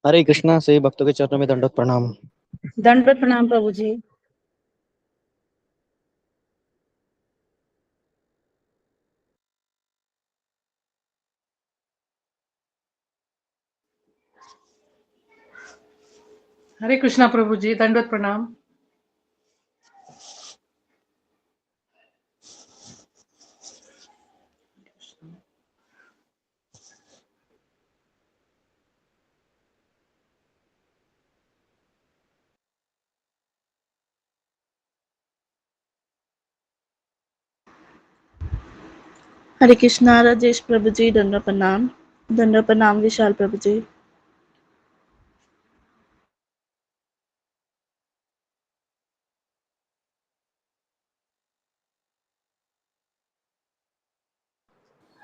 हरे कृष्णा। सभी भक्तों के चरणों में दंडवत प्रणाम। दंडवत प्रणाम प्रभु जी। हरे कृष्णा प्रभु जी, दंडवत प्रणाम। हरे कृष्णा राजेश प्रभु जी, दंडवत प्रणाम विशाल प्रभु जी।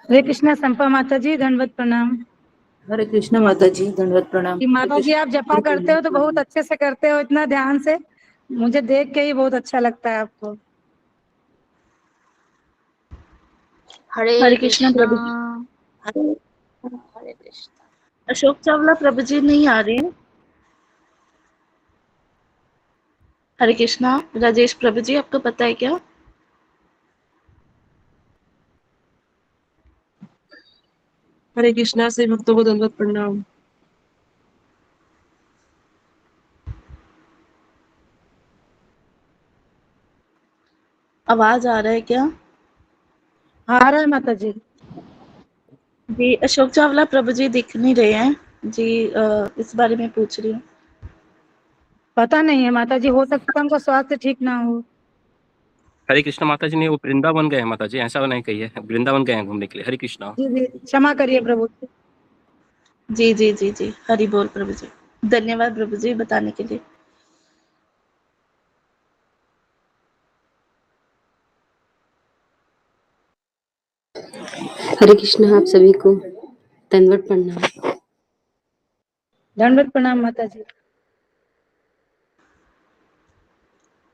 हरे कृष्णा संपा माता जी, दंडवत प्रणाम। हरे कृष्णा माता जी, दंडवत प्रणाम। कि माता जी आप जपा करते हो तो बहुत अच्छे से करते हो, इतना ध्यान से, मुझे देख के ही बहुत अच्छा लगता है आपको। हरे कृष्णा प्रभु जी। हरे कृष्णा। अशोक चावला प्रभु जी नहीं आ रहे हैं। हरे कृष्णा राजेश प्रभु जी, आपको पता है क्या? हरे कृष्णा से भक्तों को दंडवत प्रणाम। आवाज आ रहा है क्या? आ रहा है माता जी। जी अशोक चावला प्रभु जी दिख नहीं रहे हैं जी। इस बारे में पूछ रही हूँ। पता नहीं है माता जी, हो सकता है उनको स्वास्थ्य ठीक ना हो। हरे कृष्णा माता जी ने वो वृंदावन गए हैं माता जी, ऐसा नहीं कहिए, वृंदावन गए हैं घूमने के लिए। हरे कृष्णा। जी जी, क्षमा करिए प्रभु जी। जी जी जी जी, हरि बोल प्रभु जी। धन्यवाद प्रभु जी बताने के लिए। हरे कृष्णा आप सभी को दंडवत प्रणाम। दंडवत प्रणाम माता जी।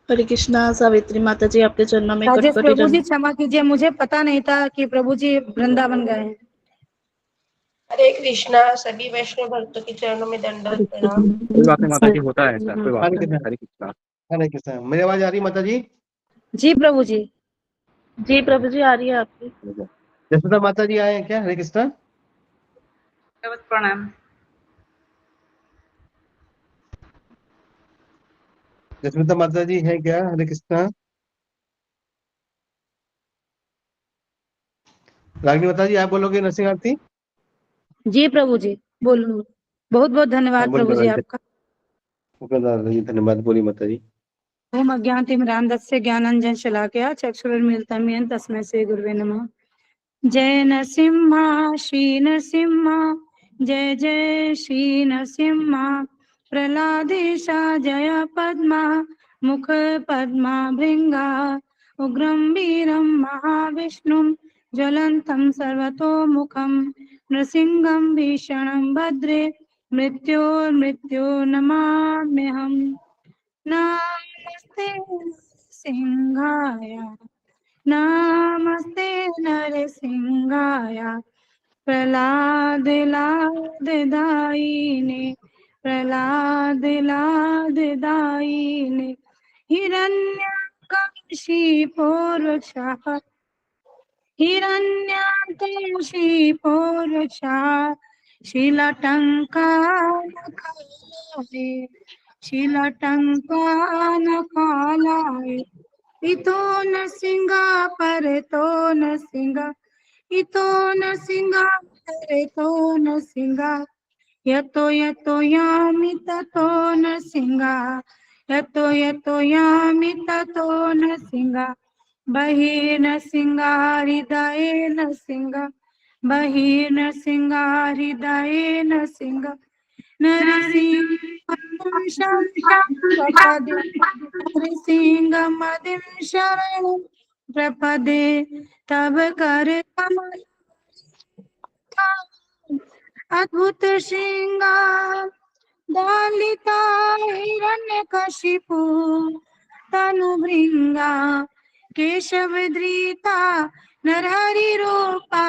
हरे कृष्णा सावित्री माता जी, आपके चरणों में राजेश कटकोटि प्रभु जी दंड। क्षमा कीजिए, मुझे पता नहीं था कि प्रभु जी वृंदावन गए हैं। हरे कृष्णा, सभी वैष्णव भक्तों के चरणों में दंडवत प्रणाम। कोई बात नहीं माता जी, होता है ऐसा, कोई बात नहीं। हरे कृष्णा। हरे कृष्णा। मेरी आवाज आ रही माता जी? जी प्रभु जी। जी प्रभु जी आ रही है आपकी। जसोदा माता जी आए हैं क्या? हरे कृष्णा। दंडवत प्रणाम। जसोदा माता जी हैं क्या? हरे कृष्णा। रागिनी माता जी आप बोलोगे नरसिंह आरती? जी प्रभु जी बोलूँ। बहुत बहुत धन्यवाद प्रभु जी आपका। धन्यवाद। बोली माता जी। ओम अज्ञानतिमिरान्धस्य ज्ञानाञ्जन शलाकया चक्षुरुन्मीलितं येन तस्मै श्री गुरुवे नमः। जय नरसिम्हा श्री नरसिम्हा, जय जय श्री नरसिम्हा। प्रहलादेशा जय पद्मा, मुख पद्मा भृंगा। उग्रं वीरं महाविष्णुं, ज्वलन्तं सर्वतोमुखं। नृसिंहं भीषणं भद्रे, मृत्योर्मृत्यो नमाम्यहम्। नमस्ते सिंहाय, नमस्ते नरसिंहाय। प्रहलाद लाद दायिने, प्रहलाद लाद दायिने। हिरण्यकशिपो रक्षः, हिरण्यकशिपो रक्षः। शीलटङ्कानकालाय, शीलटङ्कानकालाय। इतो नरसिंहा परतो नरसिंहा, इतो नरसिंहा परतो नरसिंहा। यतो यतो यामि ततो नरसिंहा, यतो यतो यामि ततो नरसिंहा। बहिर्नरसिंहा हृदये नरसिंहा, बहिर्नरसिंहा हृदये नरसिंहा। नरसिंहपदे, नरसिंहमदिं शरणं प्रपदे। तब कर कमल अद्भुत श्रृंगार, दलिता हिरण्यकशिपु तनु भृंगा। केशव धृता नरहरि रूपा,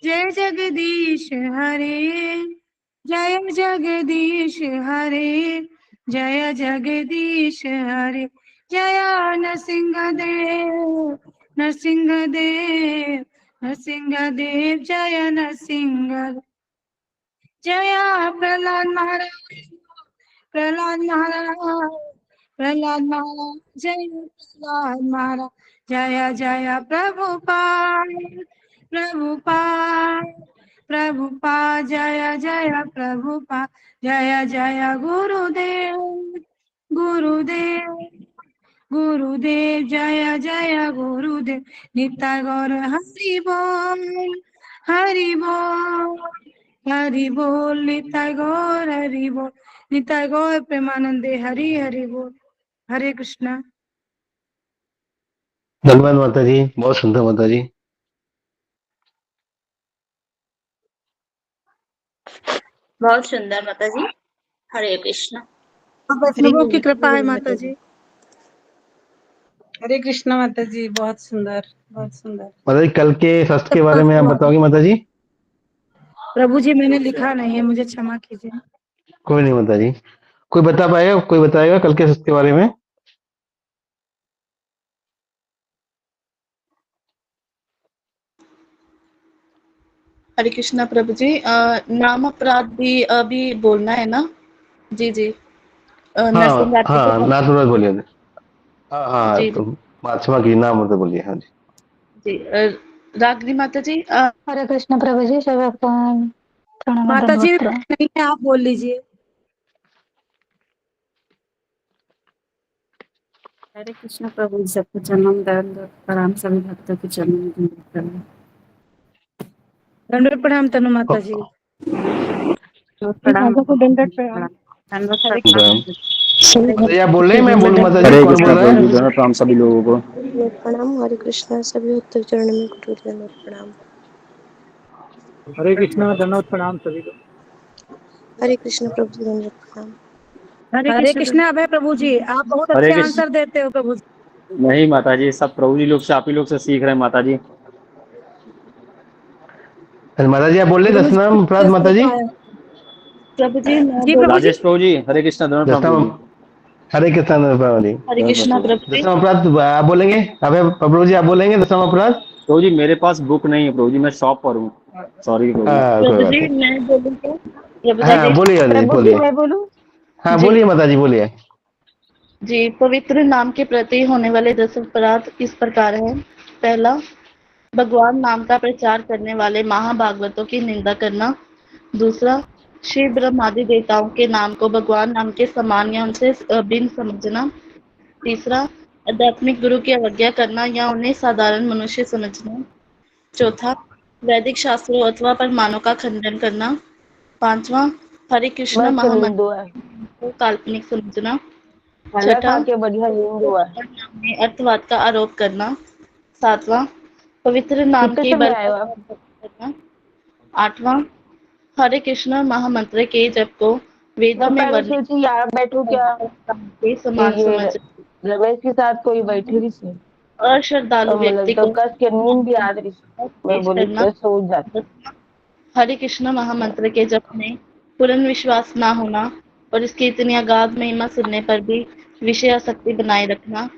जय जगदीश हरे। जय जगदीश हरे, जय जगदीश हरे, जय नरसिंहदेव, नरसिंहदेव, नरसिंहदेव, जय नरसिंह, जय प्रहलाद महाराज, प्रहलाद महाराज, प्रहलाद महाराज, जय प्रहलाद महाराज, जय जय प्रभुपाद, प्रभुपाद, प्रभुपाद, जय जय प्रभुपाद, जय जय गुरुदेव, गुरुदेव, गुरुदेव, जय जय गुरुदेव, नित्य गौर हरि बोल, हरि बोल, हरि बोल, नित्य गौर हरि बोल, नित्य गौर प्रेमानंदे हरि हरि बोल। हरे कृष्णा। धन्यवाद माता जी, बहुत सुंदर माता जी। बहुत सुंदर माता जी। हरे कृष्णा। वैष्णवों की कृपा है माता जी। हरे कृष्णा माता जी, बहुत सुंदर, बहुत सुंदर। माता जी कल के शास्त्र के बारे में आप बताओगे माता जी? प्रभु जी मैंने लिखा नहीं है, मुझे क्षमा कीजिए। कोई नहीं माता जी, कोई बता पाएगा, कोई बताएगा कल के शास्त्र के बारे में? हरे कृष्णा प्रभु जी। नाम अपराध भी अभी बोलना है ना? जी जी। नरसिंह हाँ आरती हाँ, के नाथ मुराद बोलिए। हाँ हाँ, जी तो क्षमा की, नाम मुराद बोलिए। हाँ जी। जी। रागनी माता जी। हरे कृष्ण प्रभु जी, सभी आपको प्रणाम माता जी दंडवत प्रणाम। नहीं है, आप बोल लीजिए। हरे कृष्ण प्रभु जी, सबको जन्म दंडवत प्रणाम, सभी भक्तों को जन्म दंडवत प्रणाम। दंडवत प्रणाम तनु माता जी। प्रणाम माता को दंडवत प्रणाम। दंडवत हरे प्रणाम। माता जी आप बोल रहे हैं, मैं बोलूँ माता जी? हरे कौन बोल कृष्णा रहा प्रभु जी, है? दोनों प्रणाम सभी लोगों को। प्रणाम। हरे कृष्णा। सभी भक्तों के चरणों में कोटि दंडवत प्रणाम। हरे कृष्णा दंडवत प्रणाम सभी को। हरे कृष्ण प्रभु जी, दंडवत प्रणाम। हरे कृष्णा अभय प्रभु जी, आप बहुत हरे अच्छे कृष्ण। आंसर देते हो प्रभु जी। नहीं माता जी, सब प्रभु जी लोग से, आप ही लोग से सीख रहे हैं माता जी। माता जी आप बोल रहे प्रभु दस जी नाम अपराध को माता जी? कृपा है। प्रभु जी मैं जी बोल। प्रभु जी। राजेश प्रभु जी, हरे कृष्णा दोनों दस प्रणाम प्रभु नाम। जी। हरे कृष्ण माता जी। हरे कृष्णा प्रभु दस जी। नाम अपराध आप बोलेंगे? अबे प्रभु जी आप बोलेंगे दस नाम अपराध? प्रभु जी मेरे पास बुक नहीं है प्रभु जी, मैं शॉप पर हूँ। सॉरी प्रभु जी। हाँ कोई प्रभु बात जी नहीं। मैं बोलूँ क्या? प्रभु जी। हाँ बोलिए माता जी, प्रभु जी बोलिए। मैं बोलूं? हाँ जी बोलिए माता जी, बोलिए। जी। पवित्र नाम के प्रति होने वाले 10 अपराध इस प्रकार है। पहला, भगवान नाम का प्रचार करने वाले महाभागवतों की निंदा करना। दूसरा, शिव ब्रह्म आदि देवताओं के नाम को भगवान नाम के समान या उनसे भिन्न समझना। तीसरा, आध्यात्मिक गुरु की अवज्ञा करना या उन्हें साधारण मनुष्य समझना। चौथा, वैदिक शास्त्रों अथवा परमाणु का खंडन करना। पांचवा, हरे कृष्ण बस हिंदू है, महामंत्र को काल्पनिक समझना। खाना छठा, खा के बढ़िया हिंदू है। भगवान नाम में अर्थवाद का आरोप करना। सातवां, पवित्र नाम कितने के समय बल आए पर हो आप? तप करना। आठवां, हरे कृष्ण महामंत्र के जप को वेदों मैं में पहले वर्णित सोची यहाँ बैठू क्या, के कि समान ये समझ। रमेश के साथ कोई बैठी रही थी, अश्रद्धालु और मतलब व्यक्ति तो को कस के नींद भी आ रही थी। मैं पेश बोली करना। तो सो जाती। हरे कृष्ण महामंत्र के जप में पूर्ण विश्वास ना होना और इसकी इतनी अगाध महिमा सुनने पर भी विषय आसक्ति बनाए रखना।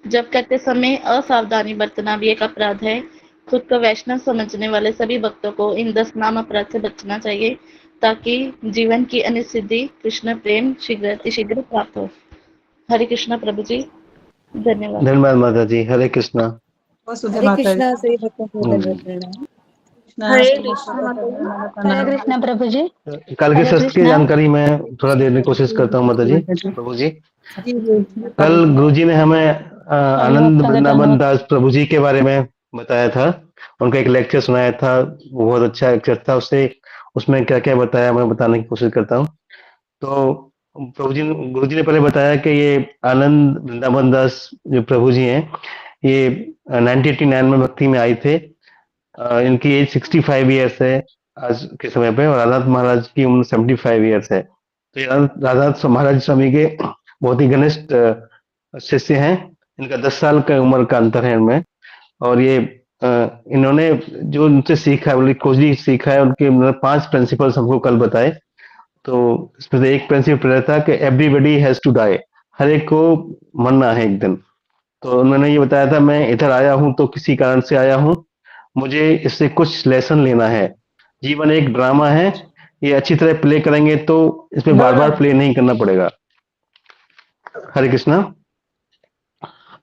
जप करते समय असावधानी बरतना भी एक अपराध है। खुद को वैष्णव समझने वाले सभी भक्तों को इन 10 नाम अपराध से बचना चाहिए, ताकि जीवन की अनिसिद्धि कृष्ण प्रेम शीघ्र अतिशीघ्र प्राप्त हो। हरे कृष्ण प्रभु जी, धन्यवाद। धन्यवाद माता जी। हरे कृष्णा। वसुधे हरे माता कृष्णा, जी। सभी भक्तों को हम्म। दंडवत प्रणाम। कृष्णा हरे सभी कृष्ण भक्तों को माता जी। दंडवत हरे प्रणाम। कृष्ण प्रभु जी। कल के हरे शास्त्र की कृष्णा। जानकारी मैं थोड़ा देने की कोशिश करता हूँ माता जी, प्रभु जी। जी जी। कल गुरुजी ने हमें सभी आनंद भक्तों का वृंदावन दंडवत। दास प्रभु जी के बारे में बताया था। उनका एक लेक्चर सुनाया था, वो बहुत अच्छा लेक्चर था। उससे उसमें क्या क्या बताया मैं बताने की कोशिश करता हूँ। तो गुरुजी ने पहले बताया कि ये आनंद वृंदावन दास जो प्रभु जी हैं, ये 1989 में भक्ति में आए थे। इनकी एज 65 ईयर्स है आज के समय पे, और राधानाथ महाराज की उम्र 75 ईयर्स है। तो ये राधानाथ महाराज स्वामी के बहुत ही घनिष्ठ शिष्य हैं। इनका 10 साल का उम्र का अंतर है इनमें। और ये इन्होंने जो उनसे सीखा है, बोले खोजी सीखा है, उनके मतलब 5 प्रिंसिपल्स हमको कल बताए। तो इसमें से एक प्रिंसिपल था कि एवरीबडी हैज टू डाई, हर एक को मरना है एक दिन। तो उन्होंने ये बताया था मैं इधर आया हूँ तो किसी कारण से आया हूँ, मुझे इससे कुछ लेसन लेना है। जीवन एक ड्रामा है, ये अच्छी तरह प्ले करेंगे तो इसमें बार बार प्ले नहीं करना पड़ेगा। हरे कृष्णा।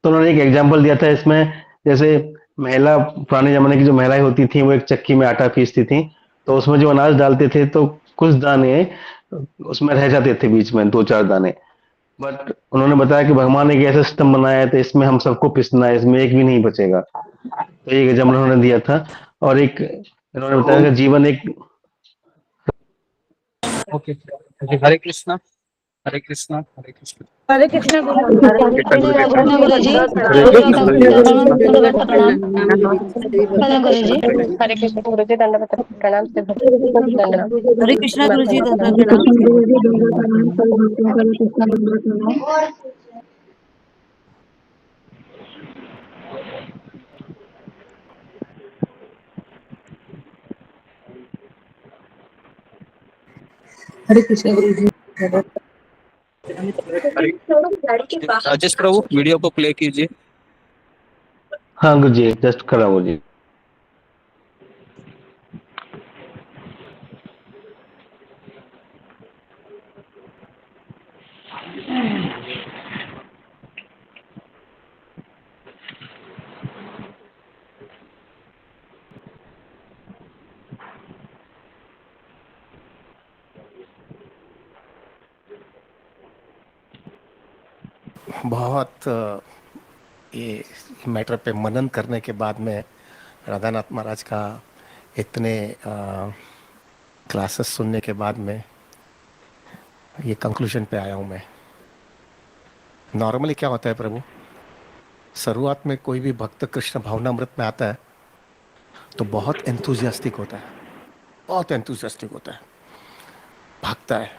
तो उन्होंने एक एग्जाम्पल दिया था इसमें, जैसे महिला, पुराने जमाने की जो महिलाएं होती थी वो एक चक्की में आटा पीसती थी, तो उसमें जो अनाज डालते थे तो कुछ दाने उसमें रह जाते थे बीच में, दो चार दाने। बट उन्होंने बताया कि भगवान ने एक ऐसा सिस्टम बनाया है तो इसमें हम सबको पिसना है, इसमें एक भी नहीं बचेगा। तो ये एग्जाम्पल उन्होंने दिया था। और एक उन्होंने बताया कि जीवन एक ओके ओके। हरे कृष्णा हरे कृष्णा हरे कृष्णा। हरे कृष्ण गुरु जी। हरे कृष्ण गुरु जी, हरे कृष्णा दंडवत प्रणाम। प्रणाम गुरु जी। हरे कृष्ण गुरु जी, दंडवत प्रणाम से दंडवत। हरे कृष्णा गुरु जी, दंडवत प्रणाम। हरे कृष्ण गुरु जी। राजेश प्रभु वीडियो को प्ले कीजिए। हाँ गुरु जी, जस्ट खड़ा हो जी। बहुत ये मैटर पे मनन करने के बाद में राधानाथ महाराज का इतने क्लासेस सुनने के बाद में ये कंक्लूजन पे आया हूँ मैं। नॉर्मली क्या होता है प्रभु, शुरुआत में कोई भी भक्त कृष्ण भावनामृत में आता है तो बहुत एंथुजियास्टिक होता है, बहुत एंथुजियास्टिक होता है, भागता है,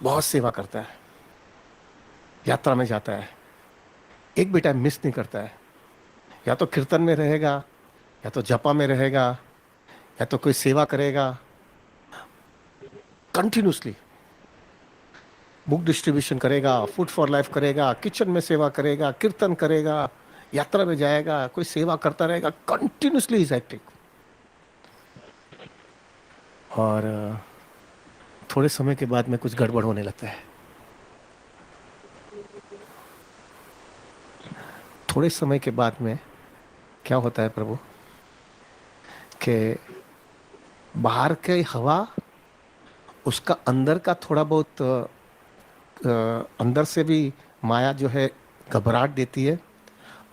बहुत सेवा करता है, यात्रा में जाता है, एक भी टाइम मिस नहीं करता है। या तो कीर्तन में रहेगा, या तो जपा में रहेगा, या तो कोई सेवा करेगा, कंटिन्यूसली बुक डिस्ट्रीब्यूशन करेगा, फूड फॉर लाइफ करेगा, किचन में सेवा करेगा, कीर्तन करेगा, यात्रा में जाएगा, कोई सेवा करता रहेगा, कंटिन्यूसली इज एक्टिव। और थोड़े समय के बाद में कुछ गड़बड़ होने लगता है। थोड़े समय के बाद में क्या होता है प्रभु कि बाहर की हवा उसका अंदर का थोड़ा बहुत अंदर से भी माया जो है घबराहट देती है,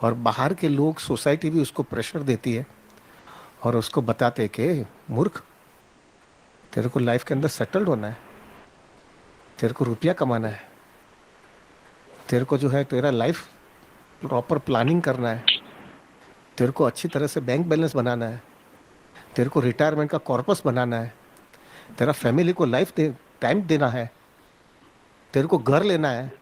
और बाहर के लोग, सोसाइटी भी उसको प्रेशर देती है और उसको बताते हैं कि मूर्ख, तेरे को लाइफ के अंदर सेटल्ड होना है, तेरे को रुपया कमाना है, तेरे को जो है तेरा लाइफ प्रॉपर प्लानिंग करना है, तेरे को अच्छी तरह से बैंक बैलेंस बनाना है, तेरे को रिटायरमेंट का कॉर्पस बनाना है, तेरा फैमिली को लाइफ टाइम देना है, तेरे को घर लेना है।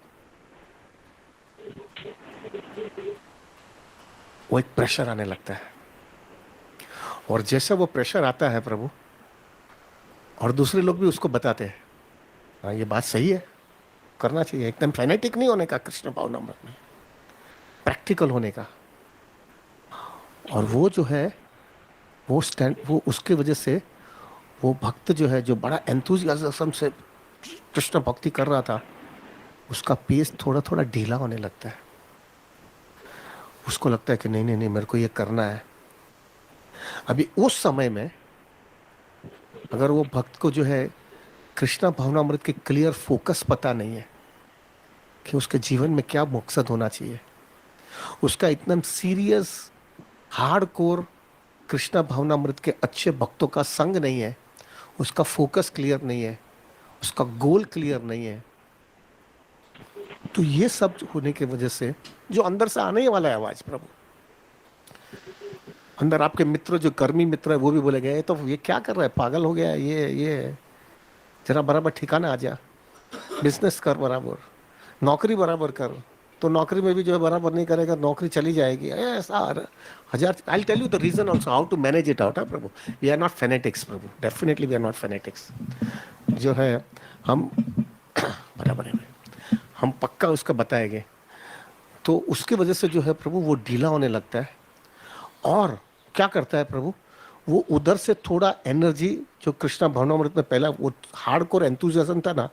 वो एक प्रेशर आने लगता है, और जैसे वो प्रेशर आता है प्रभु, और दूसरे लोग भी उसको बताते हैं, हाँ ये बात सही है, करना चाहिए, एकदम फैनेटिक नहीं होने का कृष्ण भावनामृत में, प्रैक्टिकल होने का। और वो जो है वो उसके वजह से वो भक्त जो है, जो बड़ा एंथुजियाज्म से कृष्ण भक्ति कर रहा था, उसका पेस थोड़ा थोड़ा ढीला होने लगता है। उसको लगता है कि नहीं नहीं नहीं, मेरे को ये करना है। अभी उस समय में अगर वो भक्त को जो है कृष्णा भावनामृत के क्लियर फोकस पता नहीं है कि उसके जीवन में क्या मकसद होना चाहिए, उसका इतना सीरियस हार्डकोर कृष्णा भावनामृत के अच्छे भक्तों का संग नहीं है, उसका फोकस क्लियर नहीं है, उसका गोल क्लियर नहीं है, तो ये सब होने की वजह से जो अंदर से आने वाला है आवाज प्रभु, अंदर आपके मित्र जो कर्मी मित्र है वो भी बोले गए, तो ये क्या कर रहा है, पागल हो गया है, ये जरा बराबर ठिकाना आ जा, बिजनेस कर बराबर, नौकरी बराबर कर। तो नौकरी में भी जो है बराबर नहीं करेगा, नौकरी चली जाएगी, ऐसा हजार। I tell you the reason also how to manage it out. प्रभु, वी आर नॉट फेनेटिक्स प्रभु, definitely we are not fanatics. जो है हम बराबर है, हम पक्का उसका बताएंगे, तो उसकी वजह से जो है प्रभु वो ढीला होने लगता है। और क्या करता है प्रभु, वो उधर से थोड़ा एनर्जी जो कृष्णा भावनामृत में पहला वो हार्डकोर एंथुसियाज्म था ना,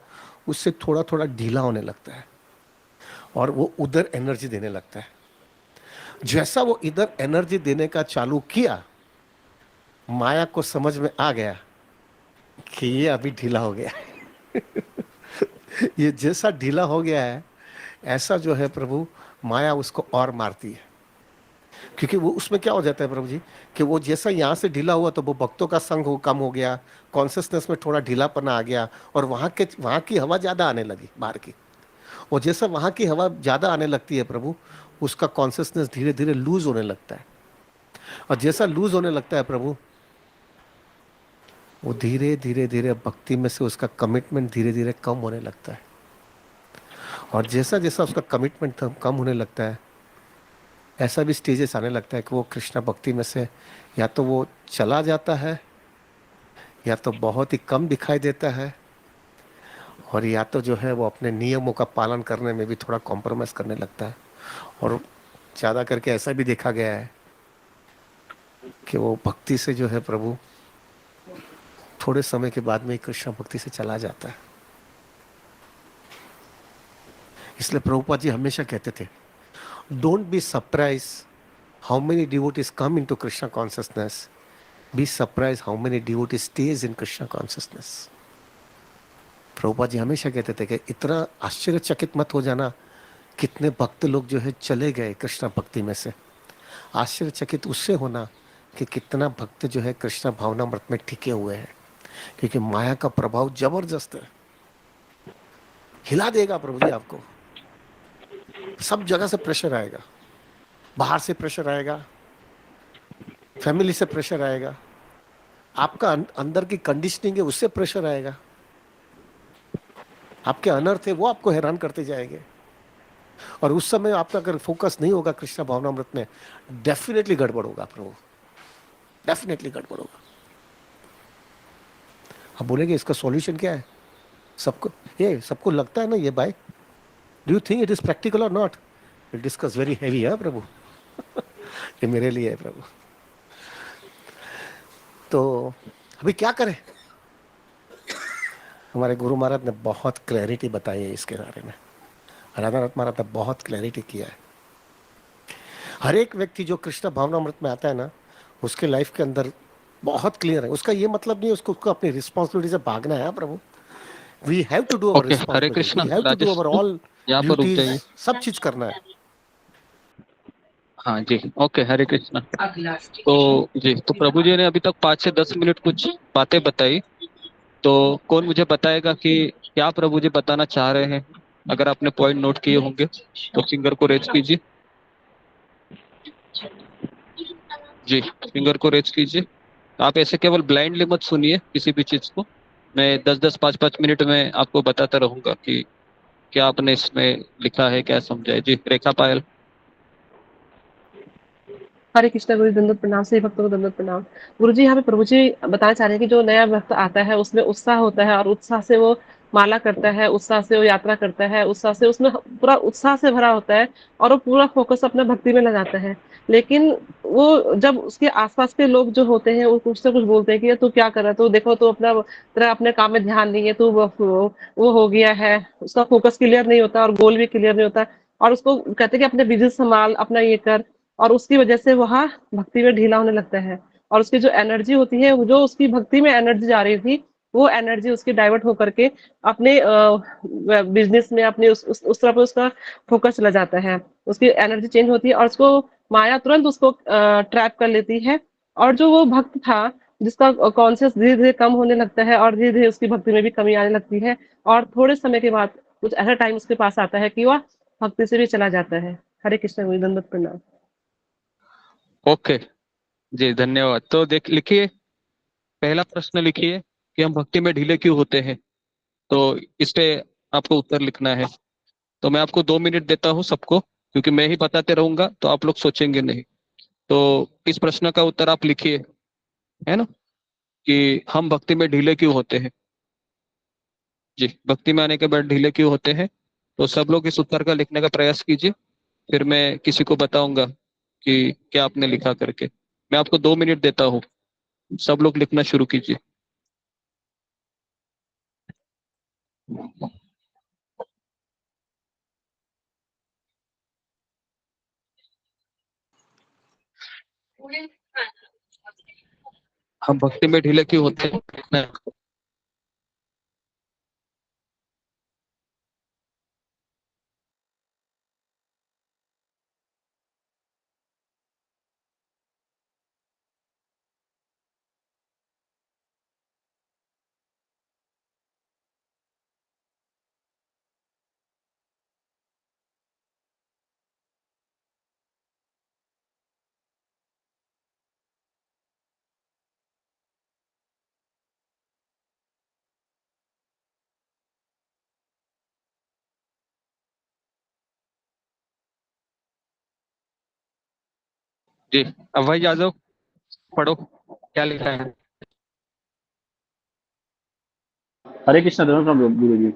उससे थोड़ा थोड़ा ढीला होने लगता है और वो उधर एनर्जी देने लगता है। जैसा वो इधर एनर्जी देने का चालू किया, माया को समझ में आ गया कि ये अभी ढीला हो गया है। ये जैसा ढीला हो गया है, ऐसा जो है प्रभु माया उसको और मारती है। क्योंकि वो उसमें क्या हो जाता है प्रभु जी, कि वो जैसा यहाँ से ढीला हुआ तो वो भक्तों का संग हो कम हो गया, कॉन्सियसनेस में थोड़ा ढीलापना आ गया, और वहाँ की हवा ज़्यादा आने लगी बाहर की। और जैसा वहाँ की हवा ज़्यादा आने लगती है प्रभु, उसका कॉन्सियसनेस धीरे धीरे लूज होने लगता है। और जैसा लूज होने लगता है प्रभु, वो धीरे धीरे धीरे भक्ति में से उसका कमिटमेंट धीरे धीरे कम होने लगता है। और जैसा जैसा उसका कमिटमेंट कम होने लगता है, ऐसा भी स्टेजेस आने लगता है कि वो कृष्णा भक्ति में से या तो वो चला जाता है, या तो बहुत ही कम दिखाई देता है, और या तो जो है वो अपने नियमों का पालन करने में भी थोड़ा कॉम्प्रोमाइज़ करने लगता है। और ज़्यादा करके ऐसा भी देखा गया है कि वो भक्ति से जो है प्रभु थोड़े समय के बाद में ही कृष्ण भक्ति से चला जाता है। इसलिए प्रभुपाद जी हमेशा कहते थे, don't be surprise how many devotees come into Krishna consciousness, be surprise how many devotees stage in Krishna consciousness. Prabhupada ji हमेशा कहते थे कि इतना आश्चर्यचकित मत हो जाना कितने भक्त लोग जो है चले गए कृष्णा भक्ति में से। आश्चर्यचकित उससे होना कि कितना भक्त जो है कृष्णा भावनामृत में टिके हुए हैं, क्योंकि माया का प्रभाव जबरदस्त है, हिला देगा प्रभु जी आपको। सब जगह से प्रेशर आएगा, बाहर से प्रेशर आएगा, फैमिली से प्रेशर आएगा, आपका अंदर की कंडीशनिंग है उससे प्रेशर आएगा, आपके अनर्थ है वो आपको हैरान करते जाएंगे। और उस समय आपका अगर फोकस नहीं होगा कृष्णा भावनामृत में, डेफिनेटली गड़बड़ होगा प्रभु, डेफिनेटली गड़बड़ होगा। आप बोलेंगे इसका सॉल्यूशन क्या है? सबको लगता है ना ये by, do you think it is practical और not? It discuss very heavy है प्रभु। ये मेरे लिए है प्रभु। तो अभी क्या करें? हमारे गुरु महाराज ने बहुत क्लैरिटी बताई है इसके बारे में, राधानाथ महाराज ने बहुत क्लैरिटी किया है। हर एक व्यक्ति जो कृष्ण भावनामृत में आता है ना, उसके लाइफ के अंदर बहुत क्लियर है। उसका ये मतलब नहीं है उसको अपनी रिस्पॉन्सिबिलिटी से भागना है प्रभु। We have to do our responsibility, we have to do our all duties, सब चीज करना है। हाँ जी, ओके, हरे कृष्णा। तो जी, तो प्रभु जी ने अभी तक 5 से 10 मिनट कुछ बातें बताई, तो कौन मुझे बताएगा कि क्या प्रभु जी बताना चाह रहे हैं? अगर आपने पॉइंट नोट किए होंगे तो फिंगर को रेज कीजिए। जी, फिंगर को रेज कीजिए। आप ऐसे केवल ब्लाइंडली मत सुनिए किसी भी चीज को। मैं 10-10, 5-5 मिनट में आपको बताता रहूंगा कि क्या आपने इसमें लिखा है, क्या समझा है। जी, रेखा पायल। हरे कृष्णा गुरु दंडवत प्रणाम, सभी भक्तों को दंडवत प्रणाम। गुरु जी यहाँ पे प्रभु जी बताना चाह रहे हैं कि जो नया भक्त आता है उसमें उत्साह होता है और उत्साह से वो माला करता है, उत्साह से वो यात्रा करता है, उत्साह से उसमें पूरा उत्साह से भरा होता है और वो पूरा फोकस अपने भक्ति में लगाता है। लेकिन वो जब उसके आसपास के लोग जो होते हैं वो उससे कुछ बोलते हैं कि ये तू क्या कर रहा है, तू देखो तू तेरा अपने काम में ध्यान नहीं है, तू वो हो गया है, उसका फोकस क्लियर नहीं होता और गोल भी क्लियर नहीं होता, और उसको कहते हैं कि अपने बिजनेस संभाल, अपना ये कर, और उसकी वजह से वह भक्ति में ढीला होने लगता है। और उसकी जो एनर्जी होती है, जो उसकी भक्ति में एनर्जी जा रही थी, वो एनर्जी उसकी डाइवर्ट होकर के अपने बिजनेस में, अपने उस तरफ उसका फोकस चला जाता है, उसकी एनर्जी चेंज होती है और उसको माया तुरंत उसको ट्रैप कर लेती है। और जो वो भक्त था जिसका कॉन्शियस धीरे धीरे कम होने लगता है और धीरे धीरे उसकी भक्ति में भी कमी आने लगती है, और थोड़े समय के बाद कुछ ऐसा टाइम उसके पास आता है कि वह भक्ति से भी चला जाता है। हरे कृष्ण, दंडवत प्रणाम। ओके जी, धन्यवाद। तो लिखिए, पहला प्रश्न लिखिए कि हम भक्ति में ढीले क्यों होते हैं। तो इस पे आपको उत्तर लिखना है। तो मैं आपको 2 मिनट देता हूँ सबको, क्योंकि मैं ही बताते रहूंगा तो आप लोग सोचेंगे नहीं। तो इस प्रश्न का उत्तर आप लिखिए, है ना, कि हम भक्ति में ढीले क्यों होते हैं। जी, भक्ति में आने के बाद ढीले क्यों होते हैं? तो सब लोग इस उत्तर का लिखने का प्रयास कीजिए, फिर मैं किसी को बताऊंगा कि क्या आपने लिखा करके। मैं आपको 2 मिनट देता हूँ, सब लोग लिखना शुरू कीजिए। हम भक्ति में ढीले क्यों होते हैं लिखना है। जी, अब भाई यादव पढ़ो क्या लिखा है। हरे कृष्णा धन्यवाद गुरु जी।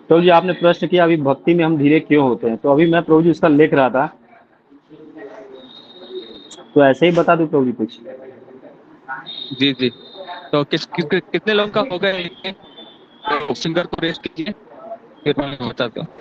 तो जी आपने प्रश्न किया अभी भक्ति में हम धीरे क्यों होते हैं, तो अभी मैं प्रभु जी उसका लिख रहा था, तो ऐसे ही बता दूं प्रभु जी कुछ। जी जी, तो कितने लोगों का हो गया लिखने? तो सिंगर को रेस्ट कीजिए, फिर मैं बताता हूँ।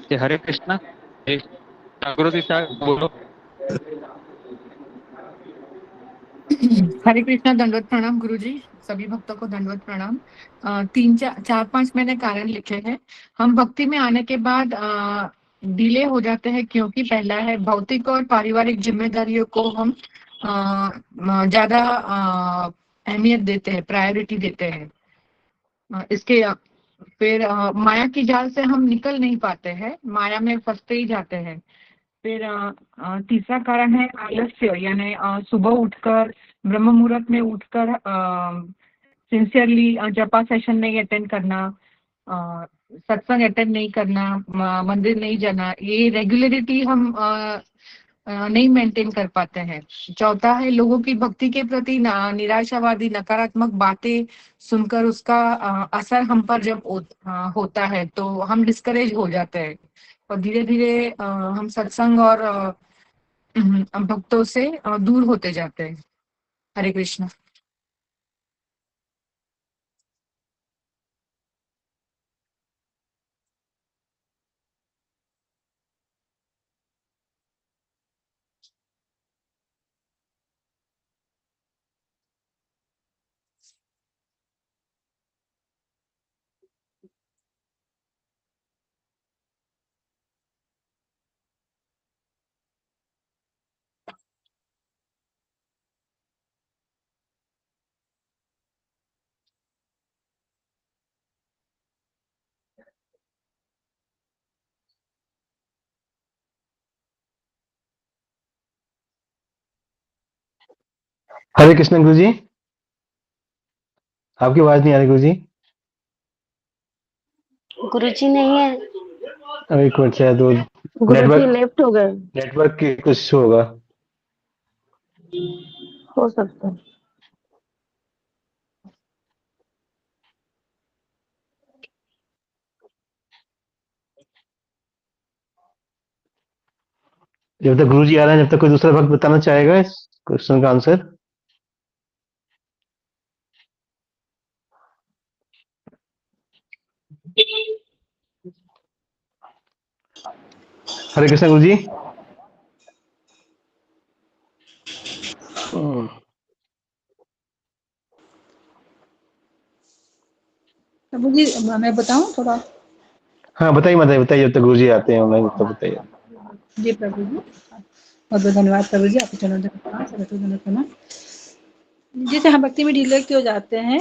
जी, हरे कृष्णा। जी, जागृति साहब बोलो। हरे कृष्णा, दंडवत प्रणाम गुरु जी। सभी भक्तों को दंडवत प्रणाम। चार पांच मैंने कारण लिखे हैं। हम भक्ति में आने के बाद डिले हो जाते हैं क्योंकि पहला है भौतिक और पारिवारिक जिम्मेदारियों को हम ज्यादा अहमियत देते हैं, प्रायोरिटी देते हैं। इसके फिर माया की जाल से हम निकल नहीं पाते हैं, माया में फंसते ही जाते हैं। फिर तीसरा कारण है आलस्य, यानी सुबह उठकर ब्रह्म मुहूर्त में उठकर सिंसियरली जपा सेशन नहीं अटेंड करना, सत्संग अटेंड नहीं करना, मंदिर नहीं जाना, ये रेगुलरिटी हम नहीं मेंटेन कर पाते हैं। चौथा है लोगों की भक्ति के प्रति निराशावादी नकारात्मक बातें सुनकर उसका असर हम पर जब होता है तो हम डिस्करेज हो जाते हैं और धीरे धीरे हम सत्संग और भक्तों से दूर होते जाते हैं। हरे कृष्णा। हरे कृष्ण गुरु जी, आपकी आवाज नहीं आ रही गुरु जी। गुरुजी नहीं है। अब एक मिनट, शायद वो गुरुजी नेटवर्क लेफ्ट हो गए। नेटवर्क की कुछ इशू होगा। हो सकता है। जब तक गुरुजी आ रहे हैं, जब तक कोई दूसरा भक्त बताना चाहेगा इस क्वेश्चन का आंसर? हरे कृष्ण गुरुजी। प्रभु जी मैं बताऊं थोड़ा? हाँ बताइए माता, बताइए, जब तक गुरुजी आते हैं ऑनलाइन तब बताइए। जी प्रभु जी, बहुत बहुत धन्यवाद प्रभु जी, आपके चरणों में प्रणाम, सबको धन्यवाद प्रणाम। जैसे हम भक्ति में डिलेक्ट हो जाते हैं,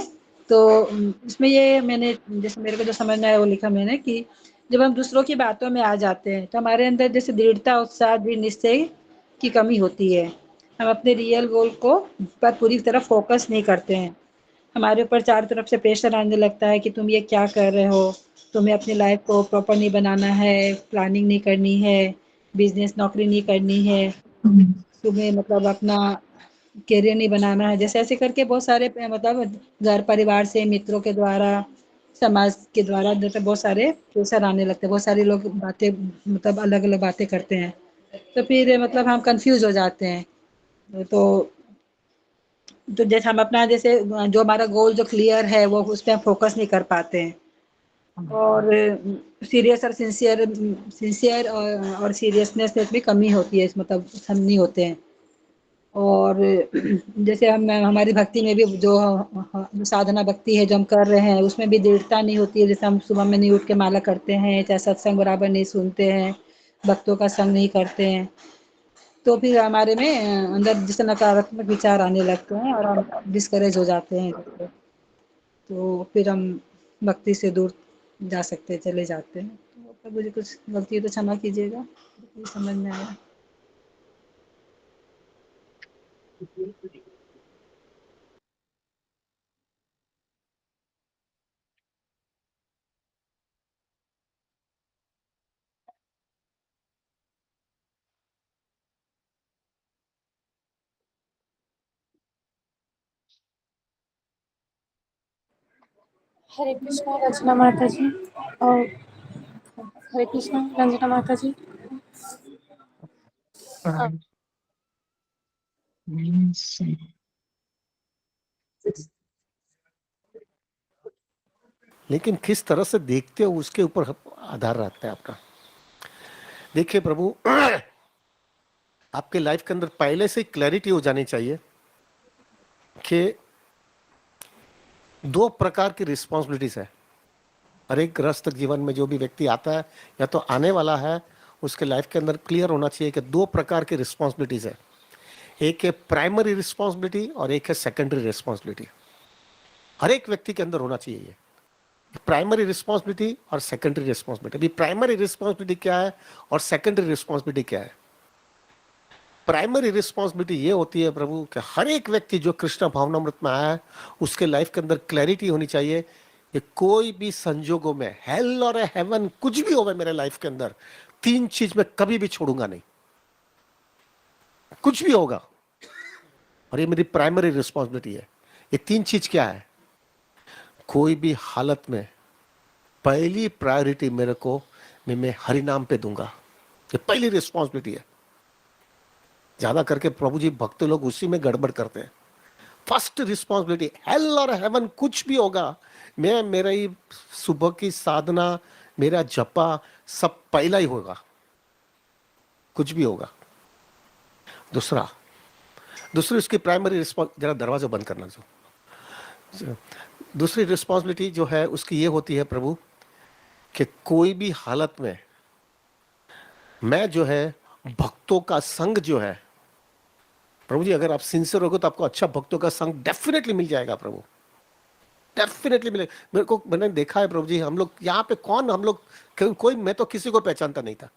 तो इसमें ये मैंने, जैसे मेरे को जो समझ में आया वो लिखा मैंने कि जब हम दूसरों की बातों में आ जाते हैं तो हमारे अंदर जैसे दृढ़ता, उत्साह, दृढ़ निश्चय की कमी होती है। हम अपने रियल गोल को पर पूरी तरह फोकस नहीं करते हैं। हमारे ऊपर चारों तरफ से प्रेशर आने लगता है कि तुम ये क्या कर रहे हो, तुम्हें अपनी लाइफ को प्रॉपर नहीं बनाना है, प्लानिंग नहीं करनी है, बिजनेस नौकरी नहीं करनी है, तुम्हें मतलब अपना करियर नहीं बनाना है। जैसे ऐसे करके बहुत सारे मतलब घर परिवार से, मित्रों के द्वारा, समाज के द्वारा बहुत सारे प्रेशर आने लगते हैं। बहुत सारे लोग बातें मतलब अलग अलग बातें करते हैं, तो फिर मतलब हम कंफ्यूज हो जाते हैं। तो जैसे हम अपना जैसे जो हमारा गोल जो क्लियर है वो उस पर हम फोकस नहीं कर पाते हैं। और सीरियस और सिंसियर और सीरियसनेस में भी कमी होती है, मतलब हम नहीं होते हैं। और जैसे हम हमारी भक्ति में भी जो साधना भक्ति है जो हम कर रहे हैं उसमें भी दृढ़ता नहीं होती है। जैसे हम सुबह में नहीं उठ के माला करते हैं, चाहे सत्संग बराबर नहीं सुनते हैं, भक्तों का संग नहीं करते हैं, तो फिर हमारे में अंदर जैसे नकारात्मक विचार आने लगते हैं और हम डिस्करेज हो जाते हैं। तो फिर हम भक्ति से दूर जा सकते हैं, चले जाते हैं। तो मुझे कुछ गलती है तो क्षमा कीजिएगा, ये समझ में आया। हरे कृष्णा रंजना माता जी। और हरे कृष्णा रंजना माता जी। लेकिन किस तरह से देखते हो उसके ऊपर आधार रहता है आपका। देखिए प्रभु, आपके लाइफ के अंदर पहले से क्लैरिटी हो जानी चाहिए कि दो प्रकार की रिस्पॉन्सिबिलिटीज है। हर एक गृहस्थ जीवन में जो भी व्यक्ति आता है या तो आने वाला है, उसके लाइफ के अंदर क्लियर होना चाहिए कि दो प्रकार की रिस्पॉन्सिबिलिटीज है। एक है प्राइमरी रिस्पॉन्सिबिलिटी और एक है सेकेंडरी रिस्पॉन्सिबिलिटी। हर एक व्यक्ति के अंदर होना चाहिए ये प्राइमरी रिस्पॉन्सिबिलिटी और सेकेंडरी रिस्पॉन्सिबिलिटी। अभी प्राइमरी रिस्पॉन्सिबिलिटी क्या है और सेकेंडरी रिस्पॉन्सिबिलिटी क्या है? प्राइमरी रिस्पॉन्सिबिलिटी ये होती है प्रभु कि हर एक व्यक्ति जो कृष्ण भावनामृत में आया है उसके लाइफ के अंदर क्लैरिटी होनी चाहिए कि कोई भी संजोगों में, हेल और हेवन कुछ भी होवे मेरे लाइफ के अंदर, तीन चीज में कभी भी छोड़ूंगा नहीं। कुछ भी होगा, और ये मेरी प्राइमरी रिस्पॉन्सिबिलिटी है। ये तीन चीज क्या है? कोई भी हालत में पहली प्रायोरिटी मेरे को मैं हरि नाम पे दूंगा। ये पहली रिस्पॉन्सिबिलिटी है। ज्यादा करके प्रभु जी भक्त लोग उसी में गड़बड़ करते हैं। फर्स्ट रिस्पॉन्सिबिलिटी, हेल और हेवन कुछ भी होगा, मैं मेरा ही सुबह की साधना, मेरा जपा सब पहला ही होगा, कुछ भी होगा। दूसरी उसकी प्राइमरी रिस्पॉन्स, जरा दरवाजा बंद करना। दूसरी रिस्पॉन्सिबिलिटी जो है उसकी ये होती है प्रभु कि कोई भी हालत में मैं जो है भक्तों का संग जो है, प्रभु जी अगर आप सिंसियर होगे तो आपको अच्छा भक्तों का संग डेफिनेटली मिल जाएगा प्रभु, डेफिनेटली मिलेगा। मैंने देखा है प्रभु जी, हम लोग यहाँ पे कौन, हम लोग कोई, मैं तो किसी को पहचानता नहीं था,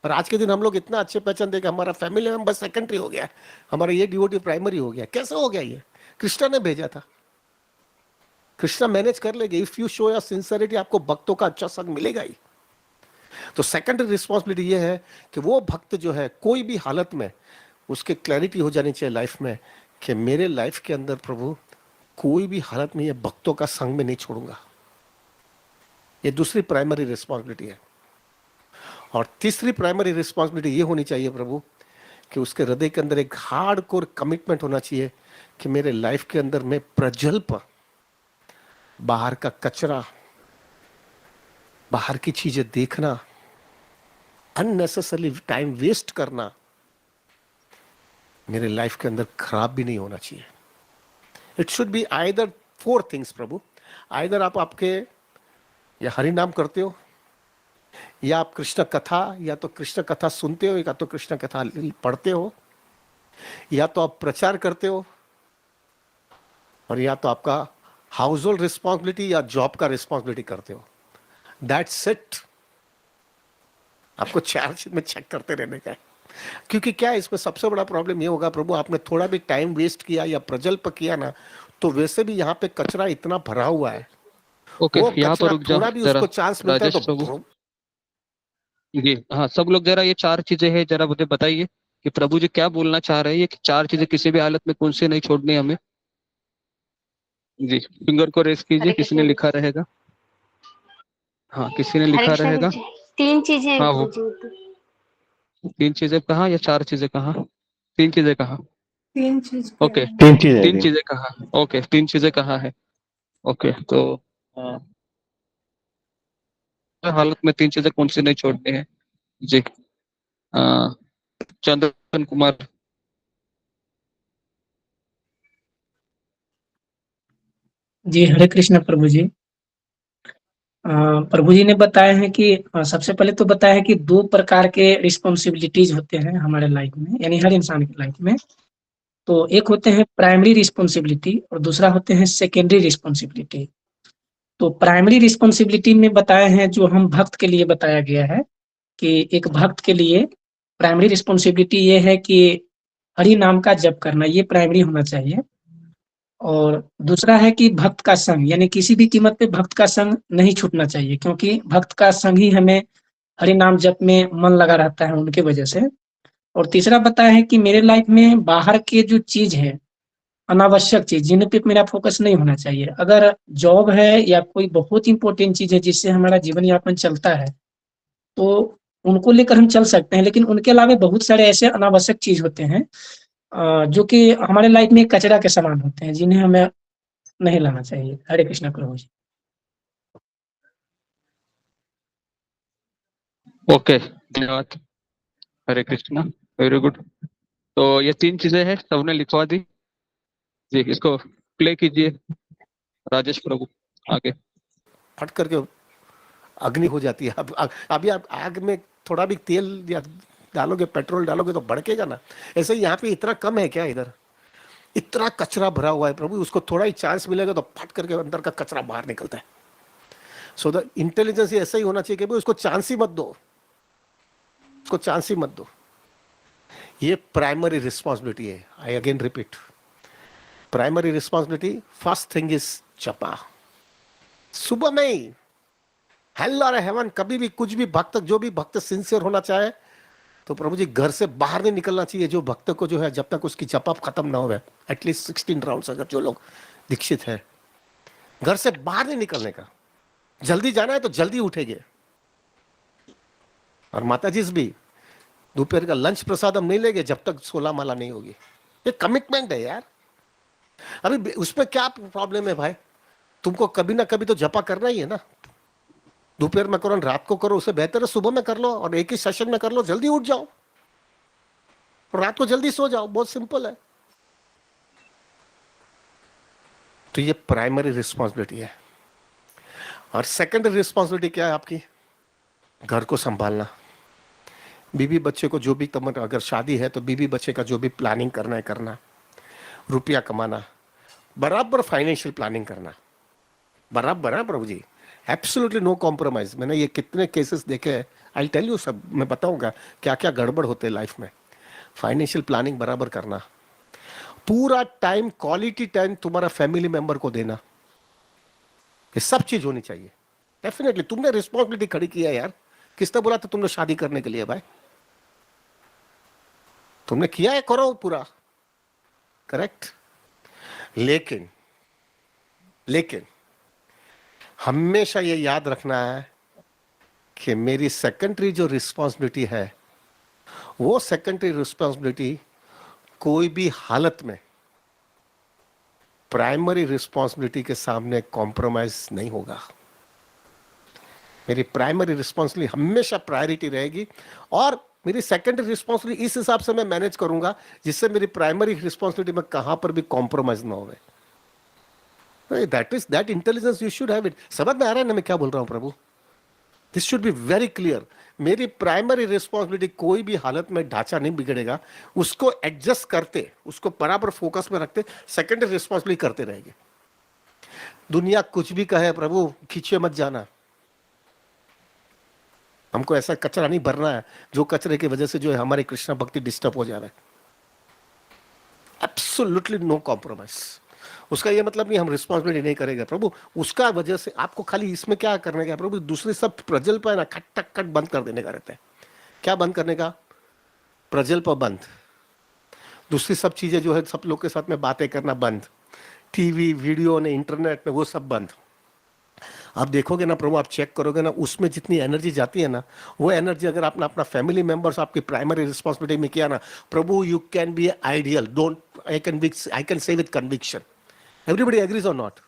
और आज के दिन हम लोग इतना अच्छे पहचान दे कि हमारा फैमिली मेंबर सेकेंडरी हो गया, हमारा ये डिवोटी प्राइमरी हो गया। कैसे हो गया? ये कृष्णा ने भेजा था, कृष्णा मैनेज कर लेंगे। If you show your sincerity, आपको भक्तों का अच्छा संग मिलेगा ही। तो सेकेंडरी रिस्पॉन्सिबिलिटी ये है कि वो भक्त जो है कोई भी हालत में उसके क्लैरिटी हो जानी चाहिए लाइफ में कि मेरे लाइफ के अंदर प्रभु कोई भी हालत में ये भक्तों का संग में नहीं छोड़ूंगा। ये दूसरी प्राइमरी रिस्पॉन्सिबिलिटी है। और तीसरी प्राइमरी रिस्पॉन्सिबिलिटी ये होनी चाहिए प्रभु कि उसके हृदय के अंदर एक हार्ड कोर कमिटमेंट होना चाहिए कि मेरे लाइफ के अंदर मैं प्रजल्प, बाहर का कचरा, बाहर की चीजें देखना, अननेसेसरली टाइम वेस्ट करना मेरे लाइफ के अंदर खराब भी नहीं होना चाहिए। It should be either 4 things Prabhu, either आप आपके या हरि नाम करते हो, या आप कृष्ण कथा, या तो कृष्ण कथा सुनते हो, या तो कृष्ण कथा पढ़ते हो, या तो आप प्रचार करते हो, और या तो आपका हाउस होल्ड रिस्पॉन्सिबिलिटी या जॉब का रिस्पॉन्सिबिलिटी करते हो। That's it. आपको 4 चीज में चेक करते रहने का है। क्योंकि क्या है, इसमें सबसे बड़ा प्रॉब्लम ये होगा प्रभु, आपने थोड़ा भी टाइम वेस्ट किया या प्रजल्प किया ना, तो वैसे भी यहाँ पे कचरा इतना भरा हुआ है। ओके, वो यहाँ पर कचरा रुक जाओ थोड़ा भी जरा उसको चांस मिलता है राजेश तो प्रभु जी। हाँ, सब लोग जरा ये 4 चीजें हैं, जरा मुझे बताइए कि प्रभु जी क्या बोलना चाह रहे हैं। ये 4 चीजें किसी भी हालत में कौन सी नहीं छोड़नी हमें। जी, फिंगर को रेस कीजिए, हरे किसी ने कृष्ण लिखा रहेगा। हाँ, किसी ने हरे लिखा कृष्ण रहेगा। गुरुजी। 3 चीजें हैं हाँ, वो गुरुजी। 3 चीजें कहाँ या 4 चीजें कहाँ? 3 चीजें कहाँ? 3 चीज ओके, 3 चीजें 3 हैं। चीजें कहाँ? ओके, 3 चीजें कहाँ है? ओके, तो हालत में 3 चीजें कौन सी नहीं छोड़नी है? जी, चंदन कुमार। जी हरे कृष्ण प्रभु जी। प्रभु जी ने बताया है कि सबसे पहले तो बताया है कि 2 प्रकार के रिस्पॉन्सिबिलिटीज होते हैं हमारे लाइफ में, यानी हर इंसान की लाइफ में। तो एक होते हैं प्राइमरी रिस्पॉन्सिबिलिटी और दूसरा होते हैं सेकेंडरी रिस्पॉन्सिबिलिटी। तो प्राइमरी रिस्पॉन्सिबिलिटी में बताया है, जो हम भक्त के लिए बताया गया है कि एक भक्त के लिए प्राइमरी रिस्पॉन्सिबिलिटी ये है कि हरि नाम का जप करना, ये प्राइमरी होना चाहिए। और दूसरा है कि भक्त का संग, यानी किसी भी कीमत पे भक्त का संग नहीं छूटना चाहिए, क्योंकि भक्त का संग ही हमें हरि नाम जप में मन लगा रहता है उनके वजह से। और तीसरा बताया है कि मेरे लाइफ में बाहर के जो चीज है, अनावश्यक चीज, जिन पे मेरा फोकस नहीं होना चाहिए। अगर जॉब है या कोई बहुत इंपॉर्टेंट चीज है जिससे हमारा जीवन यापन चलता है, तो उनको लेकर हम चल सकते हैं, लेकिन उनके अलावा बहुत सारे ऐसे अनावश्यक चीज होते हैं जो कि हमारे लाइफ में कचरा के समान होते हैं, जिन्हें हमें नहीं लाना चाहिए। हरे कृष्णा प्रभु जी। ओके, धन्यवाद। हरे कृष्णा, वेरी गुड। तो ये 3 चीजें हैं, सबने लिखवा दी। जी, इसको प्ले कीजिए राजेश प्रभु, आगे। फट करके अग्नि हो जाती है। अभी आप आग में थोड़ा भी तेल या डालोगे, पेट्रोल डालोगे तो भड़केगा ना। ऐसे ही यहाँ पे इतना कम है क्या? इधर इतना कचरा भरा हुआ है प्रभु, उसको थोड़ा ही चांस मिलेगा तो फट करके अंदर का कचरा बाहर निकलता है। सो द इंटेलिजेंस ऐसा ही होना चाहिए कि भाई उसको चांस ही मत दो, उसको चांस ही मत दो। ये प्राइमरी रिस्पॉन्सिबिलिटी है। I again repeat, primary responsibility, first thing is जपा। सुबह में ही हेल और हेवन, कभी भी कुछ भी भक्त, जो भी भक्त सिंसियर होना चाहे तो प्रभु जी घर से बाहर नहीं निकलना चाहिए। जो भक्त को जो है, जब तक उसकी जप खत्म ना हो, एटलीस्ट 16 राउंड्स, अगर जो लोग दीक्षित है, घर से बाहर नहीं निकलने का। जल्दी जाना है तो जल्दी उठेंगे। और माता जी भी दोपहर का लंच प्रसाद हम नहीं लेंगे जब तक 16 माला नहीं होगी। ये कमिटमेंट है यार। अभी उसमें क्या प्रॉब्लम है भाई? तुमको कभी ना कभी तो जपा करना ही है ना। दोपहर में करो, रात को करो, उससे बेहतर है सुबह में कर लो और एक ही सेशन में कर लो। जल्दी उठ जाओ, रात को जल्दी सो जाओ, बहुत सिंपल है। तो ये प्राइमरी रिस्पॉन्सिबिलिटी है। और सेकेंडरी रिस्पॉन्सिबिलिटी क्या है आपकी? घर को संभालना, बीवी बच्चे को जो भी, अगर शादी है तो बीवी बच्चे का जो भी प्लानिंग करना है करना, रुपया कमाना, बराबर फाइनेंशियल प्लानिंग करना, बराबर है प्रभु जी, एब्सोल्युटली नो कॉम्प्रोमाइज। मैंने ये कितने केसेस देखे हैं, आई टेल यू, सब मैं बताऊंगा क्या क्या गड़बड़ होते हैं लाइफ में। फाइनेंशियल प्लानिंग बराबर करना, पूरा टाइम, क्वालिटी टाइम तुम्हारा फैमिली मेंबर को देना, ये सब चीज होनी चाहिए। डेफिनेटली तुमने रिस्पॉन्सिबिलिटी खड़ी की है यार। किसने बोला था तुमने शादी करने के लिए भाई? तुमने किया है, करो पूरा, करेक्ट। लेकिन हमेशा ये याद रखना है कि मेरी सेकेंडरी जो रिस्पॉन्सिबिलिटी है वो सेकेंडरी रिस्पॉन्सिबिलिटी कोई भी हालत में प्राइमरी रिस्पॉन्सिबिलिटी के सामने कॉम्प्रोमाइज नहीं होगा। मेरी प्राइमरी रिस्पॉन्सिबिलिटी हमेशा प्रायोरिटी रहेगी और मेरी सेकेंडरी रिस्पॉन्सिबिलिटी इस हिसाब से मैं मैनेज करूंगा जिससे मेरी प्राइमरी रिस्पॉन्सिबिलिटी में कहां पर भी कॉम्प्रोमाइज ना होवे। That intelligence you should have it. समझ में आ रहा है ना मैं क्या बोल रहा हूं प्रभु? This should be very clear. मेरी प्राइमरी रिस्पॉन्सिबिलिटी कोई भी हालत में ढांचा नहीं बिगड़ेगा, उसको एडजस्ट करते, उसको बराबर फोकस में रखते सेकेंडरी रिस्पॉन्सिबिलिटी करते रहेंगे। दुनिया कुछ भी कहे प्रभु खींचे मत जाना, हमको ऐसा कचरा नहीं भरना है जो कचरे की वजह से जो है हमारी कृष्णा भक्ति डिस्टर्ब हो जा रहा है। Absolutely no compromise. उसका ये मतलब नहीं हम रिस्पॉन्सिबिलिटी नहीं करेंगे प्रभु, उसका वजह से आपको खाली इसमें क्या करने का प्रभु, दूसरी सब प्रजल्प है ना खट खट बंद कर देने का रहता है। क्या बंद करने का? प्रजल्प बंद, दूसरी सब चीजें जो है सब लोग के साथ में बातें करना बंद, टीवी वीडियो ने इंटरनेट में वो सब बंद। आप देखोगे ना प्रभु, आप चेक करोगे ना उसमें जितनी एनर्जी जाती है ना, वो एनर्जी अगर आपने अपना फैमिली मेंबर्स आपकी प्राइमरी रिस्पॉन्सिबिलिटी में किया ना प्रभु, you can be ideal. Don't I can say with conviction. Everybody agrees और नॉट?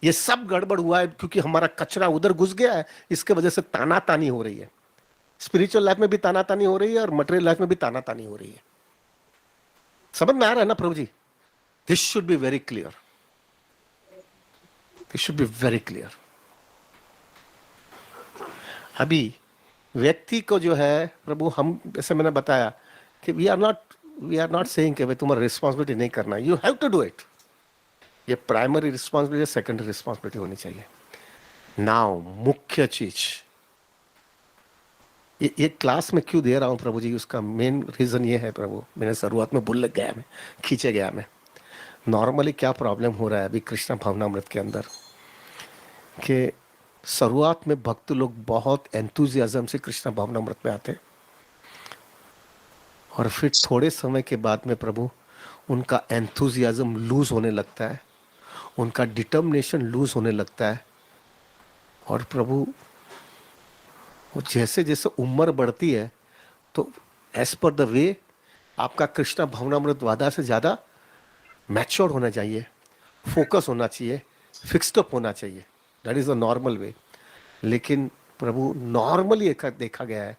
ये सब गड़बड़ हुआ है क्योंकि हमारा कचरा उधर घुस गया है, इसके वजह से तानातानी हो रही है। स्पिरिचुअल लाइफ में भी तानातानी हो रही है और मटेरियल लाइफ में भी तानातानी हो रही है। समझ में आ रहा है ना प्रभु जी? This should be very clear, this should be very clear. अभी व्यक्ति को जो है प्रभु, हम जैसे मैंने बताया कि वी आर नॉट सेइंग कि भाई तुम्हारा रिस्पॉन्सिबिलिटी नहीं करना, you have to do it. ये प्राइमरी रिस्पॉन्सिबिलिटी सेकेंडरी रिस्पॉन्सिबिलिटी होनी चाहिए। नाउ मुख्य चीज ये क्लास में क्यों दे रहा हूं प्रभु जी, उसका मेन रीजन ये है प्रभु, मैंने शुरुआत में भूल लग गया, मैं खींचे गया। मैं नॉर्मली क्या प्रॉब्लम हो रहा है अभी कृष्ण भावनामृत के अंदर कि शुरुआत में भक्त लोग बहुत एंथुजियाज्म से कृष्ण भावनामृत में आते और फिर थोड़े समय के बाद में प्रभु उनका एंथुजियाज्म लूज होने लगता है, उनका डिटर्मिनेशन लूज होने लगता है। और प्रभु वो जैसे जैसे उम्र बढ़ती है तो एज पर द वे आपका कृष्ण भावनामृत वादा से ज़्यादा मैच्योर होना चाहिए, फोकस होना चाहिए, फिक्स्ड अप होना चाहिए। That is the normal way. लेकिन प्रभु नॉर्मली देखा गया है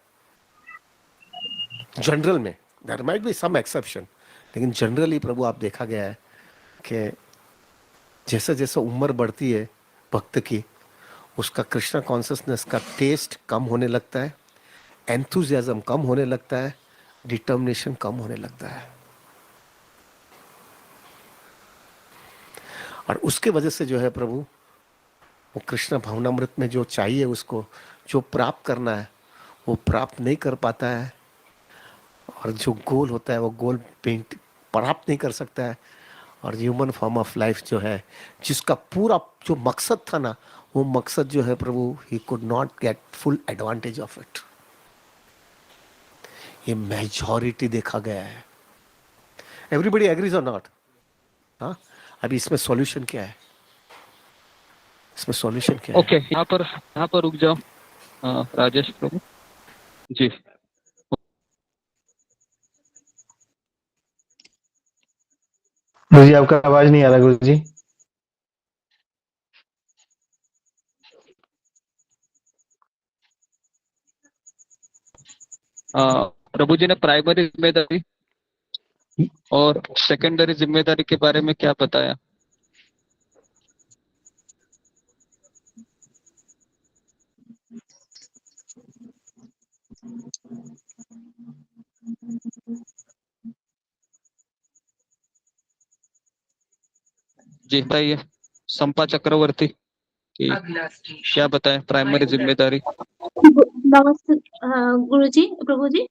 जनरल में, there might be some exception, लेकिन जनरली प्रभु आप देखा गया है कि जैसे जैसे उम्र बढ़ती है भक्त की, उसका कृष्णा कॉन्शियसनेस का टेस्ट कम होने लगता है, एंथुजियाज्म कम होने लगता है, डिटर्मिनेशन कम होने लगता है। और उसके वजह से जो है प्रभु वो कृष्ण भावनामृत में जो चाहिए उसको जो प्राप्त करना है वो प्राप्त नहीं कर पाता है, और जो गोल होता है वो गोल प्राप्त नहीं कर सकता है। और ह्यूमन फॉर्म ऑफ लाइफ जो है जिसका पूरा जो मकसद था ना, वो मकसद जो है प्रभु he could not get full advantage of it. ये मेजॉरिटी देखा गया है। एवरीबडी एग्रीज और नॉट? हाँ, अभी इसमें सॉल्यूशन क्या है? इसमें सॉल्यूशन क्या है? ओके, यहाँ पर रुक जाओ राजेश प्रभु जी। गुरु जी आपका आवाज नहीं आ रहा गुरु जी। प्रभु जी ने प्राइमरी जिम्मेदारी और सेकेंडरी जिम्मेदारी के बारे में क्या बताया? जी बताइए संपा चक्रवर्ती कि क्या बताएं प्राइमरी जिम्मेदारी। नमस्ते गुरुजी, प्रभु जी।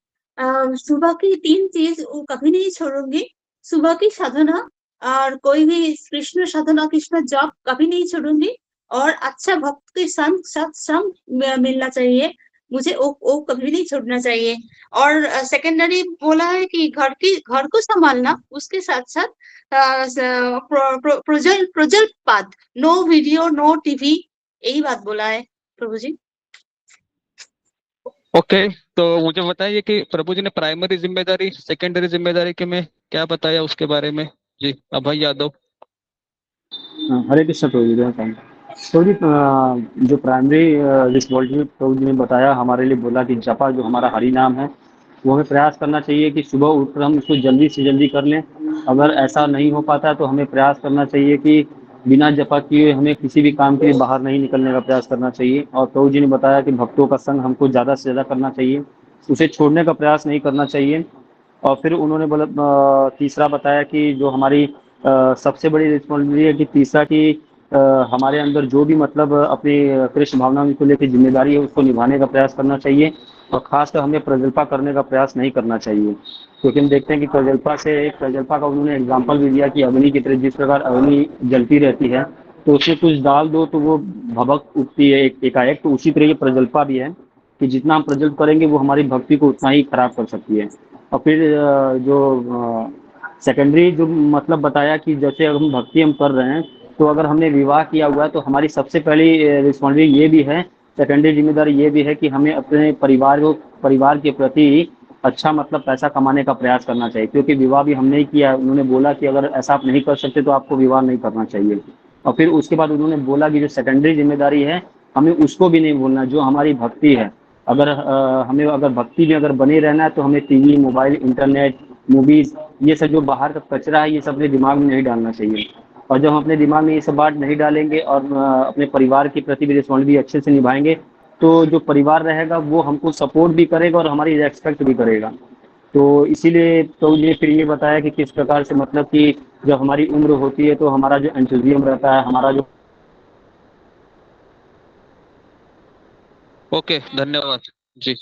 सुबह की 3 चीज वो कभी नहीं छोड़ूंगी। सुबह की साधना और कोई भी कृष्ण साधना, कृष्ण जप कभी नहीं छोड़ूंगी। और अच्छा भक्त के संग मिलना चाहिए मुझे, वो कभी नहीं छोड़ना चाहिए। और सेकेंडरी बोला है कि घर को संभालना, उसके साथ साथ प्रोजल पाठ, नो वीडियो नो टीवी, यही बात बोला है प्रभु जी। ओके, तो मुझे बताइए कि प्रभु जी ने प्राइमरी जिम्मेदारी सेकेंडरी जिम्मेदारी के में क्या बताया उसके बारे में। जी अभय यादव। हरे कृष्ण प्रभु जी। तो जी जो प्राइमरी रिस्पॉन्सिबिलिटी प्रभु जी ने बताया, हमारे लिए बोला कि जपा जो हमारा हरि नाम है, वो हमें प्रयास करना चाहिए कि सुबह उठकर हम उसको जल्दी से जल्दी कर लें। अगर ऐसा नहीं हो पाता तो हमें प्रयास करना चाहिए कि बिना जपा किए हमें किसी भी काम के लिए बाहर नहीं निकलने का प्रयास करना चाहिए। और प्रभु जी ने बताया कि भक्तों का संग हमको ज़्यादा से ज़्यादा करना चाहिए, उसे छोड़ने का प्रयास नहीं करना चाहिए। और फिर उन्होंने बोला तीसरा बताया कि जो हमारी सबसे बड़ी रिस्पॉन्सिबिलिटी है कि तीसरा कि हमारे अंदर जो भी मतलब अपनी कृष्ण भावना को लेकर जिम्मेदारी है उसको निभाने का प्रयास करना चाहिए। और खासकर हमें प्रजल्पा करने का प्रयास नहीं करना चाहिए, क्योंकि हम देखते हैं कि प्रजल्पा का उन्होंने एग्जाम्पल भी दिया कि अग्नि की तरह जिस प्रकार अग्नि जलती रहती है तो उसमें कुछ डाल दो तो वो भभक उठती है एकाएक, तो उसी तरह ये प्रजल्पा भी है कि जितना हम प्रज्वलित करेंगे वो हमारी भक्ति को उतना ही खराब कर सकती है। और फिर जो सेकेंडरी जो मतलब बताया कि जैसे अगर हम भक्ति हम कर रहे हैं तो अगर हमने विवाह किया हुआ है तो हमारी सबसे पहली रिस्पॉन्सिबिलिटी ये भी है, सेकेंडरी जिम्मेदारी ये भी है कि हमें अपने परिवार के प्रति अच्छा मतलब पैसा कमाने का प्रयास करना चाहिए, क्योंकि विवाह भी हमने ही किया है। उन्होंने बोला कि अगर ऐसा आप नहीं कर सकते तो आपको विवाह नहीं करना चाहिए। और फिर उसके बाद उन्होंने बोला कि जो सेकेंडरी जिम्मेदारी है हमें उसको भी नहीं भूलना, जो हमारी भक्ति है। अगर हमें अगर भक्ति में अगर बने रहना है तो हमें टीवी, मोबाइल, इंटरनेट, मूवीज, ये सब जो बाहर का कचरा है ये सब अपने दिमाग में नहीं डालना चाहिए। और जब हम अपने दिमाग में ये सब बात नहीं डालेंगे और अपने परिवार के प्रति भी रिस्पॉन्सिबिलिटी अच्छे से निभाएंगे तो जो परिवार रहेगा वो हमको सपोर्ट भी करेगा और हमारी रेस्पेक्ट भी करेगा। तो इसीलिए तो ये फिर ये बताया कि किस प्रकार से मतलब कि जब हमारी उम्र होती है तो हमारा जो एंथुजियम रहता है, हमारा जो ओके, धन्यवाद जी।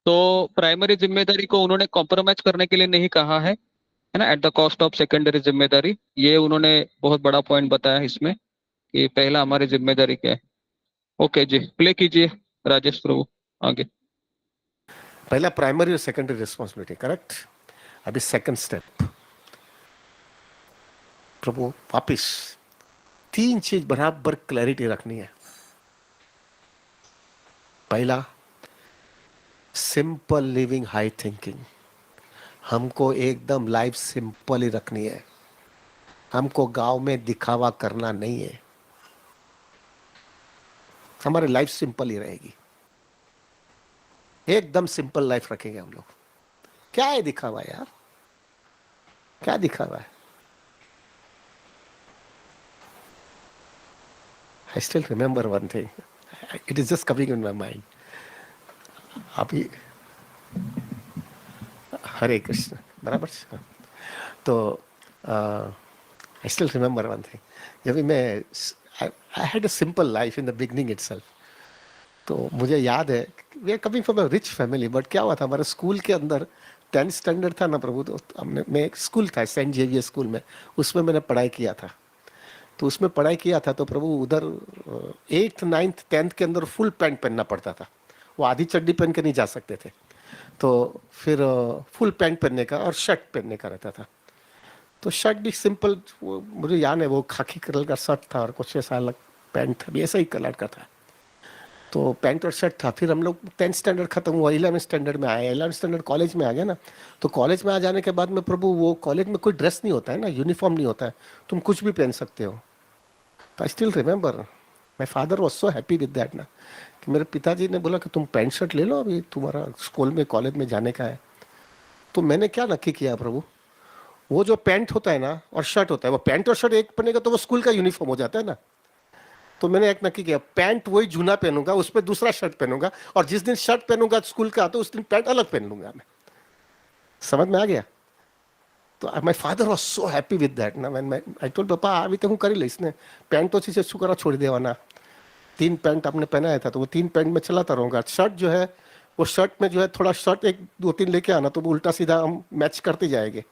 तो प्राइमरी जिम्मेदारी को उन्होंने कॉम्प्रोमाइज करने के लिए नहीं कहा है ना, at the cost of secondary जिम्मेदारी। ये उन्होंने बहुत बड़ा पॉइंट बताया इसमें कि पहला हमारी जिम्मेदारी क्या है। ओके जी, प्ले कीजिए राजेश प्रभु आगे। पहला प्राइमरी और सेकेंडरी रिस्पॉन्सिबिलिटी, करेक्ट। अभी सेकंड स्टेप प्रभु वापिस 3 चीज बराबर क्लैरिटी रखनी है। पहला, सिंपल लिविंग, हाई थिंकिंग। हमको एकदम लाइफ सिंपल ही रखनी है, हमको गांव में दिखावा करना नहीं है, हमारी लाइफ सिंपल ही रहेगी। एकदम सिंपल लाइफ रखेंगे हम लोग। क्या है दिखावा यार, क्या दिखावा है? I still remember one thing. It is just coming in my mind. अभी हरे कृष्ण बराबर। तो I still remember one thing. जब मैं I had a simple life in the beginning itself. तो मुझे याद है we are coming from a rich family, but क्या हुआ था हमारे स्कूल के अंदर 10th स्टैंडर्ड था ना प्रभु, तो हमने मैं एक स्कूल था सेंट जेवियर स्कूल में, उसमें मैंने पढ़ाई किया था। तो उसमें पढ़ाई किया था तो प्रभु उधर 8th 9th 10th के अंदर फुल पैंट पहनना पड़ता था, वो आधी चड्डी पहन के नहीं जा सकते थे। तो फिर फुल पैंट पहनने का और शर्ट पहनने का रहता था। तो शर्ट भी सिंपल, वो मुझे याद है वो खाकी कलर का शर्ट था और कुछ ऐसा अलग पैंट था भी ऐसा ही कलर का था। तो पैंट और शर्ट था। फिर हम लोग 10th स्टैंडर्ड खत्म हुआ, 11th स्टैंडर्ड में आए, 11th स्टैंडर्ड कॉलेज में आ गया ना। तो कॉलेज में आ जाने के बाद में प्रभु वो कॉलेज में कोई ड्रेस नहीं होता है ना, यूनिफॉर्म नहीं होता है, तुम कुछ भी पहन सकते हो। तो I still remember my father was so happy with that ना, कि मेरे पिताजी ने बोला कि तुम पैंट शर्ट ले लो, अभी तुम्हारा स्कूल में कॉलेज में जाने का है। तो मैंने क्या नक्की किया प्रभु, वो जो पैंट होता है ना और शर्ट होता है, वो पैंट और शर्ट एक पहनेगा तो वो स्कूल का यूनिफॉर्म हो जाता है ना। तो मैंने एक नक्की किया, पैंट वही जूना पहनूंगा, उस पर दूसरा शर्ट पहनूंगा, और जिस दिन शर्ट पहनूंगा स्कूल का तो उस दिन पैंट अलग पहन लूंगा मैं। समझ में आ गया? तो my father was so happy with that ना। मैं आई टोल्ड पापा अभी तो हूँ करी इसने पैंट तो चीज़ छुकरा छोड़ देवाना। 3 पैंट आपने पहनाया था तो वो 3 पैंट में चलाता रहूँगा। शर्ट जो है वो शर्ट में जो है थोड़ा शर्ट 1-2-3 लेके आना, तो वो उल्टा सीधा हम मैच करते जाएंगे।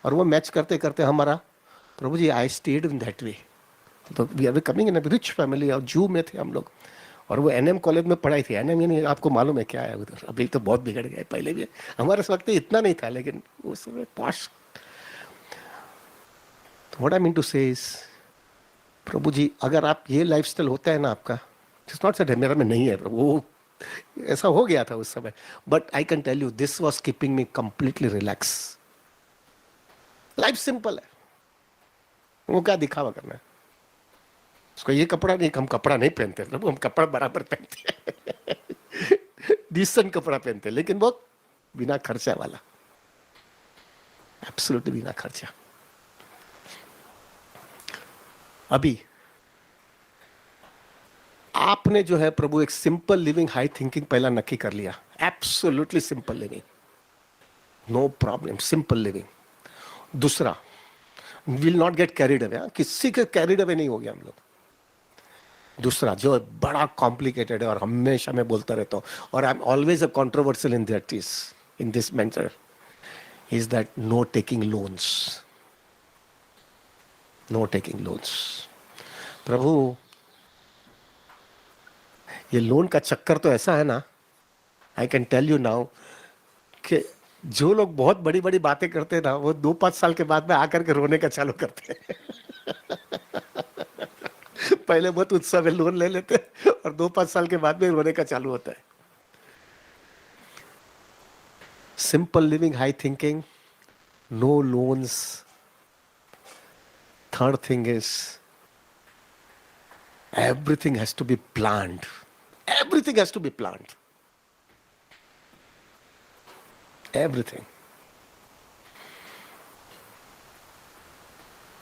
और वो मैच करते करते हमारा प्रभु जी I stayed in that way. तो we are coming in a rich family, और जू में थे हम लोग, और वो NM कॉलेज में पढ़ाई थी। NM यानी आपको मालूम है क्या है उधर, अभी तो बहुत बिगड़ गए, पहले भी हमारे वक्त इतना नहीं था, लेकिन उस समय posh. What I mean to say is, प्रभु जी अगर आप ये लाइफस्टाइल होता है ना आपका, इट्स नॉट सेट मेरा में नहीं है प्रभु, ऐसा हो गया था उस समय, but I can tell you this was keeping me completely relax. Life simple है, वो क्या दिखावा करना है उसको, ये कपड़ा नहीं, हम कपड़ा नहीं पहनते प्रभु, हम कपड़ा बराबर पहनते हैं डिसेंट कपड़ा पहनते हैं, लेकिन वो बिना खर्चा वाला, एब्सोल्युटली बिना खर्चा। अभी आपने जो है प्रभु एक सिंपल लिविंग हाई थिंकिंग पहला नक्की कर लिया, absolutely simple living, no problem, simple living. दूसरा, will not get carried away, किसी के कैरिड अवे नहीं हो गया हम लोग। दूसरा जो बड़ा कॉम्प्लिकेटेड है और हमेशा मैं बोलता रहता हूं, और I am always a controversial in that is in this matter, is that no taking loans, no taking loans. प्रभु ये लोन का चक्कर तो ऐसा है ना, I can tell you now कि जो लोग बहुत बड़ी बड़ी बातें करते हैं ना, वो 2-5 साल के बाद में आकर के रोने का चालू करते हैं पहले बहुत उत्साह में लोन ले लेते हैं और 2-5 साल के बाद में रोने का चालू होता है। Simple living, high thinking, no loans. Third thing is everything has to be planned, everything has to be planned, everything.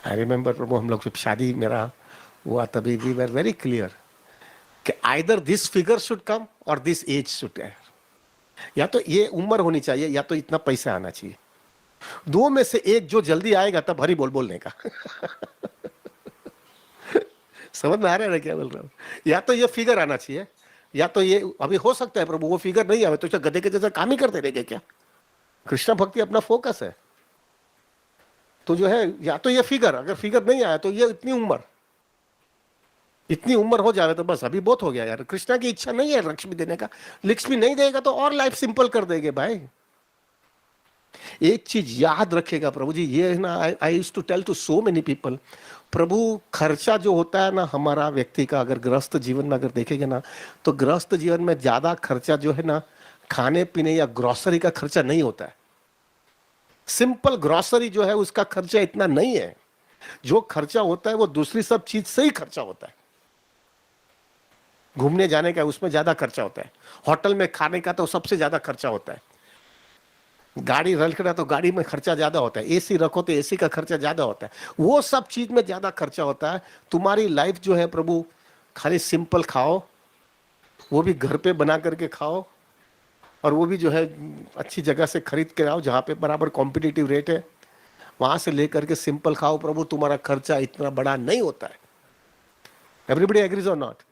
I remember प्रभु हम लोग जब शादी मेरा हुआ तभी we were very clear कि either this figure should come or this age should come, या तो ये उम्र होनी चाहिए या तो इतना पैसा आना चाहिए, दो में से एक जो जल्दी आएगा तब हरी बोल बोलने का समझ में आ रहा है ना क्या बोल रहा हूँ? या तो ये फिगर आना चाहिए या तो ये, अभी हो सकता है प्रभु वो फिगर नहीं आवे तो गधे के जैसा काम ही करते रहेंगे क्या? कृष्णा भक्ति अपना फोकस है, तो जो है या तो ये फिगर, अगर फिगर नहीं आया तो ये इतनी उम्र हो जाए तो बस अभी बहुत हो गया यार। कृष्णा की इच्छा नहीं है लक्ष्मी देने का, लक्ष्मी नहीं देगा तो और लाइफ सिंपल कर देंगे भाई। एक चीज याद रखेगा प्रभु जी, ये है ना, I used to tell to so many people, प्रभु खर्चा जो होता है ना हमारा व्यक्ति का, अगर गृहस्थ जीवन में अगर देखेंगे ना, तो गृहस्थ जीवन में ज्यादा खर्चा जो है ना खाने पीने या ग्रोसरी का खर्चा नहीं होता है। सिंपल ग्रोसरी जो है उसका खर्चा इतना नहीं है, जो खर्चा होता है वो दूसरी सब चीज से ही खर्चा होता है। घूमने जाने का उसमें ज्यादा खर्चा होता है, होटल में खाने का तो सबसे ज्यादा खर्चा होता है, गाड़ी रख रहा तो गाड़ी में खर्चा ज्यादा होता है, एसी रखो तो एसी का खर्चा ज्यादा होता है, वो सब चीज में ज्यादा खर्चा होता है। तुम्हारी लाइफ जो है प्रभु खाली सिंपल खाओ, वो भी घर पे बना करके खाओ, और वो भी जो है अच्छी जगह से खरीद के आओ जहाँ पे बराबर कॉम्पिटिटिव रेट है, वहां से लेकर के सिंपल खाओ प्रभु, तुम्हारा खर्चा इतना बड़ा नहीं होता है। एवरीबडी एग्रीज और नॉट?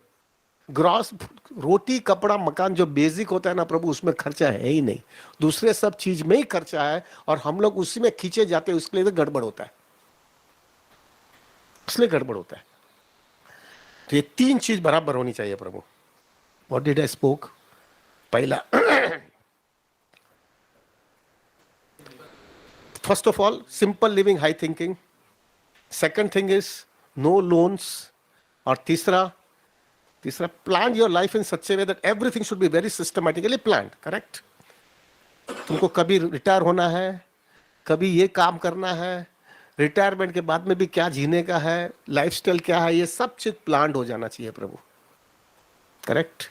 ग्रॉस रोटी कपड़ा मकान जो बेसिक होता है ना प्रभु, उसमें खर्चा है ही नहीं, दूसरे सब चीज में ही खर्चा है, और हम लोग उसी में खींचे जाते हैं, उसके लिए तो गड़बड़ होता है, इसलिए गड़बड़ होता है। तो ये तीन चीज बराबर होनी चाहिए प्रभु। What did I spoke? पहला, first of all simple living, high thinking. Second thing is no loans, और तीसरा plan your life in such a way that everything should be very systematically planned, correct? तुमको कभी retire होना है, कभी ये काम करना है, रिटायरमेंट के बाद में भी क्या जीने का है, लाइफस्टाइल क्या है, ये सब चीज प्लान्ड हो जाना चाहिए प्रभु, करेक्ट?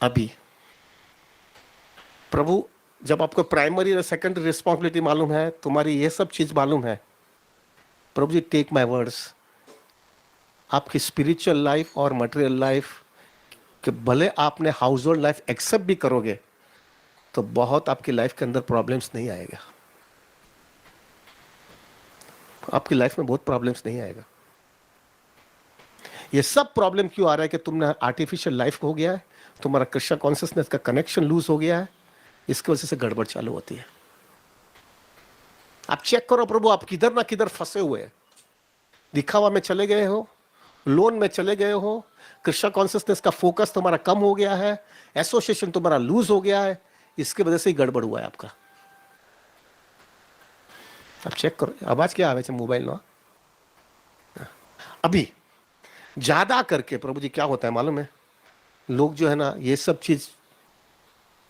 अभी प्रभु जब आपको प्राइमरी और सेकेंडरी रिस्पॉन्सिबिलिटी मालूम है, तुम्हारी ये सब चीज मालूम है प्रभु जी, टेक माय वर्ड्स, आपकी स्पिरिचुअल लाइफ और मटेरियल लाइफ कि भले आपने हाउस होल्ड लाइफ एक्सेप्ट भी करोगे तो बहुत आपकी लाइफ के अंदर प्रॉब्लम्स नहीं आएगा, आपकी लाइफ में बहुत प्रॉब्लम्स नहीं आएगा। ये सब प्रॉब्लम क्यों आ रहा है कि तुमने आर्टिफिशियल लाइफ हो गया है, तुम्हारा कृष्ण कॉन्शियसनेस का कनेक्शन लूज हो गया है, इसकी वजह से गड़बड़ चालू होती है। आप चेक करो प्रभु, आप किधर ना किधर फंसे हुए हैं, दिखावा में चले गए हो, लोन में चले गए हो, कृष्ण कॉन्शियसनेस का फोकस तुम्हारा कम हो गया है, एसोसिएशन तुम्हारा लूज हो गया है, इसकी वजह से ही गड़बड़ हुआ है आपका। आप चेक करो, आवाज क्या आवे मोबाइल ना। अभी ज्यादा करके प्रभु जी क्या होता है मालूम है, लोग जो है ना ये सब चीज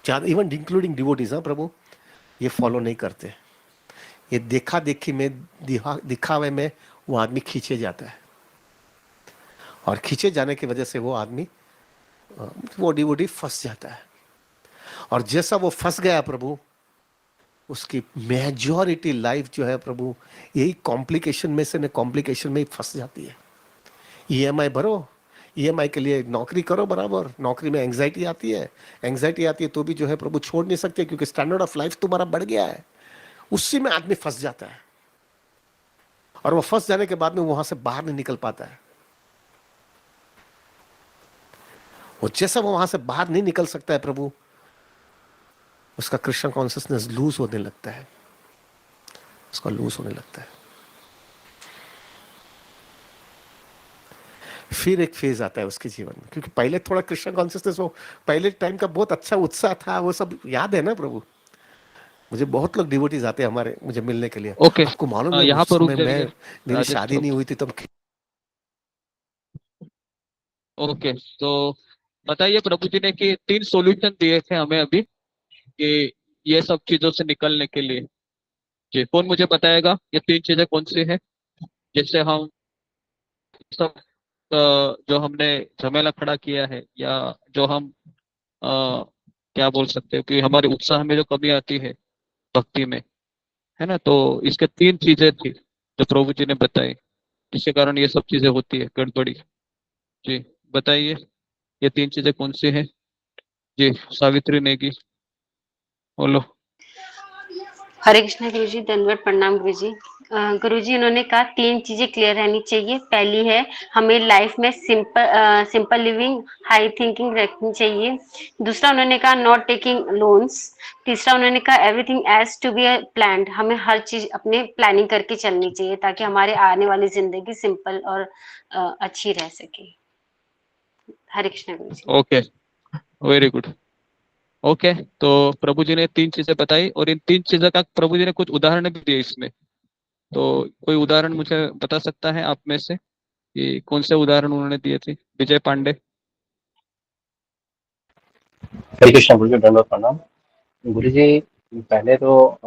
ज़्यादा, इवन इंक्लूडिंग डिवोटीज, हाँ प्रभु, ये फॉलो नहीं करते। ये देखा देखी में, दिखावे में वो आदमी खींचे जाता है, और खींचे जाने की वजह से वो आदमी, वो डिवोटी फंस जाता है। और जैसा वो फंस गया प्रभु, उसकी मेजॉरिटी लाइफ जो है प्रभु यही कॉम्प्लिकेशन में से कॉम्प्लिकेशन में ही फंस जाती है। ईएमआई भरो, ईएमआई के लिए नौकरी करो बराबर, नौकरी में एंग्जाइटी आती है, एंग्जाइटी आती है तो भी जो है प्रभु छोड़ नहीं सकते, क्योंकि स्टैंडर्ड ऑफ लाइफ तुम्हारा बढ़ गया है। उसी में आदमी फंस जाता है, और वो फंस जाने के बाद में वहां से बाहर नहीं निकल पाता है। वो जैसा वो वहां से बाहर नहीं निकल सकता है प्रभु, उसका कृष्ण कॉन्शियसनेस लूज होने लगता है, उसका लूज होने लगता है। फिर एक फेज आता है उसके जीवन में, क्योंकि पहले थोड़ा कृष्ण कॉन्शियसनेस, वो पहले टाइम का बहुत अच्छा उत्साह था, वो सब याद है ना प्रभु। मुझे बहुत लोग डिवोटीज आते हैं हमारे, मुझे मिलने के लिए। ओके, आपको मालूम है यहाँ उस पर रुक समय जाइए मेरी राजेश शादी प्रभु। नहीं हुई थी तब। ओके, तो बताइए प्रभु जी ने कि 3 सॉल्यूशन दिए थे हमें अभी कि ये सब चीजों से निकलने के लिए। जी, कौन मुझे बताएगा ये 3 चीजें कौन सी है, जिससे हम सब जो हमने झमेला खड़ा किया है, या जो हम क्या बोल सकते हो कि हमारे उत्साह में जो कमी आती है भक्ति में, है ना, तो इसके 3 चीजें थी जो प्रभु जी ने बताई, जिसके कारण ये सब चीजें होती है गड़बड़ी। जी बताइए ये 3 चीजें कौन सी है। जी सावित्री नेगी बोलो। हरे कृष्ण गुरु जी, दंडवत प्रणाम गुरु जी। गुरु जी उन्होंने कहा 3 चीजें क्लियर रहनी चाहिए। पहली है हमें लाइफ में सिंपल लिविंग, हाई थिंकिंग रखनी चाहिए। दूसरा उन्होंने कहा नॉट टेकिंग लोन्स। तीसरा उन्होंने कहा everything has to be planned, हमें हर चीज अपने प्लानिंग करके चलनी चाहिए ताकि हमारे आने वाली जिंदगी सिंपल और अच्छी रह सके। Hare Krishna guru ji. Okay, very good. Okay, तो प्रभु जी ने 3 चीजें बताई, और इन 3 चीजों का प्रभु जी ने कुछ उदाहरण भी दिए इसमें। तो कोई उदाहरण मुझे बता सकता है आप में से कि कौन से उदाहरण उन्होंने दिए थे? विजय पांडे। हरे कृष्ण गुरु जी, दंडवत प्रणाम। गुरु जी पहले तो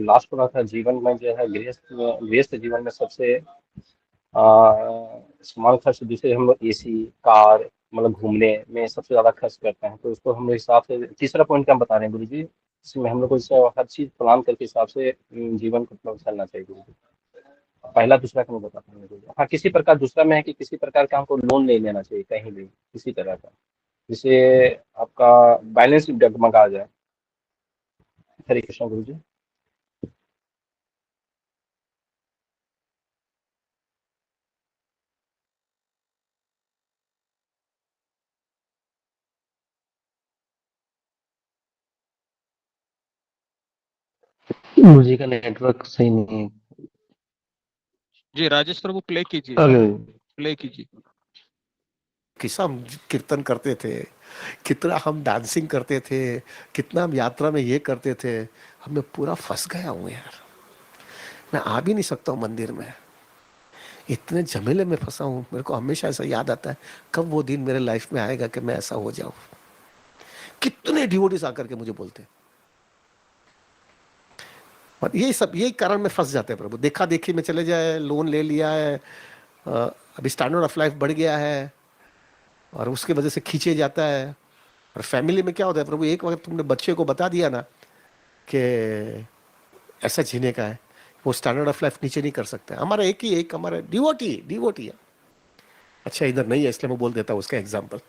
लास्ट पढ़ा था, जीवन में जो है गृहस्थ जीवन में सबसे इस्तेमाल खर्च, दूसरे हम लोग एसी कार मतलब घूमने में सबसे ज्यादा खर्च करते हैं, तो उसको हम लोग हिसाब से तीसरा पॉइंट क्या हम बता रहे हैं गुरु जी, इसमें हम लोग को हर चीज प्लान करके हिसाब से जीवन को मतलब चलना चाहिए गुरु जी। पहला दूसरा का मैं बताता हूँ गुरु जी। हाँ, किसी प्रकार दूसरा में है कि किसी प्रकार का हमको लोन नहीं लेना चाहिए कहीं भी किसी तरह का, जिससे आपका बैलेंस डगमगा जाए। हरे कृष्ण गुरु जी। मुझे का नेटवर्क सही नहीं है। जी राजेश प्रभु प्ले कीजिए, अरे प्ले कीजिए। कितना हम कीर्तन करते थे, कितना हम डांसिंग करते थे, कितना हम यात्रा में ये करते थे, हमें पूरा फंस गया हूँ यार। मैं आ भी नहीं सकता हूँ मंदिर में, इतने झमेले में फंसा हूँ। मेरे को हमेशा ऐसा याद आता है कब वो दिन मेरे लाइफ में आएगा कि मैं ऐसा हो जाऊं। कितने डिवोटीज आकर के मुझे बोलते हैं, और यही कारण में फंस जाते हैं प्रभु। देखा देखी में चले जाए, लोन ले लिया है, अभी स्टैंडर्ड ऑफ लाइफ बढ़ गया है, और उसके वजह से खींचे जाता है। और फैमिली में क्या होता है प्रभु, एक वक्त तुमने बच्चे को बता दिया ना कि ऐसा जीने का है, वो स्टैंडर्ड ऑफ लाइफ नीचे नहीं कर सकता। हमारा एक हमारा डिवोटी है। अच्छा इधर नहीं है इसलिए मैं बोल देता हूँ उसका एग्जाम्पल।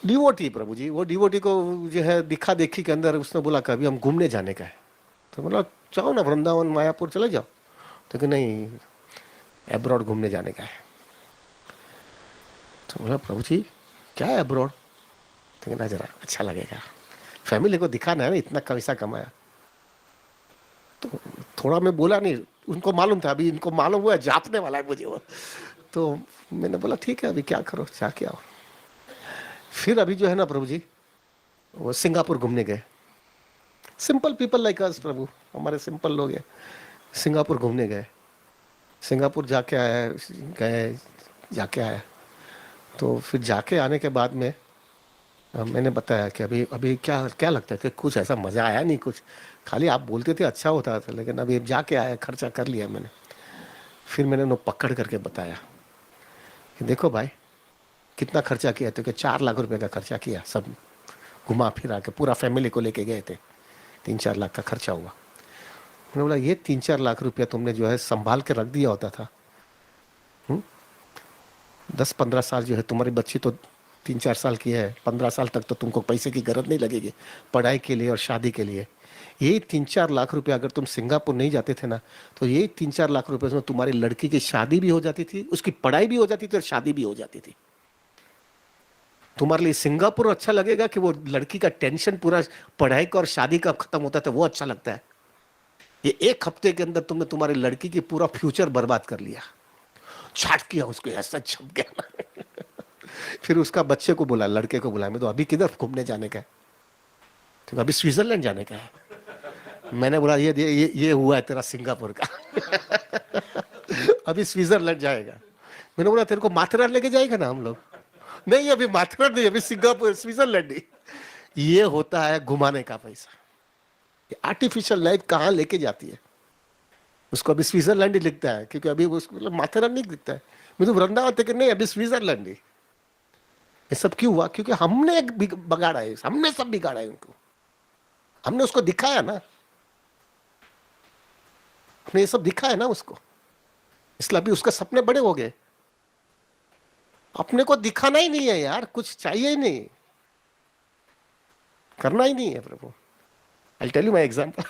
डिवोटी प्रभु जी, वो डिवोटी को जो है दिखा देखी के अंदर उसने बोला कभी हम घूमने जाने का है, तो बोला जाओ ना वृंदावन मायापुर चले जाओ, तो कि नहीं एब्रॉड घूमने जाने का है। तो बोला प्रभु जी क्या है एब्रॉड, तो कहना जरा अच्छा लगेगा, फैमिली को दिखाना है ना इतना पैसा कमाया। तो थोड़ा मैं बोला नहीं, उनको मालूम था, अभी इनको मालूम हुआ जापने वाला है मुझे वो। तो मैंने बोला ठीक है अभी क्या करो जाके आओ। फिर अभी जो है ना प्रभु जी वो सिंगापुर घूमने गए। सिंपल पीपल लाइक अस प्रभु, हमारे सिंपल लोग हैं। सिंगापुर घूमने गए, सिंगापुर जाके आया, तो फिर जाके आने के बाद में मैंने बताया कि अभी अभी क्या क्या लगता है कि कुछ ऐसा मज़ा आया नहीं, कुछ खाली आप बोलते थे अच्छा होता था, लेकिन अभी जाके आया, खर्चा कर लिया मैंने। फिर मैंने उन्हें पकड़ करके बताया कि देखो भाई कितना खर्चा किया, तो कि 4 लाख रुपए का खर्चा किया, सब घुमा फिरा के पूरा फैमिली को लेके गए थे, 3-4 लाख का खर्चा हुआ। मैंने बोला ये 3-4 लाख रुपया तुमने जो है संभाल के रख दिया होता था, 10-15 साल जो है, तुम्हारी बच्ची तो 3-4 साल की है, 15 साल तक तो तुमको पैसे की जरूरत नहीं लगेगी पढ़ाई के लिए और शादी के लिए। यही 3-4 लाख रुपए अगर तुम सिंगापुर नहीं जाते थे ना, तो यही 3-4 लाख रुपए में तुम्हारी लड़की की शादी भी हो जाती थी, उसकी पढ़ाई भी हो जाती थी और शादी भी हो जाती थी। तुम्हारे लिए सिंगापुर अच्छा लगेगा कि वो लड़की का टेंशन पूरा पढ़ाई का और शादी का खत्म होता था, वो अच्छा लगता है? ये 1 हफ्ते के अंदर तुमने तुम्हारी लड़की की पूरा फ्यूचर बर्बाद कर लिया, छाट किया उसको, ऐसा छप गया। फिर उसका बच्चे को बुला, लड़के को बुला, मैं तो अभी किधर घूमने जाने का है, तो अभी स्विट्जरलैंड जाने का है। मैंने बोला ये हुआ है तेरा सिंगापुर का। अभी स्विट्जरलैंड जाएगा। मैंने बोला तेरे को माथेरान लेके जाएगा ना हम लोग? नहीं अभी माथेरान नहीं, अभी सिंगापुर स्विट्जरलैंड ही। ये होता है घुमाने का पैसा। आर्टिफिशियल लाइफ कहाँ लेके जाती है उसको, अभी स्विट्जरलैंड ही लिखता है, क्योंकि अभी उसको मतलब माथेरान नहीं दिखता है। मैं तो वृंदावन तक नहीं, अभी स्विट्जरलैंड ही। ये सब क्यों हुआ? क्योंकि हमने बगाड़ा है, हमने सब बिगाड़ा है उनको, हमने उसको दिखाया ना, हमने ये सब दिखाया ना उसको, इसलिए अभी उसके सपने बड़े हो गए। अपने को दिखाना ही नहीं है यार, कुछ चाहिए ही नहीं, करना ही नहीं है प्रभु। I tell you my example.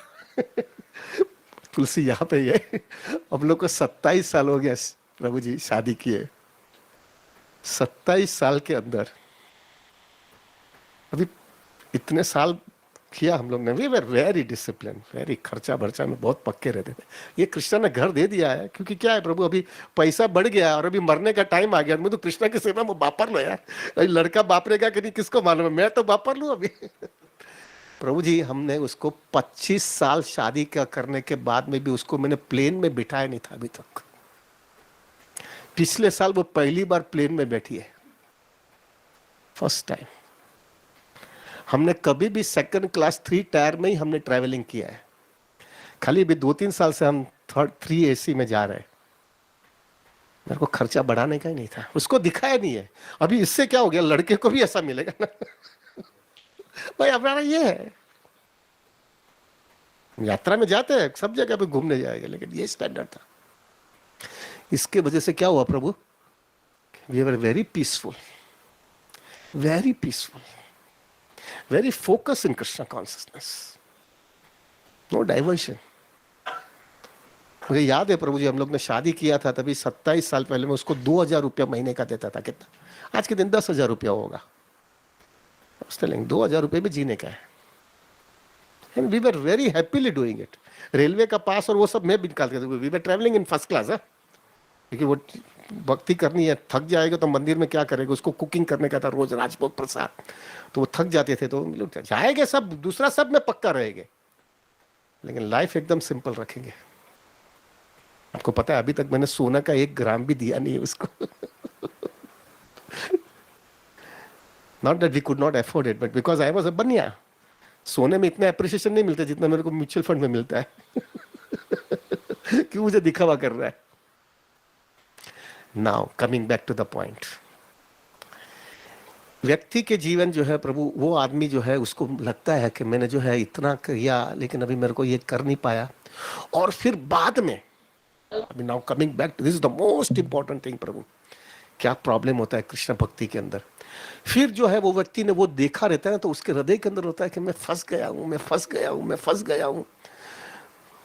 Tulsi यहाँ पे है, हम लोग को 27 साल हो गया प्रभु जी शादी किए। 27 साल के अंदर अभी इतने साल किया हम लोग ने, we were very discipline, very खर्चा बर्चा में बहुत पक्के रहते थे। ये कृष्णा ने घर दे दिया है, क्योंकि क्या है प्रभु, अभी पैसा बढ़ गया और अभी मरने का टाइम आ गया। मैं तो कृष्णा की सेवा में बापर लो यार, लड़का बापरेगा कि नहीं किसको मालूम है, मैं तो बापर लूं अभी। प्रभु जी हमने उसको 25 साल शादी का करने के बाद में भी उसको मैंने प्लेन में बिठाया नहीं था अभी तक। पिछले साल वो पहली बार प्लेन में बैठी है, फर्स्ट टाइम। हमने कभी भी 2nd क्लास 3 टायर में ही हमने ट्रैवलिंग किया है, खाली अभी 2-3 साल से हम 3 AC में जा रहे हैं। मेरे को खर्चा बढ़ाने का ही नहीं था, उसको दिखाया नहीं है। अभी इससे क्या हो गया, लड़के को भी ऐसा मिलेगा ना। भाई अपना ये है, यात्रा में जाते हैं सब जगह पे घूमने जाएगा, लेकिन ये स्टैंडर्ड था। इसके वजह से क्या हुआ प्रभु, we were very peaceful, very peaceful, very focus in Krishna consciousness, no diversion. मुझे याद है प्रभु जी हम लोग ने शादी किया था तभी 27 साल पहले, मैं उसको 2000 रुपया महीने का देता था। कितना आज के दिन 10,000 रुपया होगा। 2000 रुपये में जीने का है। And we were very happily doing it. Railway का पास और वो सब मैं भी निकालते थे। We were travelling in first class है, क्योंकि वो भक्ति करनी है, थक जाएगा तो मंदिर में क्या करेगा, उसको कुकिंग करने का था रोज राजभोग प्रसाद, तो वो थक जाते थे। तो जाएंगे सब, दूसरा सब में पक्का रहेंगे, लेकिन लाइफ एकदम सिंपल रखेंगे। आपको पता है अभी तक मैंने सोना का 1 ग्राम भी दिया नहीं है उसको। Not that we could not afford it, but because I was a Bania. सोने में इतना अप्रिशिएशन नहीं मिलता जितना मेरे को म्यूचुअल फंड में मिलता है। क्यों मुझे दिखावा कर रहा है। Now coming back to the point, व्यक्ति के जीवन जो है प्रभु, वो आदमी जो है उसको लगता है कि मैंने जो है इतना किया लेकिन अभी मेरे को ये कर नहीं पाया, और फिर बाद में अभी now coming back to this is the most important thing प्रभु, क्या प्रॉब्लम होता है कृष्ण भक्ति के अंदर। फिर जो है वो व्यक्ति ने वो देखा रहता है तो उसके हृदय के अंदर होता है कि मैं फंस गया हूं, मैं फंस गया हूं, मैं फंस गया हूं,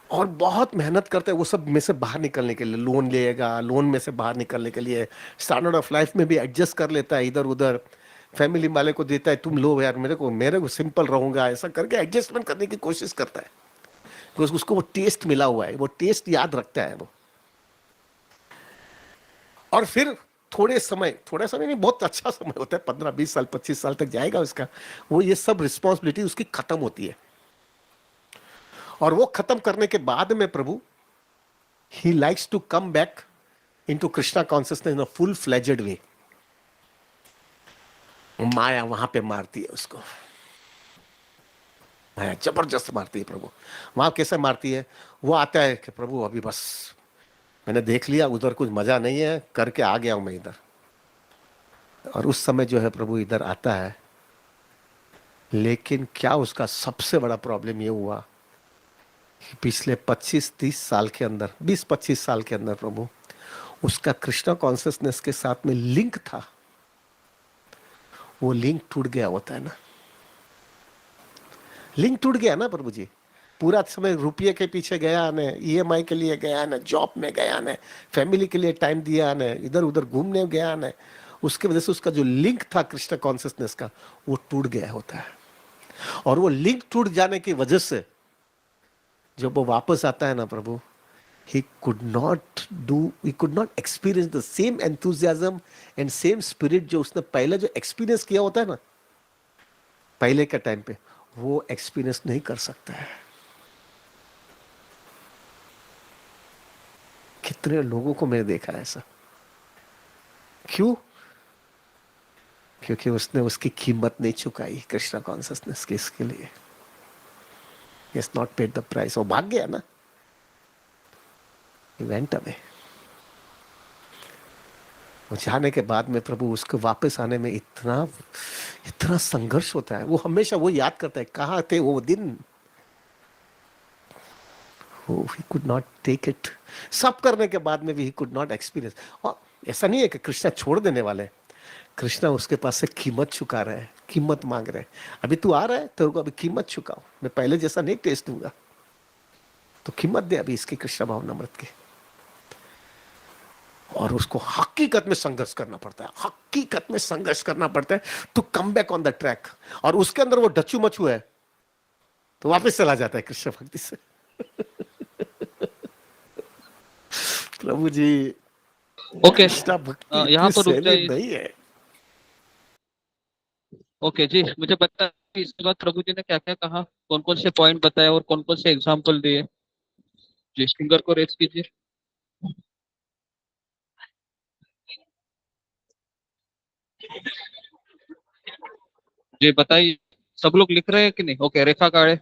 और बहुत मेहनत करता है वो सब में से बाहर निकलने के लिए। लोन लेगा, लोन में से बाहर निकलने के लिए स्टैंडर्ड ऑफ लाइफ में भी एडजस्ट कर लेता है, इधर उधर फैमिली वाले को देता है, तुम लो यार मेरे को सिंपल रहूंगा, ऐसा करके एडजस्टमेंट करने की कोशिश करता है, बिकॉज उसको वो टेस्ट मिला हुआ है, वो टेस्ट याद रखता है वो। और फिर थोड़ा समय नहीं, बहुत अच्छा समय होता है, 15-20 साल 25 साल तक जाएगा उसका, वो ये सब रिस्पॉन्सिबिलिटी उसकी खत्म होती है। और वो खत्म करने के बाद में प्रभु he likes to come back into Krishna consciousness in a full fledged way. माया वहां पे मारती है उसको, माया जबरदस्त मारती है प्रभु। वहां कैसे मारती है, वो आता है कि प्रभु अभी बस मैंने देख लिया उधर कुछ मजा नहीं है, करके आ गया हूं मैं इधर। और उस समय जो है प्रभु इधर आता है, लेकिन क्या उसका सबसे बड़ा प्रॉब्लम ये हुआ कि पिछले 25-30 साल के अंदर, 20-25 साल के अंदर प्रभु उसका कृष्णा कॉन्शियसनेस के साथ में लिंक था, वो लिंक टूट गया होता है ना, लिंक टूट गया ना प्रभु जी। पूरा समय रुपये के पीछे गया ने, ईएमआई के लिए गया ने, जॉब में गया ने, फैमिली के लिए टाइम दिया ने, इधर उधर घूमने गया ने, उसके वजह से उसका जो लिंक था कृष्ण कॉन्शियसनेस का वो टूट गया होता है। और वो लिंक टूट जाने की वजह से जब वो वापस आता है ना प्रभु, he could not experience the same enthusiasm and same spirit जो उसने पहले जो एक्सपीरियंस किया होता है ना पहले के टाइम पे, वो एक्सपीरियंस नहीं कर सकता है। कितने लोगों को मैंने देखा है ऐसा। क्यों? क्योंकि उसने उसकी कीमत नहीं चुकाई कृष्णा कॉन्शियसनेस की, इसके लिए He has not paid the price। वो भाग गया ना, He went away। वो जाने के बाद में प्रभु उसको वापस आने में इतना संघर्ष होता है। वो हमेशा वो याद करता है कहाँ थे वो दिन। He could not take it। सब करने के बाद में भी he could not experience। और ऐसा नहीं है कि कृष्णा छोड़ देने वाले, कृष्णा उसके पास से कीमत चुका रहे हैं, कीमत मांग रहे हैं। अभी तू आ रहा है तेरे को अभी कीमत चुकाओ, मैं पहले जैसा नहीं टेस्ट दूंगा, तो कीमत दे अभी इसकी कृष्णा भावनामृत की। और उसको हकीकत में संघर्ष करना पड़ता है, हकीकत में संघर्ष करना पड़ता है to come back on the track. और उसके अंदर वो डचू मचू है तो वापस चला जाता है कृष्ण भक्ति से। प्रभु जी ओके, कृष्णा भक्ति यहाँ इतनी पर रुक सहज जाइए। नहीं है। ओके जी, मुझे पता है कि इसके बाद प्रभु जी ने क्या क्या कहा, कौन कौन से पॉइंट बताए और कौन कौन से एग्जाम्पल दिए। जी, फिंगर को रेज कीजिए। जी बताइए, सब लोग लिख रहे हैं कि नहीं? ओके, रेखा काड़े।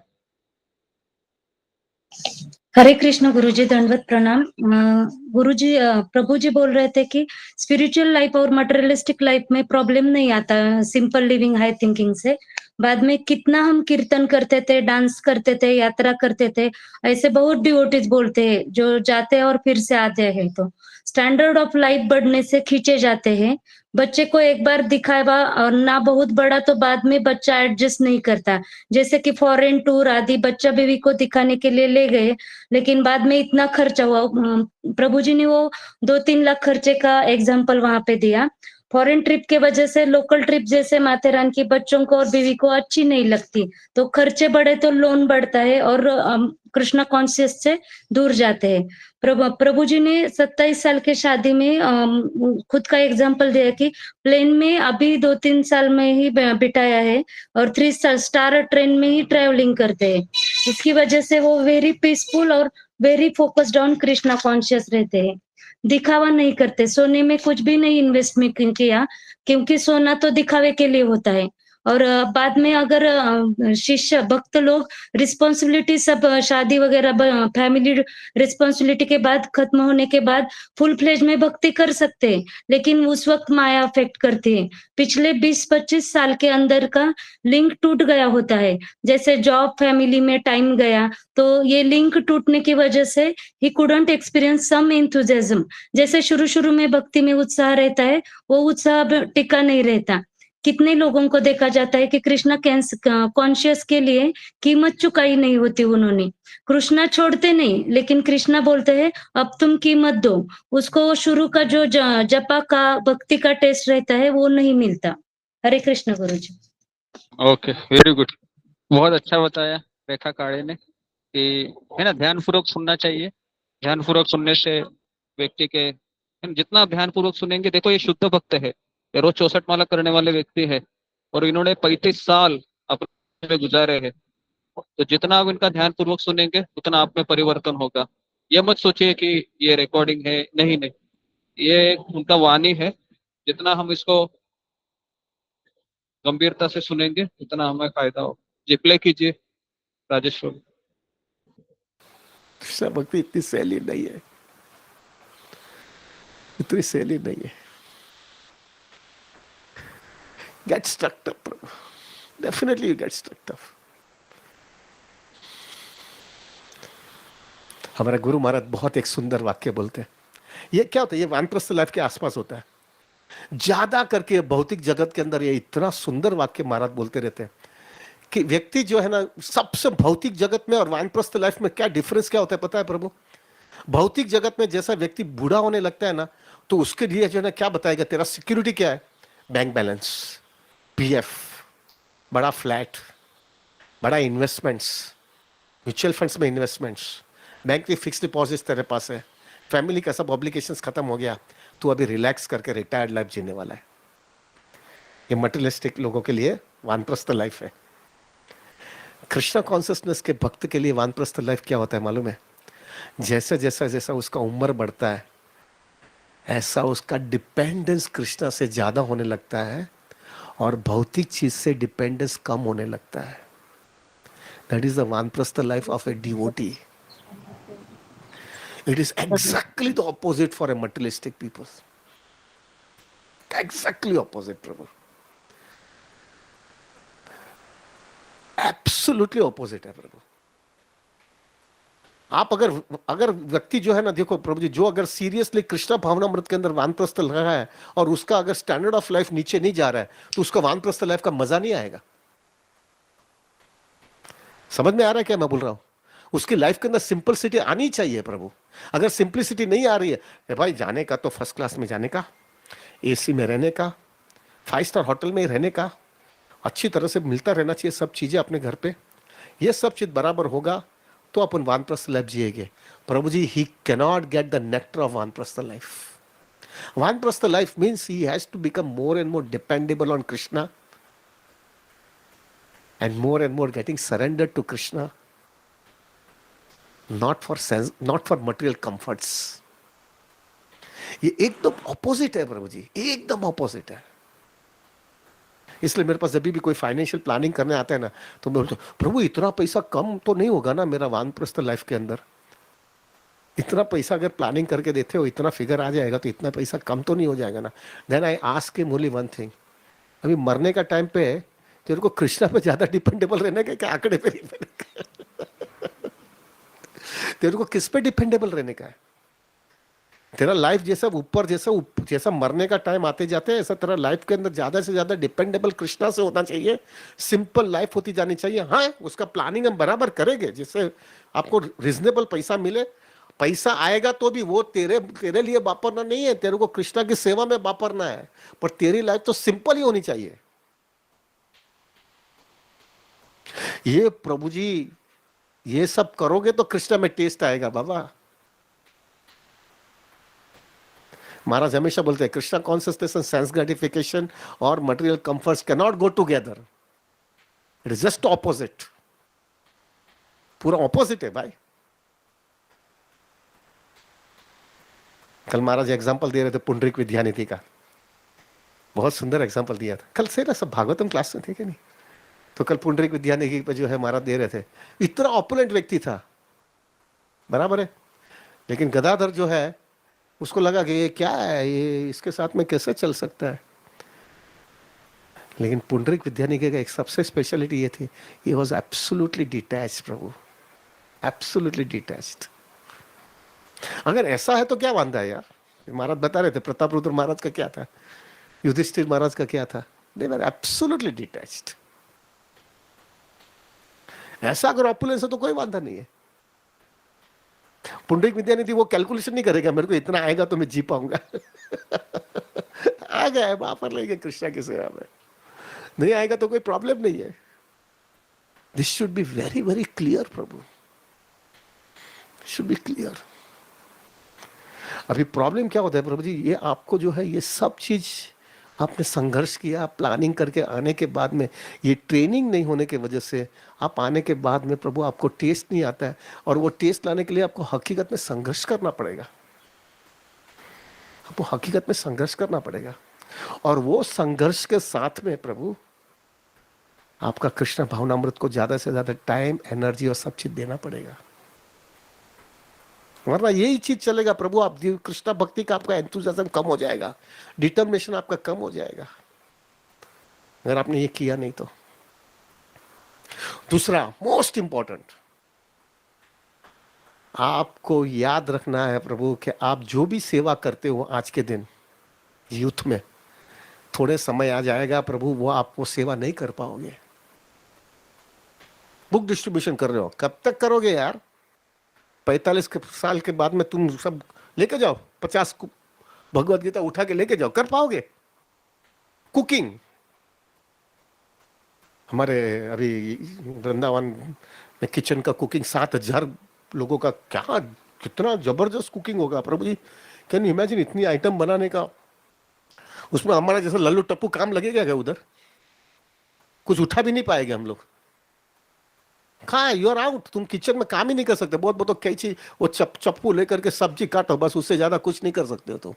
हरे कृष्ण गुरुजी, दंडवत प्रणाम। गुरुजी, प्रभु जी बोल रहे थे कि स्पिरिचुअल लाइफ और मटेरियलिस्टिक लाइफ में प्रॉब्लम नहीं आता सिंपल लिविंग हाई थिंकिंग से। बाद में कितना हम कीर्तन करते थे, डांस करते थे, यात्रा करते थे, ऐसे बहुत डिवोटीज बोलते हैं जो जाते हैं और फिर से आते हैं, तो स्टैंडर्ड ऑफ लाइफ बढ़ने से खींचे जाते हैं। बच्चे को एक बार दिखावा और ना बहुत बड़ा तो बाद में बच्चा एडजस्ट नहीं करता। जैसे कि फॉरेन टूर आदि बच्चा बीवी को दिखाने के लिए ले गए, लेकिन बाद में इतना खर्चा हुआ। प्रभु जी ने वो 2-3 लाख खर्चे का एग्जाम्पल वहां पे दिया। फॉरेन ट्रिप के वजह से लोकल ट्रिप जैसे माथेरान की बच्चों को और बीवी को अच्छी नहीं लगती, तो खर्चे बढ़े तो लोन बढ़ता है और कृष्णा कॉन्शियस से दूर जाते हैं। प्रभु जी ने 27 साल के शादी में खुद का एग्जाम्पल दिया कि प्लेन में अभी 2-3 साल में ही बिताया है और 3 स्टार ट्रेन में ही ट्रेवलिंग करते हैं। इसकी वजह से वो वेरी पीसफुल और very focused on Krishna conscious रहते हैं। दिखावा नहीं करते, सोने में कुछ भी नहीं इन्वेस्टमेंट किया, क्योंकि सोना तो दिखावे के लिए होता है। और बाद में अगर शिष्य भक्त लोग रिस्पॉन्सिबिलिटी सब शादी वगैरह फैमिली रिस्पॉन्सिबिलिटी के बाद खत्म होने के बाद फुल फ्लेज में भक्ति कर सकते हैं, लेकिन उस वक्त माया अफेक्ट करती है। पिछले 20-25 साल के अंदर का लिंक टूट गया होता है, जैसे जॉब फैमिली में टाइम गया, तो ये लिंक टूटने की वजह से ही कुडंट एक्सपीरियंस सम एंथुसियाज्म। जैसे शुरू में भक्ति में उत्साह रहता है, वो उत्साह अब टिका नहीं रहता। कितने लोगों को देखा जाता है कि कृष्णा कॉन्शियस के लिए कीमत चुकाई नहीं होती उन्होंने। कृष्णा छोड़ते नहीं, लेकिन कृष्णा बोलते हैं अब तुम कीमत दो। उसको शुरू का जो जपा का भक्ति का टेस्ट रहता है वो नहीं मिलता। हरे Krishna guru ji. Okay, very good, बहुत अच्छा बताया रेखा काड़े ने कि है ना, ध्यान पूर्वक सुनना चाहिए। ध्यान पूर्वक सुनने से व्यक्ति के जितना ध्यान पूर्वक सुनेंगे, देखो ये शुद्ध भक्त है, ये रोज 64 माला करने वाले व्यक्ति है और इन्होंने 35 साल अपने में गुजारे हैं। तो जितना आप इनका ध्यान पूर्वक सुनेंगे उतना आप में परिवर्तन होगा। ये मत सोचिए कि ये रिकॉर्डिंग है, नहीं नहीं, ये उनका वाणी है। जितना हम इसको गंभीरता से सुनेंगे उतना हमें फायदा हो। जी प्ले कीजिए राजेश बाबू। कृष्णा भक्ति इतनी सैली नहीं है, इतनी सैली नहीं है। Get stuck up, Prabhu, definitely you get stuck up। हमारा गुरु महाराज बहुत एक सुंदर वाक्य बोलते हैं। ये क्या होता है, ये वानप्रस्थ लाइफ के आसपास होता है। ज्यादा करके भौतिक जगत के अंदर ये इतना सुंदर वाक्य महाराज बोलते रहते हैं कि व्यक्ति जो है ना, सबसे भौतिक जगत में और वानप्रस्थ लाइफ में क्या डिफरेंस क्या होता है पता है प्रभु? भौतिक जगत में जैसा व्यक्ति बूढ़ा होने लगता है ना, तो उसके लिए जो है ना क्या बताएगा, तेरा सिक्योरिटी क्या है? बैंक बैलेंस, पीएफ, बड़ा फ्लैट, बड़ा इन्वेस्टमेंट्स, म्यूचुअल फंड्स में इन्वेस्टमेंट्स, बैंक की फिक्स डिपॉजिट तेरे पास है, फैमिली का सब ऑब्लिगेशंस खत्म हो गया, तू अभी रिलैक्स करके रिटायर्ड लाइफ जीने वाला है। ये मटेरियलिस्टिक लोगों के लिए वानप्रस्थ लाइफ है। कृष्णा कॉन्शियसनेस के भक्त के लिए वानप्रस्थ लाइफ क्या होता है मालूम है? जैसे जैसा जैसा उसका उम्र बढ़ता है, ऐसा उसका डिपेंडेंस कृष्णा से ज्यादा होने लगता है और भौतिक चीज से डिपेंडेंस कम होने लगता है। दैट इज द वानप्रस्थ life of a devotee. It is exactly the opposite for a materialistic people. Exactly opposite, Prabhu. Absolutely opposite है प्रभु। आप अगर व्यक्ति जो है ना, देखो प्रभु जी, जो अगर सीरियसली कृष्णा भावनामृत के अंदर वानप्रस्थ रहा है और उसका अगर स्टैंडर्ड ऑफ लाइफ नीचे नहीं जा रहा है, तो उसका वानप्रस्थ लाइफ का मजा नहीं आएगा। समझ में आ रहा है क्या मैं बोल रहा हूं? उसकी लाइफ के अंदर सिंपलिसिटी आनी चाहिए प्रभु। अगर सिंपलिसिटी नहीं आ रही है भाई, जाने का तो फर्स्ट क्लास में जाने का, एसी में रहने का, 5 स्टार होटल में रहने का, अच्छी तरह से मिलता रहना चाहिए सब चीजें अपने घर पे, ये सब चीज बराबर होगा तो अपन वानप्रस्थ लाइफ जिएंगे। प्रभु जी, he cannot get the nectar of vanaprastha life. Vanaprastha life means he has to become more and more dependable on Krishna and more getting surrender to Krishna, not for material comforts। ये एकदम ऑपोजिट है प्रभु जी, एकदम ऑपोजिट है। इसलिए मेरे पास जब भी कोई फाइनेंशियल प्लानिंग करने आता है ना, तो मैं बोलता हूँ प्रभु इतना पैसा कम तो नहीं होगा ना मेरा वानप्रस्थ लाइफ के अंदर? इतना पैसा अगर प्लानिंग करके देते हो, इतना फिगर आ जाएगा, तो इतना पैसा कम तो नहीं हो जाएगा ना? Then I ask him only one thing, अभी मरने का टाइम पे तेरे को कृष्णा पे ज्यादा डिपेंडेबल रहने का क्या आंकड़े पे रहने का? तेरे को किस पे डिपेंडेबल रहने का है? तेरा लाइफ जैसा मरने का टाइम आते जाते हैं, ऐसा तेरा लाइफ के अंदर ज्यादा से ज्यादा डिपेंडेबल कृष्णा से होना चाहिए। सिंपल लाइफ होती जानी चाहिए। हाँ, उसका प्लानिंग हम बराबर करेंगे जिससे आपको रिजनेबल पैसा मिले। पैसा आएगा तो भी वो तेरे लिए वापरना नहीं है, तेरे को कृष्णा की सेवा में वापरना है। पर तेरी लाइफ तो सिंपल ही होनी चाहिए। ये प्रभु जी, ये सब करोगे तो कृष्णा में टेस्ट आएगा बाबा। महाराज हमेशा बोलते हैं Krishna consciousness and sense gratification और material comforts can not go together, it is just opposite. पूरा ऑपोजिट है भाई। कल महाराज एग्जांपल दे रहे थे पुंडरीक विद्यानिधि का, बहुत सुंदर एग्जांपल दिया था। कल से ना सब भागवतम क्लास में थे क्या नहीं? तो कल पुंडरीक विद्यानिधि पर जो है महाराज दे रहे थे। इतना ऑपोनेंट व्यक्ति था, बराबर है, लेकिन गदाधर जो है उसको लगा कि ये क्या है, ये इसके साथ में कैसे चल सकता है। लेकिन पुंडरीक विद्यानिधि का एक सबसे स्पेशलिटी ये थी, he was absolutely detached Prabhu, absolutely detached. अगर ऐसा है तो क्या वांधा है यार? महाराज बता रहे थे प्रतापरुद्र महाराज का क्या था, युधिष्ठिर महाराज का क्या था, दे वर एब्सोल्युटली डिटैच्ड। ऐसा अगर ऑपुलेंस है तो कोई वांधा नहीं है। पुंडरीक विद्यानिधि वो कैलकुलेशन नहीं करेगा मेरे को इतना आएगा तो मैं जी पाऊंगा। आ गया वापस लेंगे कृष्णा की सेवा में, नहीं आएगा तो कोई प्रॉब्लम नहीं है। This should be very very clear Prabhu, should be clear. अभी प्रॉब्लम क्या होता है प्रभु जी, ये आपको जो है ये सब चीज आपने संघर्ष किया, प्लानिंग करके आने के बाद में ये ट्रेनिंग नहीं होने की वजह से आप आने के बाद में प्रभु आपको टेस्ट नहीं आता है, और वो टेस्ट लाने के लिए आपको हकीकत में संघर्ष करना पड़ेगा। आपको हकीकत में संघर्ष करना पड़ेगा, और वो संघर्ष के साथ में प्रभु आपका कृष्ण भावनामृत को ज्यादा से ज्यादा टाइम, एनर्जी और सब चीज देना पड़ेगा, वरना यही चीज चलेगा प्रभु। आप कृष्ण भक्ति का आपका एंथुसियाज्म कम हो जाएगा, डिटर्मिनेशन आपका कम हो जाएगा, अगर आपने ये किया नहीं तो। दूसरा मोस्ट इंपॉर्टेंट, आपको याद रखना है प्रभु कि आप जो भी सेवा करते हो आज के दिन यूथ में, थोड़े समय आ जाएगा प्रभु वो आपको सेवा नहीं कर पाओगे। बुक डिस्ट्रीब्यूशन कर रहे हो, कब तक करोगे यार? 45 साल के बाद में तुम सब लेके जाओ 50 भगवत गीता उठा के लेके जाओ, कर पाओगे? कुकिंग, हमारे अभी वृंदावन में किचन का कुकिंग 7000 लोगों का, क्या कितना जबरदस्त कुकिंग होगा प्रभु जी। कैन यू इमेजिन इतनी आइटम बनाने का? उसमें हमारा जैसा लल्लू टप्पू काम लगेगा क्या? उधर कुछ उठा भी नहीं पाएंगे हम लोग। कहाँ, यू आर आउट, तुम किचन में काम ही नहीं कर सकते। बहुत बहुत तो कैची वो चप्पू लेकर के सब्जी काटो, बस उससे ज्यादा कुछ नहीं कर सकते हो। तो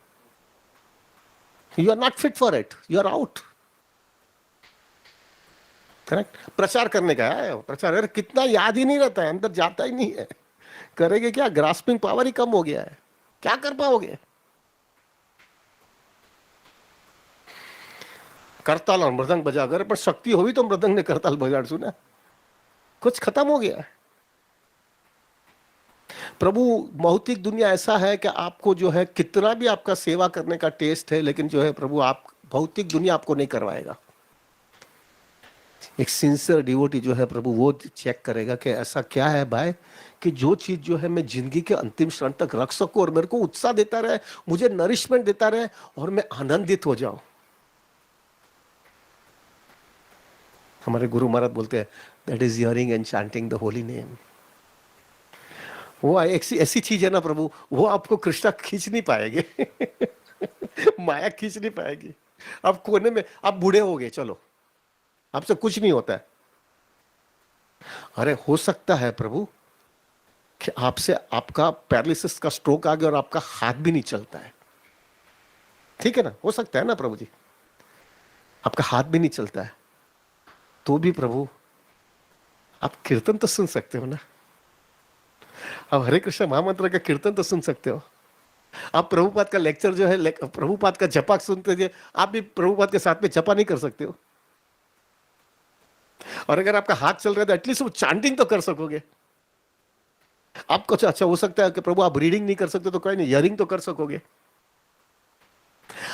you are not fit for it, you are out. Correct. प्रचार करने का है, प्रचार अरे कितना याद ही नहीं रहता है, अंदर जाता ही नहीं है। करेंगे क्या? ग्रास्पिंग पावर ही कम हो गया है, क्या कर पाओगे? करताल और मृदंग बजा कर, पर शक्ति हुई तो मृदंग ने करताल बजा सुना, कुछ खत्म हो गया। प्रभु भौतिक दुनिया ऐसा है कि आपको जो है कितना भी आपका सेवा करने का टेस्ट है, लेकिन जो है प्रभु आप भौतिक दुनिया आपको नहीं करवाएगा। एक सिंसियर डिवोटी जो है प्रभु वो चेक करेगा कि ऐसा क्या है भाई कि जो चीज जो है मैं जिंदगी के अंतिम क्षण तक रख सकूं और मेरे को उत्साह देता रहे, मुझे नरिशमेंट देता रहे और मैं आनंदित हो जाऊं। हमारे गुरु महाराज बोलते हैं that is hearing and chanting the holy name. वो ऐसी चीज है ना प्रभु, वो आपको कृष्णा खींच नहीं पाएंगे माया खींच नहीं पाएगी। आप कोने में, आप बूढ़े हो गए, चलो आपसे कुछ नहीं होता है। अरे हो सकता है प्रभु कि आपसे आपका पैरालिसिस का स्ट्रोक आ गया और आपका हाथ भी नहीं चलता है, ठीक है ना? हो सकता है ना प्रभु जी, आपका हाथ भी नहीं चलता है, तो भी प्रभु आप कीर्तन तो सुन सकते हो ना। आप हरे कृष्ण महामंत्र का कीर्तन तो सुन सकते हो। आप प्रभुपाद का लेक्चर जो है, प्रभुपाद का जपा सुनते थे, आप भी प्रभुपाद के साथ में जपा नहीं कर सकते हो। और अगर आपका हाथ चल रहा है तो एटलीस्ट वो चैंटिंग तो कर सकोगे। आपको अच्छा हो सकता है कि प्रभु आप रीडिंग नहीं कर सकते तो कोई नहीं, हियरिंग तो कर सकोगे।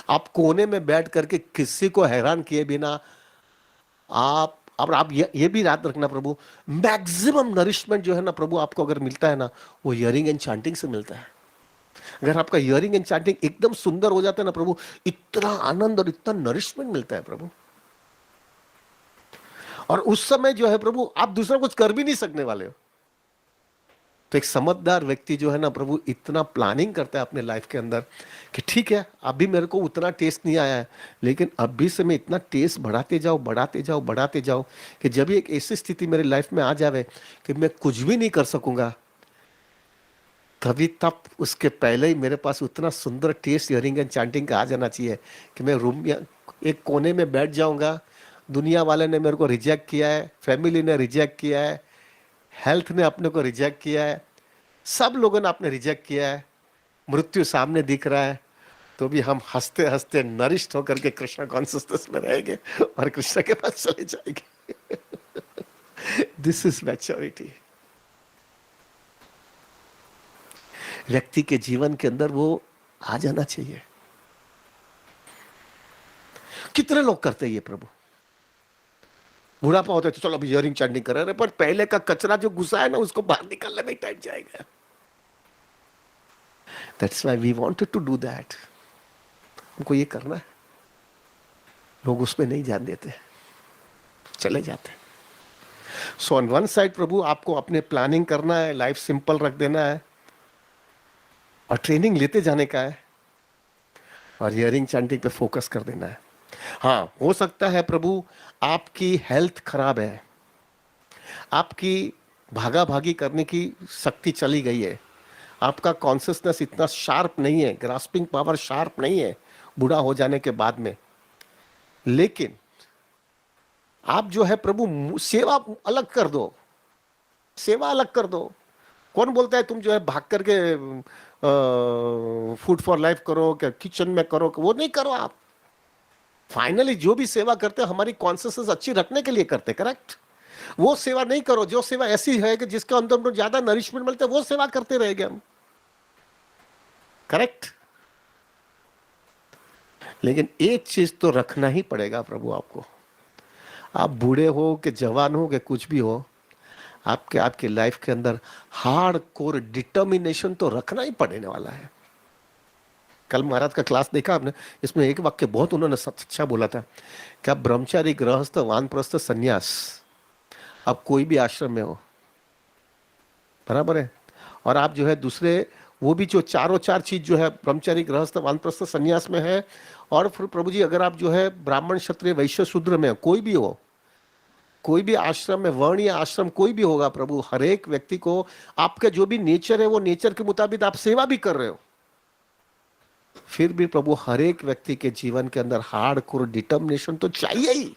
आप कोने में बैठ करके किसी को हैरान किए बिना आप ये भी याद रखना प्रभु, मैक्सिमम नरिशमेंट जो है ना प्रभु आपको अगर मिलता है ना, वो हियरिंग एंड चैंटिंग से मिलता है। अगर आपका हियरिंग एंड चैंटिंग एकदम सुंदर हो जाता है ना प्रभु, इतना आनंद और इतना नरिशमेंट मिलता है प्रभु। और उस समय जो है प्रभु आप दूसरा कुछ कर भी नहीं सकने वाले हो। तो एक समझदार व्यक्ति जो है ना प्रभु इतना प्लानिंग करता है अपने लाइफ के अंदर कि ठीक है अभी मेरे को उतना टेस्ट नहीं आया है, लेकिन अभी से मैं इतना टेस्ट बढ़ाते जाओ कि जब एक ऐसी स्थिति मेरी लाइफ में आ जावे कि मैं कुछ भी नहीं कर सकूंगा, तब उसके पहले ही मेरे पास उतना सुंदर टेस्ट हियरिंग एंड चैंटिंग का आ जाना चाहिए कि मैं रूम में एक कोने में बैठ जाऊंगा। दुनिया वाले ने मेरे को रिजेक्ट किया है, फैमिली ने रिजेक्ट किया है, हेल्थ ने अपने को रिजेक्ट किया है, सब लोगों ने आपने रिजेक्ट किया है, मृत्यु सामने दिख रहा है, तो भी हम हंसते हंसते नरिष्ट होकर के कृष्ण कॉन्शियसनेस में रहेंगे और कृष्ण के पास चले जाएंगे। This is maturity. व्यक्ति के जीवन के अंदर वो आ जाना चाहिए। कितने लोग करते हैं ये प्रभु? बुढ़ापा होता है तो चलो अभी हियरिंग चैंटिंग कर रहे हैं, पर पहले का कचरा जो घुसा है ना उसको बाहर निकालने में टाइम जाएगा। That's why we wanted to do that. हमको ये करना है, लोग उसमें नहीं ध्यान देते, चले जाते। सो ऑन वन साइड प्रभु आपको अपने प्लानिंग करना है, लाइफ सिंपल रख देना है और ट्रेनिंग लेते जाने का है और हियरिंग चैंटिंग पे फोकस कर देना है। हाँ, हो सकता है प्रभु आपकी हेल्थ खराब है, आपकी भागा भागी करने की शक्ति चली गई है, आपका कॉन्शियसनेस इतना शार्प नहीं है, ग्रास्पिंग पावर शार्प नहीं है बूढ़ा हो जाने के बाद में, लेकिन आप जो है प्रभु सेवा अलग कर दो, सेवा अलग कर दो। कौन बोलता है तुम जो है भाग करके फूड फॉर लाइफ करो, क्या किचन में करो, वो नहीं करो आप। फाइनली जो भी सेवा करते हैं हमारी कॉन्शियसनेस अच्छी रखने के लिए करते, करेक्ट। वो सेवा नहीं करो जो सेवा ऐसी है कि जिसके अंदर ज्यादा नरिशमेंट मिलता है, वो सेवा करते रहेंगे हम, करेक्ट। लेकिन एक चीज तो रखना ही पड़ेगा प्रभु आपको, आप बूढ़े हो कि जवान हो कि कुछ भी हो, आपके लाइफ के अंदर हार्ड कोर डिटर्मिनेशन तो रखना ही पड़ने वाला है। कल महाराज का क्लास देखा आपने, इसमें एक वाक्य बहुत उन्होंने अच्छा बोला था कि आप ब्रह्मचारी, गृहस्थ, वानप्रस्थ, संन्यास, अब कोई भी आश्रम में हो, बराबर है। और आप जो है दूसरे वो भी जो चारों चार चीज जो है ब्रह्मचारी, गृहस्थ, वानप्रस्थ, संन्यास में है, और फिर प्रभु जी अगर आप जो है ब्राह्मण, क्षत्रिय, वैश्य, शूद्र में कोई भी हो, कोई भी आश्रम में, वर्ण या आश्रम कोई भी होगा प्रभु, हर एक व्यक्ति को आपका जो भी नेचर है वो नेचर के मुताबिक आप सेवा भी कर रहे हो, फिर भी प्रभु हर एक व्यक्ति के जीवन के अंदर हार्ड कोर डिटर्मिनेशन तो चाहिए ही।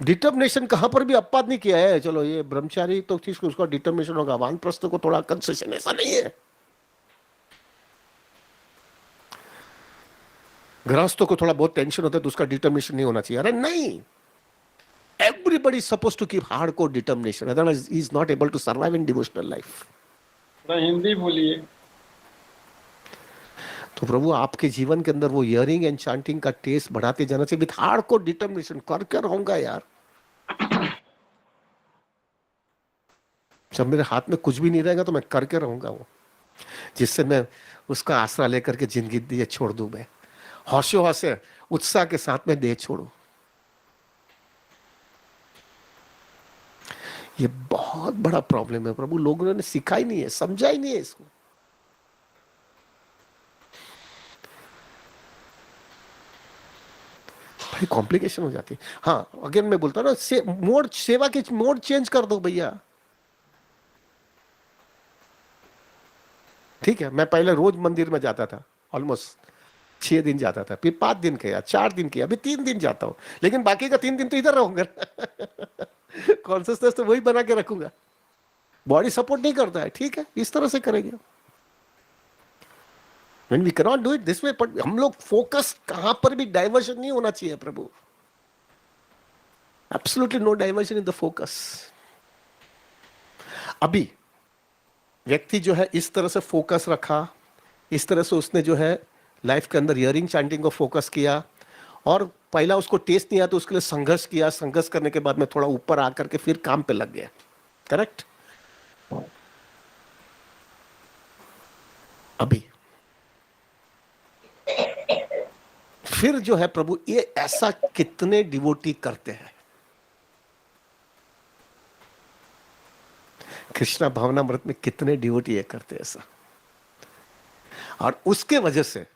डिटर्मिनेशन कहां पर भी अपवाद नहीं किया है, चलो ये ब्रह्मचारी तो ठीक उसका डिटर्मिनेशन होगा, वानप्रस्थ को थोड़ा कंसेशन, ऐसा नहीं है। गृहस्थों को थोड़ा बहुत टेंशन होता है तो उसका डिटर्मिनेशन नहीं होना चाहिए, अरे नहीं, everybody is supposed to keep hardcore determination, otherwise he is not able to survive in devotional life। Hindi बोलिए। तो प्रभु आपके जीवन के अंदर वो हियरिंग एंड चांटिंग का टेस्ट बढ़ाते जाना चाहिए विथ हार्डकोर डिटर्मिनेशन, करके रहूंगा यार। जब मेरे हाथ में कुछ भी नहीं रहेगा तो मैं करके रहूंगा वो, जिससे मैं उसका आसरा लेकर के जिंदगी दिए छोड़ दूं, मैं हौशे हौशे उत्साह के साथ में दे छोड़ू। ये बहुत बड़ा प्रॉब्लम है प्रभु, लोगों ने सीखा ही नहीं है, समझा ही नहीं है इसको। बड़ी कॉम्प्लिकेशन हो जाती है। हाँ अगेन मैं बोलता हूँ ना, मोड सेवा के मोड चेंज कर दो भैया। ठीक है, मैं पहले रोज मंदिर में जाता था, ऑलमोस्ट 6 दिन जाता था, फिर 5 दिन किया, 4 दिन किया, अभी 3 दिन जाता हूँ, लेकिन बाकी का 3 दिन तो इधर रहूंगा। कॉन्सियसनेस तो वही बना के रखूंगा, बॉडी सपोर्ट नहीं करता है, ठीक है इस तरह से करेंगे। When we cannot do it this way, but हम लोग फोकस कहां पर भी डाइवर्जन नहीं होना चाहिए प्रभु, absolutely no diversion in the focus. अभी व्यक्ति जो है इस तरह से फोकस रखा, इस तरह से उसने जो है लाइफ के अंदर हियरिंग चैंटिंग को फोकस किया, और पहला उसको टेस्ट नहीं आया तो उसके लिए संघर्ष किया, संघर्ष करने के बाद में थोड़ा ऊपर आकर के फिर काम पे लग गया, करेक्ट। अभी फिर जो है प्रभु ये ऐसा कितने डिवोटी करते हैं, कृष्णा भावनामृत में कितने डिवोटी ये करते हैं ऐसा, और उसके वजह से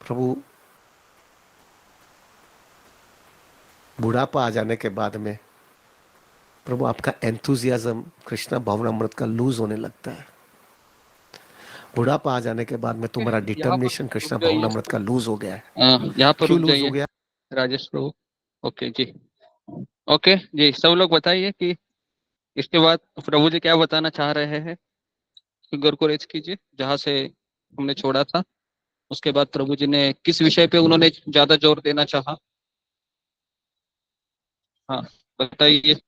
प्रभु बुढ़ापा आ जाने के बाद में प्रभु आपका एंथुजियाज्म कृष्णा भावनामृत का लूज होने लगता है। बुढ़ापा आ जाने के बाद में तुम्हारा डिटर्मिनेशन कृष्णा भावनामृत का लूज हो गया है। यहाँ पर क्यों रुक लूज हो गया जाइए राजेश प्रभु। ओके जी, ओके जी, सब लोग बताइए कि इसके बाद प्रभु जी क्या बताना चाह रहे हैं। फिगर को रेज कीजिए जहाँ से हमने छोड़ा था, उसके बाद प्रभु जी ने किस विषय पे उन्होंने ज्यादा जोर देना चाहा। हाँ बताइए।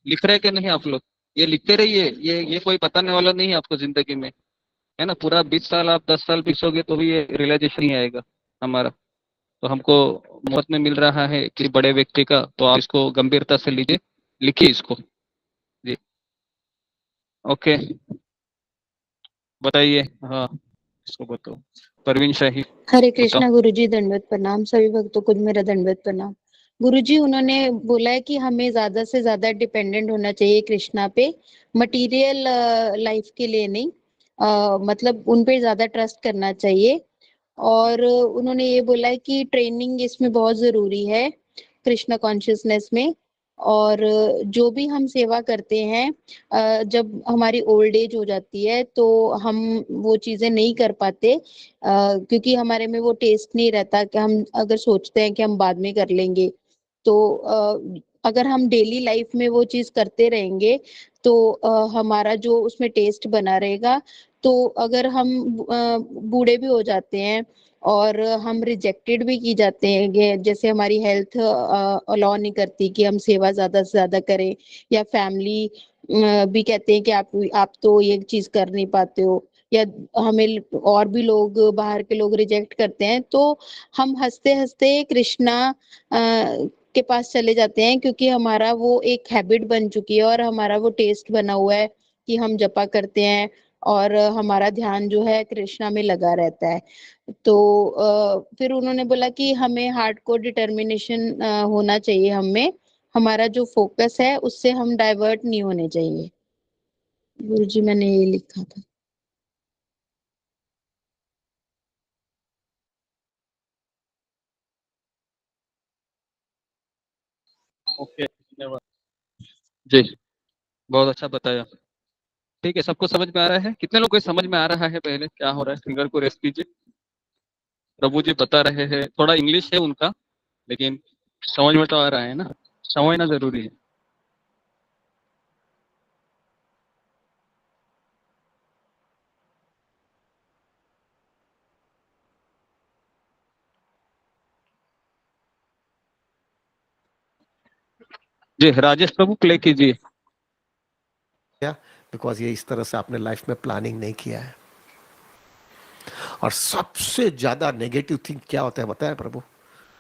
लिख रहे कि नहीं आप लोग? ये लिखते रहिए, ये कोई बताने वाला नहीं है आपको जिंदगी में, है ना। पूरा 20 साल आप 10 साल पिछोगे तो भी ये रियलाइजेशन नहीं आएगा हमारा। तो हमको मौत में मिल रहा है किसी बड़े व्यक्ति का, तो आप इसको गंभीरता से लीजिए, लिखिए इसको जी। ओके बताइए। हाँ इसको बताओ, परवीन शाही। हरे बताओ। कृष्णा गुरुजी, दंडवत प्रणाम। सभी भक्तों को मेरा दंडवत प्रणाम। गुरुजी उन्होंने बोला है कि हमें ज्यादा से ज्यादा डिपेंडेंट होना चाहिए कृष्णा पे, मटेरियल लाइफ के लिए नहीं, मतलब उन पे ज्यादा ट्रस्ट करना चाहिए। और उन्होंने ये बोला है कि ट्रेनिंग इसमें बहुत जरूरी है कृष्णा कॉन्शियसनेस में, और जो भी हम सेवा करते हैं जब हमारी ओल्ड एज हो जाती है तो हम वो चीजें नहीं कर पाते क्योंकि हमारे में वो टेस्ट नहीं रहता कि हम अगर सोचते हैं कि हम बाद में कर लेंगे तो अगर हम डेली लाइफ में वो चीज करते रहेंगे तो हमारा जो उसमें टेस्ट बना रहेगा। तो अगर हम बूढ़े भी हो जाते हैं और हम रिजेक्टेड भी की जाते हैं जैसे हमारी हेल्थ अलाउ नहीं करती कि हम सेवा ज्यादा से ज्यादा करें या फैमिली भी कहते हैं कि आप तो ये चीज कर नहीं पाते हो या हमें और भी लोग बाहर के लोग रिजेक्ट करते हैं तो हम हंसते हंसते कृष्णा के पास चले जाते हैं क्योंकि हमारा वो एक हैबिट बन चुकी है और हमारा वो टेस्ट बना हुआ है कि हम जपा करते हैं और हमारा ध्यान जो है कृष्णा में लगा रहता है। तो फिर उन्होंने बोला कि हमें हार्डकोर डिटर्मिनेशन होना चाहिए हमें, हमारा जो फोकस है उससे हम डाइवर्ट नहीं होने चाहिए। गुरुजी मैंने ये लिखा था। ओके, धन्यवाद जी, बहुत अच्छा बताया। ठीक है, सबको समझ में आ रहा है? कितने लोग को समझ में आ रहा है? पहले क्या हो रहा है फिंगर को रेस्ट कीजिए। प्रभु जी बता रहे हैं, थोड़ा इंग्लिश है उनका लेकिन समझ में तो आ रहा है ना, समझना जरूरी है। जी राजेश प्रभु प्ले कीजिए। बिकॉज ये इस तरह से आपने लाइफ में प्लानिंग नहीं किया है। और सबसे ज्यादा नेगेटिव थिंग क्या होता है बताया प्रभु?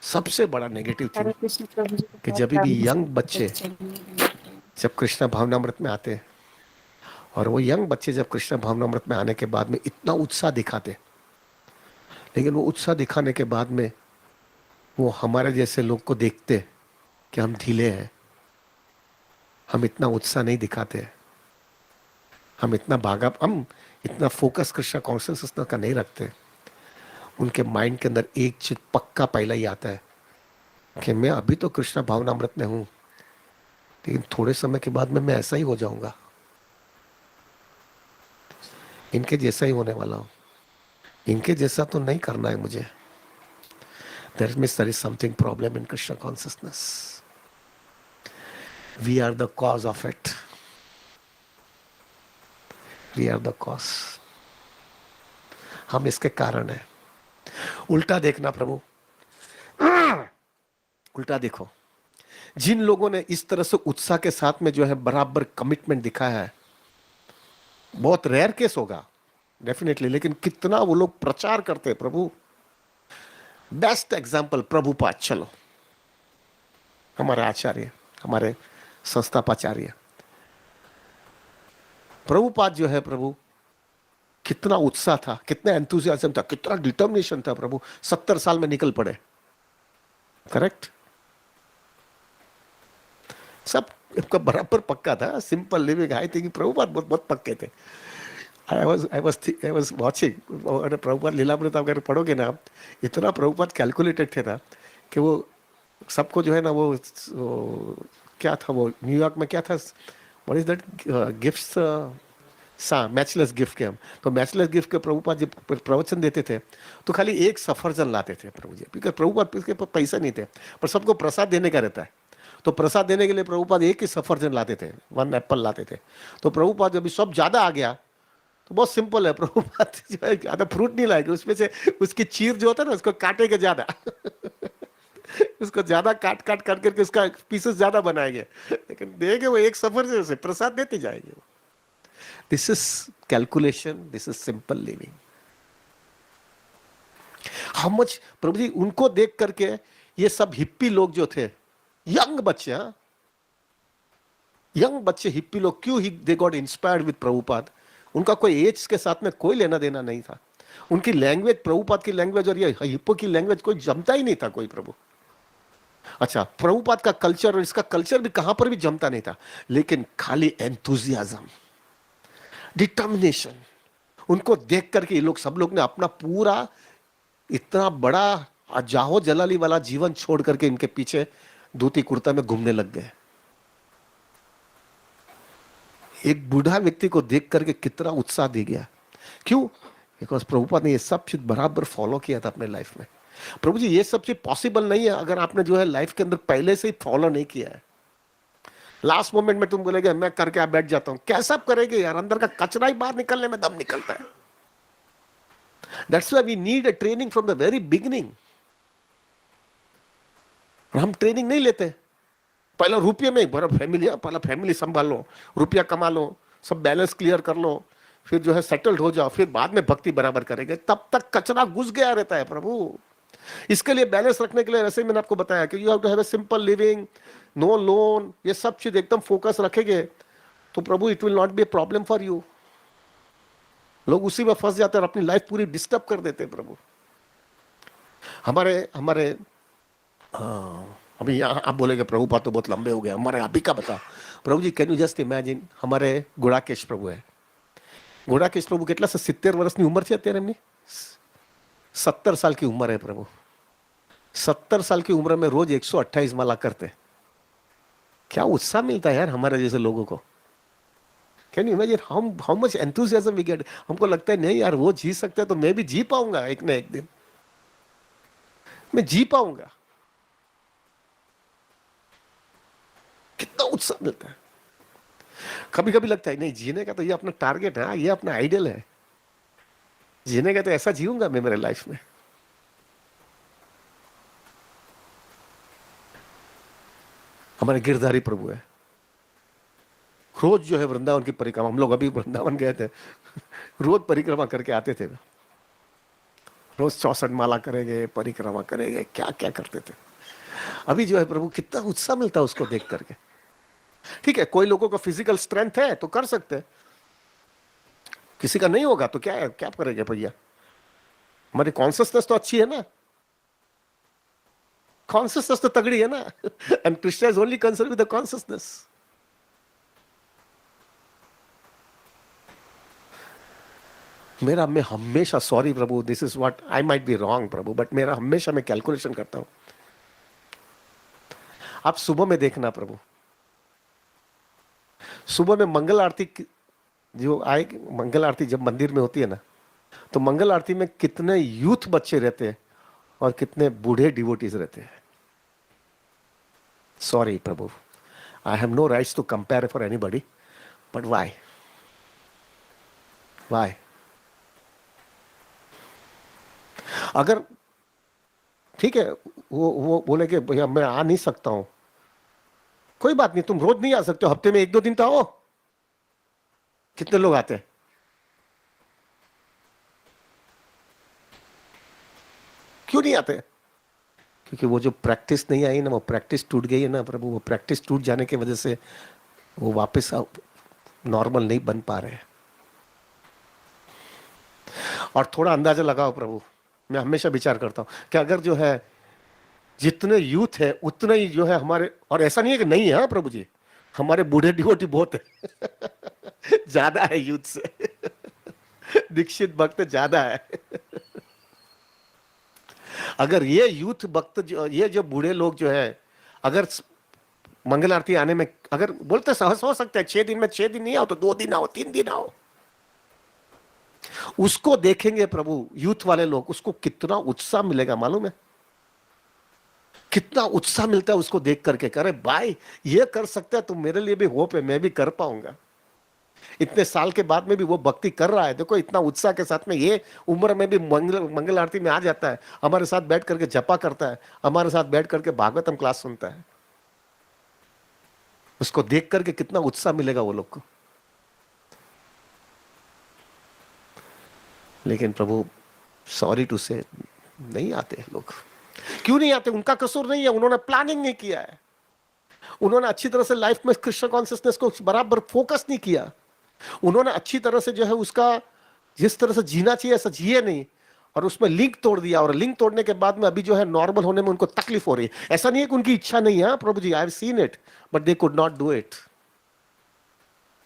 सबसे बड़ा नेगेटिव थिंग कि जब भी यंग बच्चे जब कृष्ण भावनामृत में आते हैं और वो यंग बच्चे जब कृष्ण भावनामृत में आने के बाद में इतना उत्साह दिखाते, लेकिन वो उत्साह दिखाने के बाद में वो हमारे जैसे लोग को देखते कि हम ढीले हैं, हम इतना उत्साह नहीं दिखाते, हम इतना फोकस कृष्ण कॉन्शियसनेस का नहीं रखते। उनके माइंड के अंदर एक चीज पक्का पहला ही आता है कि मैं अभी तो कृष्ण भावनामृत में हूं लेकिन थोड़े समय के बाद में मैं ऐसा ही हो जाऊंगा, इनके जैसा ही होने वाला हूं, इनके जैसा तो नहीं करना है मुझे। That means there is something problem in Krishna consciousness. We are the cause of it. We are the cause. हम इसके कारण हैं। उल्टा देखना प्रभु, उल्टा देखो। जिन लोगों ने इस तरह से उत्साह के साथ में जो है बराबर कमिटमेंट दिखाया है, बहुत रेयर केस होगा डेफिनेटली, लेकिन कितना वो लोग प्रचार करते हैं प्रभु। बेस्ट एग्जाम्पल प्रभुपाद, चलो हमारे आचार्य, हमारे संस्थापाचार्य प्रभुपाद जो है प्रभु, कितना उत्साह था, कितना एंथुसियाज्म था, कितना डिटर्मिनेशन था प्रभु। 70 साल में निकल पड़े, करेक्ट? सब आपका बराबर पक्का था। Simple living, I think Prabhupada बहुत बहुत पक्के थे। I was watching Prabhupada Lilamrita अगर पढ़ोगे ना, इतना प्रभुपाद कैलकुलेटेड थे ना कि वो सबको जो है ना वो क्या था, वो न्यूयॉर्क में क्या था, what is that gifts, matchless gift के हम तो मैचलेस गिफ्ट के प्रभुपाद जब प्रवचन देते थे तो खाली एक सफरजन लाते थे प्रभु जी, बिकॉज प्रभुपाद के पास पैसा नहीं थे, पर सबको प्रसाद देने का रहता है। तो प्रसाद देने के लिए प्रभुपाद एक ही सफरजन लाते थे, 1 एप्पल लाते थे। तो प्रभुपाद जब सब ज्यादा आ गया तो बहुत सिंपल है, प्रभुपाद जो है ज्यादा फ्रूट नहीं लाएंगे, उसमें से उसकी चीर जो होता है ना उसको काटेंगे ज्यादा उसको ज्यादा काट करके उसका पीसेस ज्यादा बनाएंगे, लेकिन देंगे वो एक सफरजन से प्रसाद देते जाएंगे। This is calculation, this is simple living. How much प्रभु जी, उनको देख करके ये सब हिप्पी लोग जो थे, यंग बच्चे, यंग बच्चे हिप्पी लोग, क्यों they got inspired with Prabhupada? उनका कोई एज के साथ में कोई लेना देना नहीं था। उनकी लैंग्वेज, प्रभुपाद की लैंग्वेज और ये हिप्पो की लैंग्वेज कोई जमता ही नहीं था कोई प्रभु। अच्छा, प्रभुपाद का कल्चर और इसका कल्चर भी कहां पर भी जमता नहीं था, लेकिन खाली एंथुजियाज्म, डिटर्मिनेशन, उनको देख करके ये लोग सब लोग ने अपना पूरा इतना बड़ा जाहो जलाली वाला जीवन छोड़ करके इनके पीछे धोती कुर्ता में घूमने लग गए। एक बूढ़ा व्यक्ति को देख करके कितना उत्साह दे गया। क्यों? बिकॉज प्रभुपाद ने ये सब चीज बराबर फॉलो किया था अपने लाइफ में। प्रभु जी ये सब चीज पॉसिबल नहीं है अगर आपने जो है लाइफ के अंदर पहले से ही फॉलो नहीं किया है। लास्ट मोमेंट में तुम बोलेगे मैं करके आप बैठ जाता हूं, कैसा करेंगे यार? अंदर का कचरा ही बाहर निकलने में दम निकलता है। That's why we need a training from the very beginning. हम ट्रेनिंग नहीं लेते। पहले रुपये में बड़ा फैमिली, पहला फैमिली संभाल लो, रुपया कमा लो, सब बैलेंस क्लियर कर लो, फिर जो है सेटल्ड हो जाओ, फिर बाद में भक्ति बराबर करेंगे। तब तक कचरा घुस गया रहता है प्रभु। इसके लिए बैलेंस रखने के लिए वैसे मैंने आपको बताया कि you have to have a simple living, no loan, ये सब चीज एकदम फोकस रखेंगे तो प्रभु it will not be a problem for you. लोग उसी में फंस जाते हैं और अपनी लाइफ पूरी डिस्टर्ब कर देते हैं प्रभु। हमारे अभी यहाँ आप बोलेंगे प्रभु बात तो बहुत लंबे हो गए, हमारे अभी का बता। प्रभु जी कैन यू जस्ट इमेजिन, हमारे गुड़ाकेश प्रभु है। गुड़ाकेश प्रभु કેટલા 70 વર્ષની ઉંમર છે અત્યારે એમની? 70 साल की उम्र है प्रभु। 70 साल की उम्र में रोज 128 माला करते। क्या उत्साह मिलता है यार हमारे जैसे लोगों को। Can you imagine how much enthusiasm we get. हमको लगता है नहीं यार वो जी सकते हैं तो मैं भी जी पाऊंगा, एक ना एक दिन मैं जी पाऊंगा। कितना उत्साह मिलता है। कभी कभी लगता है नहीं जीने का तो ये अपना टारगेट है, ये अपना आइडियल है, जीने का तो ऐसा जीऊंगा मैं मेरे लाइफ में। हमारे गिरधारी प्रभु है, रोज जो है वृंदावन की परिक्रमा, हम लोग अभी वृंदावन गए थे, रोज परिक्रमा करके आते थे। रोज 64 माला करेंगे, परिक्रमा करेंगे, क्या क्या करते थे। अभी जो है प्रभु कितना उत्साह मिलता है उसको देख करके। ठीक है, कोई लोगों का फिजिकल स्ट्रेंथ है तो कर सकते हैं, किसी का नहीं होगा तो क्या है, क्या करेंगे भैया। हमारी कॉन्शियसनेस तो अच्छी है ना, कॉन्शियसनेस तो तगड़ी है ना। And Krishna is only concern with the consciousness. मैं हमेशा, sorry Prabhu, this is what I might be wrong Prabhu, but मेरा हमेशा मैं कैलकुलेशन करता हूं। आप सुबह में देखना प्रभु, सुबह में मंगल आरती जो आए, मंगल आरती जब मंदिर में होती है ना, तो मंगल आरती में कितने यूथ बच्चे रहते हैं और कितने बूढ़े डिवोटीज रहते हैं। सॉरी प्रभु, I have no rights to compare for anybody, but why why. अगर ठीक है वो बोले कि भैया मैं आ नहीं सकता हूं, कोई बात नहीं, तुम रोज नहीं आ सकते हो, हफ्ते में 1-2 दिन तो आओ। कितने लोग आते हैं? क्यों नहीं आते? क्योंकि वो जो प्रैक्टिस नहीं आई ना, वो प्रैक्टिस टूट गई है ना प्रभु। वो प्रैक्टिस टूट जाने की वजह से वो वापस नॉर्मल नहीं बन पा रहे हैं। और थोड़ा अंदाजा लगाओ प्रभु, मैं हमेशा विचार करता हूं कि अगर जो है जितने यूथ है उतने ही जो है हमारे, और ऐसा नहीं है कि नहीं है हाँ प्रभु जी, हमारे बूढ़े डिवोटी बहुत है ज्यादा है यूथ से। दीक्षित भक्त ज्यादा है। अगर ये यूथ भक्त ये जो बूढ़े लोग जो है, अगर मंगल आरती आने में अगर बोलते सहस हो सकता है 6 दिन में, 6 दिन नहीं आओ तो 2 दिन आओ, 3 दिन आओ, उसको देखेंगे प्रभु यूथ वाले लोग, उसको कितना उत्साह मिलेगा मालूम है? कितना उत्साह मिलता है उसको देख करके, करे भाई ये कर सकता है तो मेरे लिए भी होप है, मैं भी कर पाऊंगा। इतने साल के बाद में भी वो भक्ति कर रहा है, देखो इतना उत्साह के साथ में, ये उम्र में भी मंगल आरती में आ जाता है, हमारे साथ बैठ करके जपा करता है, हमारे साथ बैठ करके भागवतम क्लास सुनता है। उसको देख करके कितना उत्साह मिलेगा वो लोग को। लेकिन प्रभु सॉरी टू से नहीं आते लोग। क्यों नहीं आते? उनका कसूर नहीं है, उन्होंने प्लानिंग नहीं किया है, उन्होंने अच्छी तरह से लाइफ में कृष्ण कॉन्शियसनेस को बराबर फोकस नहीं किया, उन्होंने अच्छी तरह से जो है उसका जिस तरह से जीना चाहिए ऐसा जिए नहीं, और उसमें लिंक तोड़ दिया, और लिंक तोड़ने के बाद में अभी जो है नॉर्मल होने में उनको तकलीफ हो रही है। ऐसा नहीं है कि उनकी इच्छा नहीं है प्रभु जी, I have seen it, but they could not do it,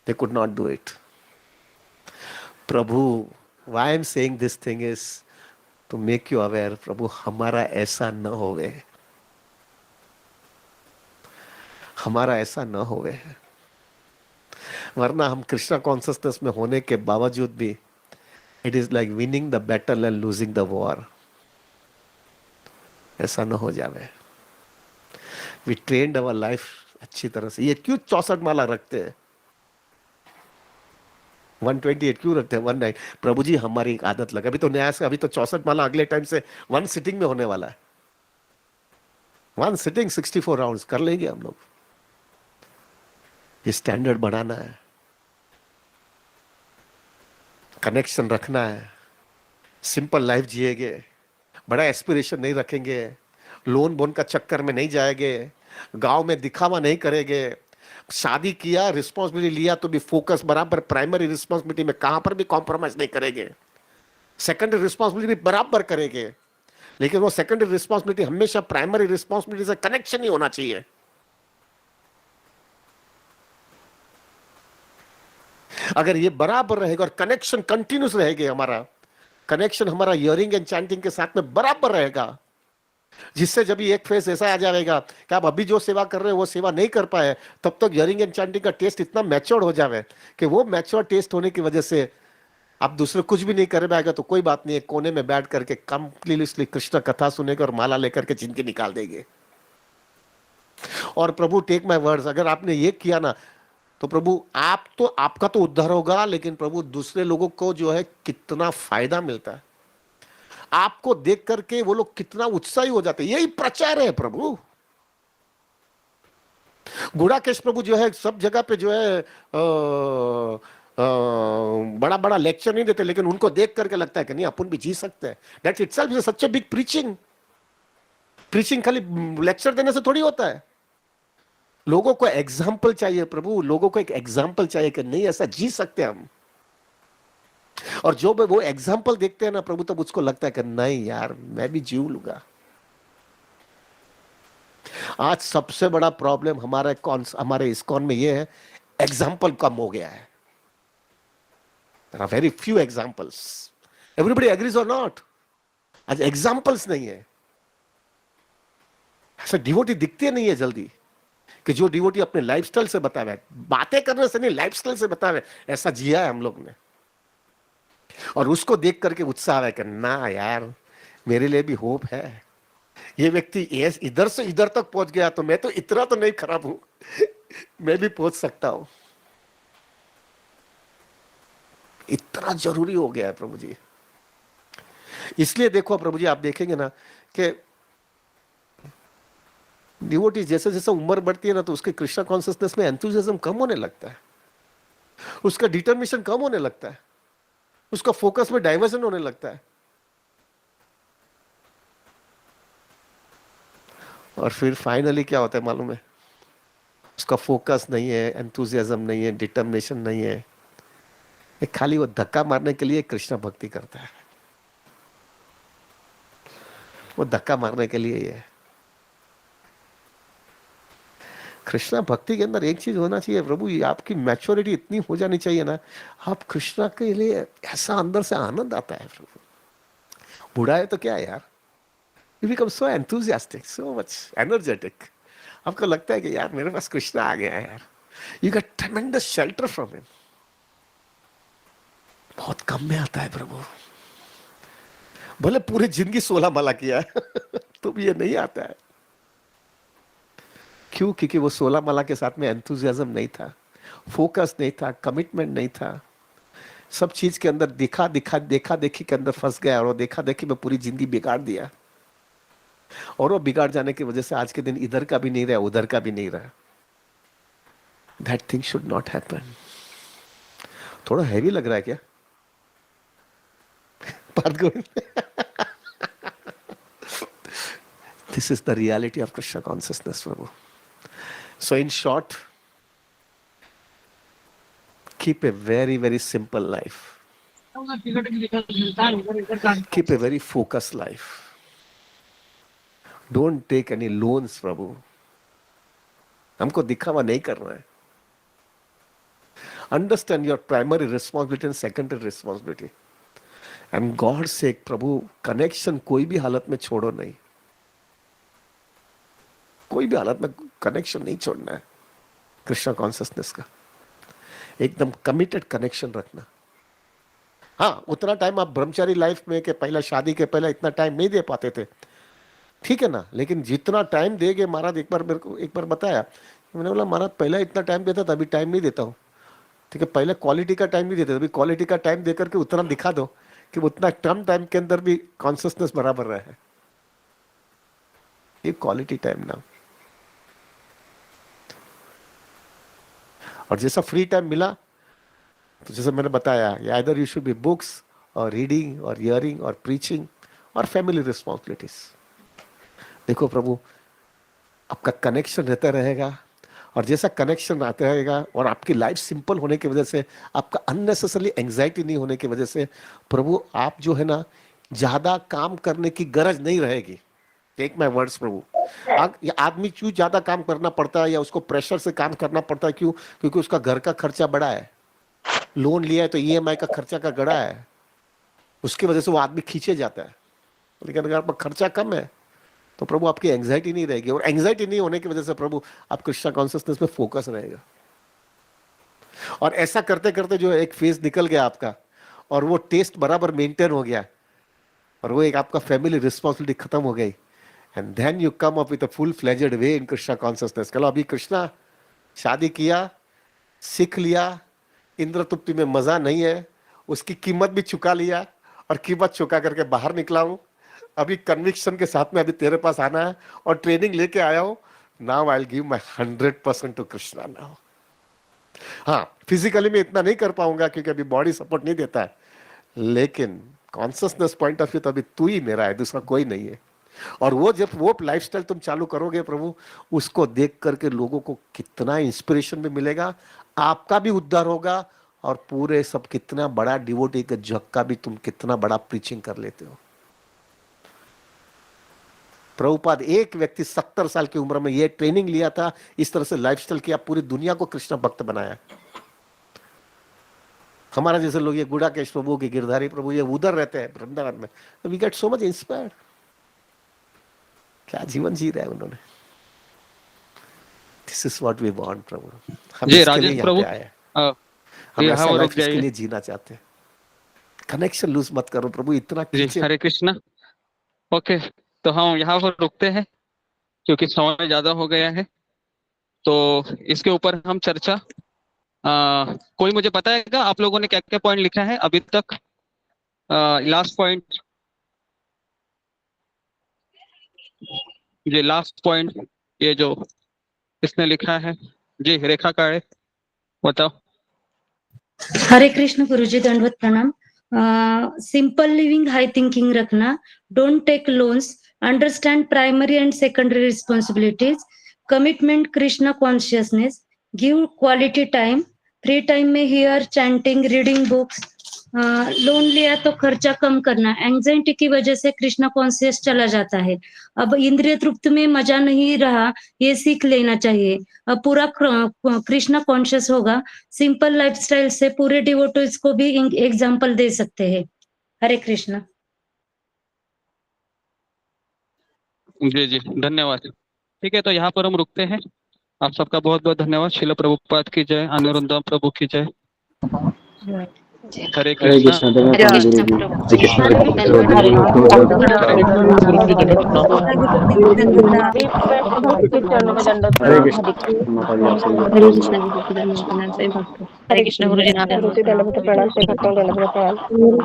they could not do it. प्रभु why I am saying this thing is to make you aware, प्रभु हमारा ऐसा न होवे, हमारा ऐसा न होवे। वरना हम कृष्णा कॉन्सियसनेस में होने के बावजूद भी it is like winning the battle and losing the war. ऐसा न हो जावे। वी ट्रेन्ड अवर लाइफ अच्छी तरह से। ये क्यों 64 माला रखते हैं, 128 क्यों रखते हैं, 19? प्रभु जी हमारी एक आदत लगा, अभी तो नया से, अभी तो 64 माला अगले टाइम से 1 सिटिंग में होने वाला है। 1 सिटिंग 64 राउंड्स कर लेंगे हम लोग। ये स्टैंडर्ड बढ़ाना है, कनेक्शन रखना है, सिंपल लाइफ जिएंगे, बड़ा एस्पिरेशन नहीं रखेंगे, लोन बोन का चक्कर में नहीं जाएंगे, गांव में दिखावा नहीं करेंगे, शादी किया, रिस्पॉन्सिबिलिटी लिया तो भी फोकस बराबर प्राइमरी रिस्पॉन्सिबिलिटी में, कहां पर भी कॉम्प्रोमाइज नहीं करेंगे, सेकेंडरी रिस्पॉन्सिबिलिटी भी बराबर करेंगे, लेकिन वो सेकेंडरी रिस्पॉन्सिबिलिटी हमेशा प्राइमरी रिस्पॉन्सिबिलिटी से कनेक्शन ही होना चाहिए। अगर ये बराबर रहेगा और कनेक्शन कंटिन्यूस रहेगा, हमारा कनेक्शन हमारा हियरिंग एंड चैंटिंग के साथ में बराबर रहेगा, जिससे जब एक फेस ऐसा आ जाएगा कि आप अभी जो सेवा कर रहे हैं वो सेवा नहीं कर पाए, तब तक हियरिंग एंड चैंटिंग का टेस्ट इतना मैच्योर हो जाए कि वो मैच्योर टेस्ट होने की वजह से आप दूसरे कुछ भी नहीं कर पाएगा तो कोई बात नहीं है, कोने में बैठ करके कंप्लीटली कृष्ण कथा सुनेगा और माला लेकर के जिंदगी निकाल देंगे। और प्रभु टेक माय वर्ड्स, अगर आपने ये किया ना तो प्रभु आपका तो उद्धार होगा, लेकिन प्रभु दूसरे लोगों को जो है कितना फायदा मिलता है, आपको देख करके वो लोग कितना उत्साही हो जाते हैं। यही प्रचार है प्रभु। गुड़ाकेश प्रभु जो है सब जगह पे जो है बड़ा बड़ा लेक्चर नहीं देते, लेकिन उनको देख करके लगता है कि नहीं अपन भी जी सकते हैं। That itself is such a big preaching. Preaching खाली लेक्चर देने से थोड़ी होता है, लोगों को एग्जाम्पल चाहिए प्रभु, लोगों को एक एग्जाम्पल चाहिए कि नहीं ऐसा जी सकते हम। और जो वो एग्जाम्पल देखते हैं ना प्रभु, तब उसको लगता है कि नहीं यार मैं भी जीव लूंगा। आज सबसे बड़ा प्रॉब्लम हमारे इस्कॉन में ये है, एग्जाम्पल कम हो गया है। There are very few examples. Everybody agrees or not? आज एग्जाम्पल्स नहीं है। ऐसा डिवोटी दिखते नहीं है जल्दी कि जो डिवोटी अपने लाइफस्टाइल से बतावे, बातें करने से नहीं लाइफस्टाइल से बतावे, ऐसा जिया है हम लोग ने। और उसको देख करके उत्साह है कि ना यार मेरे लिए भी होप है, ये व्यक्ति इधर से इधर तक पहुंच गया तो मैं तो इतना तो नहीं खराब हूं, मैं भी पहुंच सकता हूं। इतना जरूरी हो गया है प्रभु जी। इसलिए देखो प्रभु जी, आप देखेंगे ना कि डिवोटी जैसे जैसे उम्र बढ़ती है ना तो उसके कृष्णा कॉन्शियसनेस में एंथुसियाज्म कम होने लगता है, उसका डिटर्मिनेशन कम होने लगता है, उसका फोकस में डाइवर्जन होने लगता है। और फिर फाइनली क्या होता है मालूम है, उसका फोकस नहीं है, एंथुसियाज्म नहीं है, डिटर्मिनेशन नहीं है, एक खाली वो धक्का मारने के लिए कृष्णा भक्ति करता है। वो धक्का मारने के लिए ही है। कृष्णा भक्ति के अंदर एक चीज होना चाहिए प्रभु, ये आपकी मैच्योरिटी इतनी हो जानी चाहिए ना, आप कृष्णा के लिए ऐसा अंदर से आनंद आता है प्रभु। बूढ़ा है तो क्या है यार, you become so enthusiastic, so much energetic. आपको लगता है कि यार मेरे पास कृष्णा आ गया है यार, you get ट्रेमेंडस shelter from him. बहुत कम में आता है प्रभु, भले पूरी जिंदगी 16 माला किया है तो भी ये नहीं आता है। क्यों? क्योंकि वो 16 माला के साथ में एंथुसियाज्म नहीं था, फोकस नहीं था, कमिटमेंट नहीं था, सब चीज के अंदर देखा देखी के अंदर फंस गया, और वो देखा देखी में पूरी जिंदगी बिगाड़ दिया। और वो बिगाड़ जाने की वजह से आज के दिन इधर का भी नहीं रहा, उधर का भी नहीं रहा। That thing should not happen. थोड़ा हैवी लग रहा है क्या This is the reality of Krishna consciousness, Prabhu. So in short, keep a very, very simple life. Keep a very focused life. Don't take any loans, Prabhu. हमको दिखावा नहीं करना है. Understand your primary responsibility and secondary responsibility. And God's sake, Prabhu, connection कोई भी हालत में छोड़ो नहीं, कोई भी हालत में कनेक्शन नहीं छोड़ना है कृष्णा कॉन्शियसनेस का। एकदम कमिटेड कनेक्शन रखना। हाँ, उतना टाइम आप ब्रह्मचारी लाइफ में के पहले शादी के पहले इतना टाइम नहीं दे पाते थे, ठीक है ना, लेकिन जितना टाइम देगे, महाराज एक बार मेरे को एक बार बताया, मैंने बोला महाराज पहले इतना टाइम देता था, अभी टाइम नहीं देता हूँ, ठीक है, पहले क्वालिटी का टाइम नहीं देते, अभी क्वालिटी का टाइम देकर के उतना दिखा दो कि उतना कम टाइम के अंदर भी कॉन्शियसनेस बराबर रहा है। ये क्वालिटी टाइम ना। और जैसा फ्री टाइम मिला तो जैसे मैंने बताया, either you should be books और रीडिंग और हियरिंग और प्रीचिंग और फैमिली रिस्पॉन्सिबिलिटीज। देखो प्रभु, आपका कनेक्शन रहता रहेगा, और जैसा कनेक्शन आता रहेगा और आपकी लाइफ सिंपल होने की वजह से, आपका अननेसेसरली एंजाइटी नहीं होने की वजह से, प्रभु आप जो है ना, ज्यादा काम करने की गरज नहीं रहेगी। टेक माय वर्ड्स प्रभु। आदमी क्यों ज्यादा काम करना पड़ता है या उसको प्रेशर से काम करना पड़ता है? क्यों? क्योंकि उसका घर का खर्चा बड़ा है, लोन लिया है तो ईएमआई का खर्चा का गड़ा है, उसकी वजह से वो आदमी खींचे जाता है। लेकिन अगर आपका खर्चा कम है तो प्रभु आपकी एंजाइटी नहीं रहेगी, और एंजाइटी नहीं होने की वजह से प्रभु आप कृष्णा कॉन्शियसनेस में फोकस रहेगा। और ऐसा करते करते जो एक फेज निकल गया आपका, और वो टेस्ट बराबर मेंटेन हो गया, और वो एक आपका फैमिली रिस्पॉन्सिबिलिटी खत्म हो गई, and then you come up with a full fledged way in Krishna consciousness. चलो अभी कृष्णा शादी किया, सीख लिया, इंद्र तृप्ति में मजा नहीं है, उसकी कीमत भी चुका लिया, और कीमत चुका करके बाहर निकला हूं, अभी कन्विक्शन के साथ में अभी तेरे पास आना है और ट्रेनिंग लेके आया हूं। Now I will give my 100% to Krishna now. हाँ, फिजिकली मैं इतना नहीं कर पाऊंगा क्योंकि अभी बॉडी सपोर्ट नहीं देता है, लेकिन कॉन्शियसनेस पॉइंट ऑफ व्यू तो अभी तू ही मेरा है, दूसरा कोई नहीं है। और वो जब वो लाइफस्टाइल तुम चालू करोगे प्रभु, उसको देख करके लोगों को कितना इंस्पिरेशन भी मिलेगा, आपका भी उद्धार होगा, और पूरे सब कितना बड़ा डिवोटी के जग का भी तुम कितना बड़ा प्रीचिंग कर लेते हो। प्रभुपाद एक व्यक्ति 70 साल की उम्र में ये ट्रेनिंग लिया था, इस तरह से लाइफस्टाइल किया, पूरी दुनिया को कृष्ण भक्त बनाया। हमारा जैसे लोग ये गुड़ाकेश प्रभु के गिरधारी प्रभु ये उधर रहते हैं वृंदावन में, we get so much inspired. क्या जीवन जी रहे हैं उन्होंने। This is what we want प्रभु। हम जी इसके लिए राजेश यहाँ प्रभु, पे आए हैं, हम यहाँ ऐसा वो रुक लाइफ इसके जाइए। लिए जीना चाहते हैं। कनेक्शन लूज मत करो प्रभु, इतना जी खींचे। हरे कृष्णा। ओके, तो हम यहाँ पर रुकते हैं क्योंकि समय ज्यादा हो गया है, तो इसके ऊपर हम चर्चा कोई मुझे बताएगा आप लोगों ने क्या क्या पॉइंट लिखा है अभी तक? लास्ट पॉइंट, ये लास्ट पॉइंट ये जो इसने लिखा है, जी रेखा काळे बताओ। हरे कृष्ण गुरुजी, दंडवत प्रणाम। सिंपल लिविंग, हाई थिंकिंग रखना, don't take loans, understand primary and secondary responsibilities, commitment Krishna consciousness, give quality time, free time में hear chanting, reading books, loan लिया तो खर्चा कम करना, एंजाइटी की वजह से कृष्णा कॉन्शियस चला जाता है, अब इंद्रिय तृप्त में मजा नहीं रहा, ये सीख लेना चाहिए, अब पूरा कृष्णा कॉन्शियस होगा, सिंपल लाइफस्टाइल से पूरे डिवोटीज को भी एग्जाम्पल दे सकते हैं। हरे कृष्णा। जी जी धन्यवाद। ठीक है, तो यहाँ पर हम रुकते हैं। आप सबका बहुत बहुत धन्यवाद। शिल प्रभुपाद की जय, अनुरुंदम प्रभु की जय। हरे कृष्णा। हरे कृष्ण हरे कृष्ण गुरु जी दंडवत प्रणाम, से भक्तों को दंडवत प्रणाम,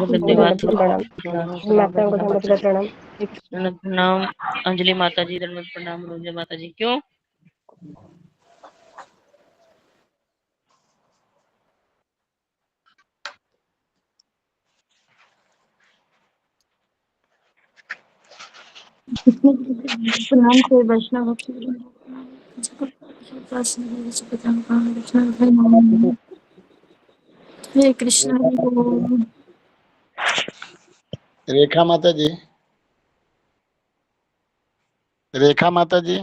धन्यवाद माताओं को दंडवत प्रणाम। प्रणाम अंजलि माता जी, दंडवत प्रणाम रोजे माता जी। क्यों? प्रणाम से वैष्णव हरे कृष्ण। रेखा माता जी, रेखा माता जी,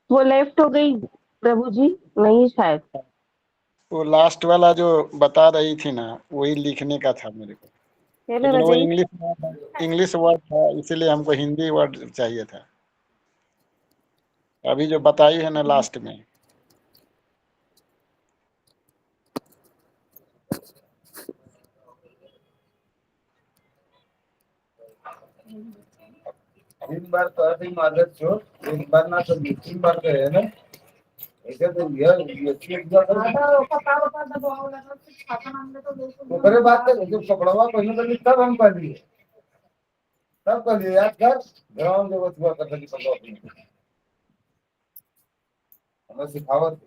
वो लेफ्ट हो गई प्रभु जी, नहीं शायद। वो लास्ट वाला जो बता रही थी ना, वही लिखने का था मेरे को, लेकिन वो इंग्लिश वर्ड था, इसीलिए हमको हिंदी वर्ड चाहिए था। अभी जो बताई है ना लास्ट में। तीन बार तो अभी मालक जो एक बार ना तो 3 बार कहे ना ऐसे तो यह एक बार तो करे बात कर जो कपड़वा पहले तो तब हम कर लिए तब कर लिए याद कर ग्राउंड जो हुआ करता थी पकड़ो अपनी हमें सिखावत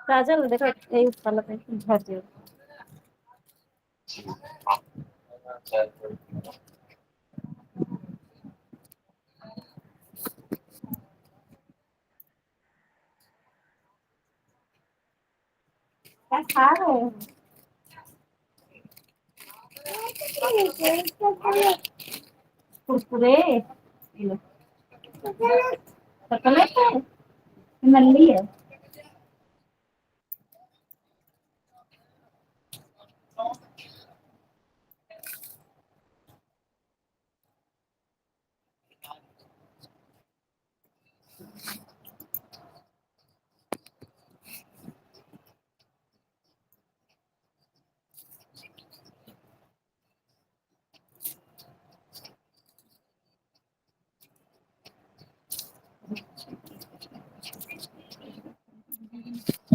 काजल देखो यही साल पे झड़ दियो क्या खा रहे हो कुरकुरे चॉकलेट है नल्ली है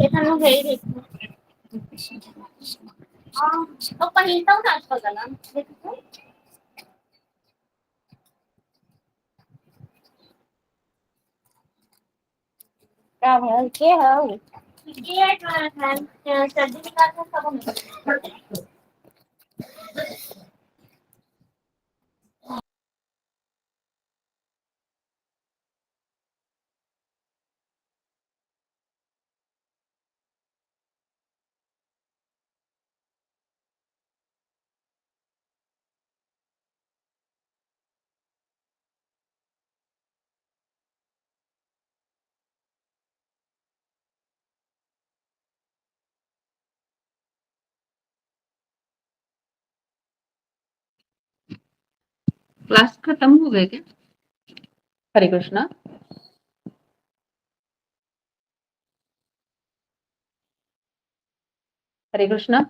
এখানেও হেই দেখো ও पहिलटाও नाच बघायला देखो क्या है के हो ये है सर्दी का सब क्लास खत्म हो गए क्या? हरे कृष्णा। हरे कृष्णा।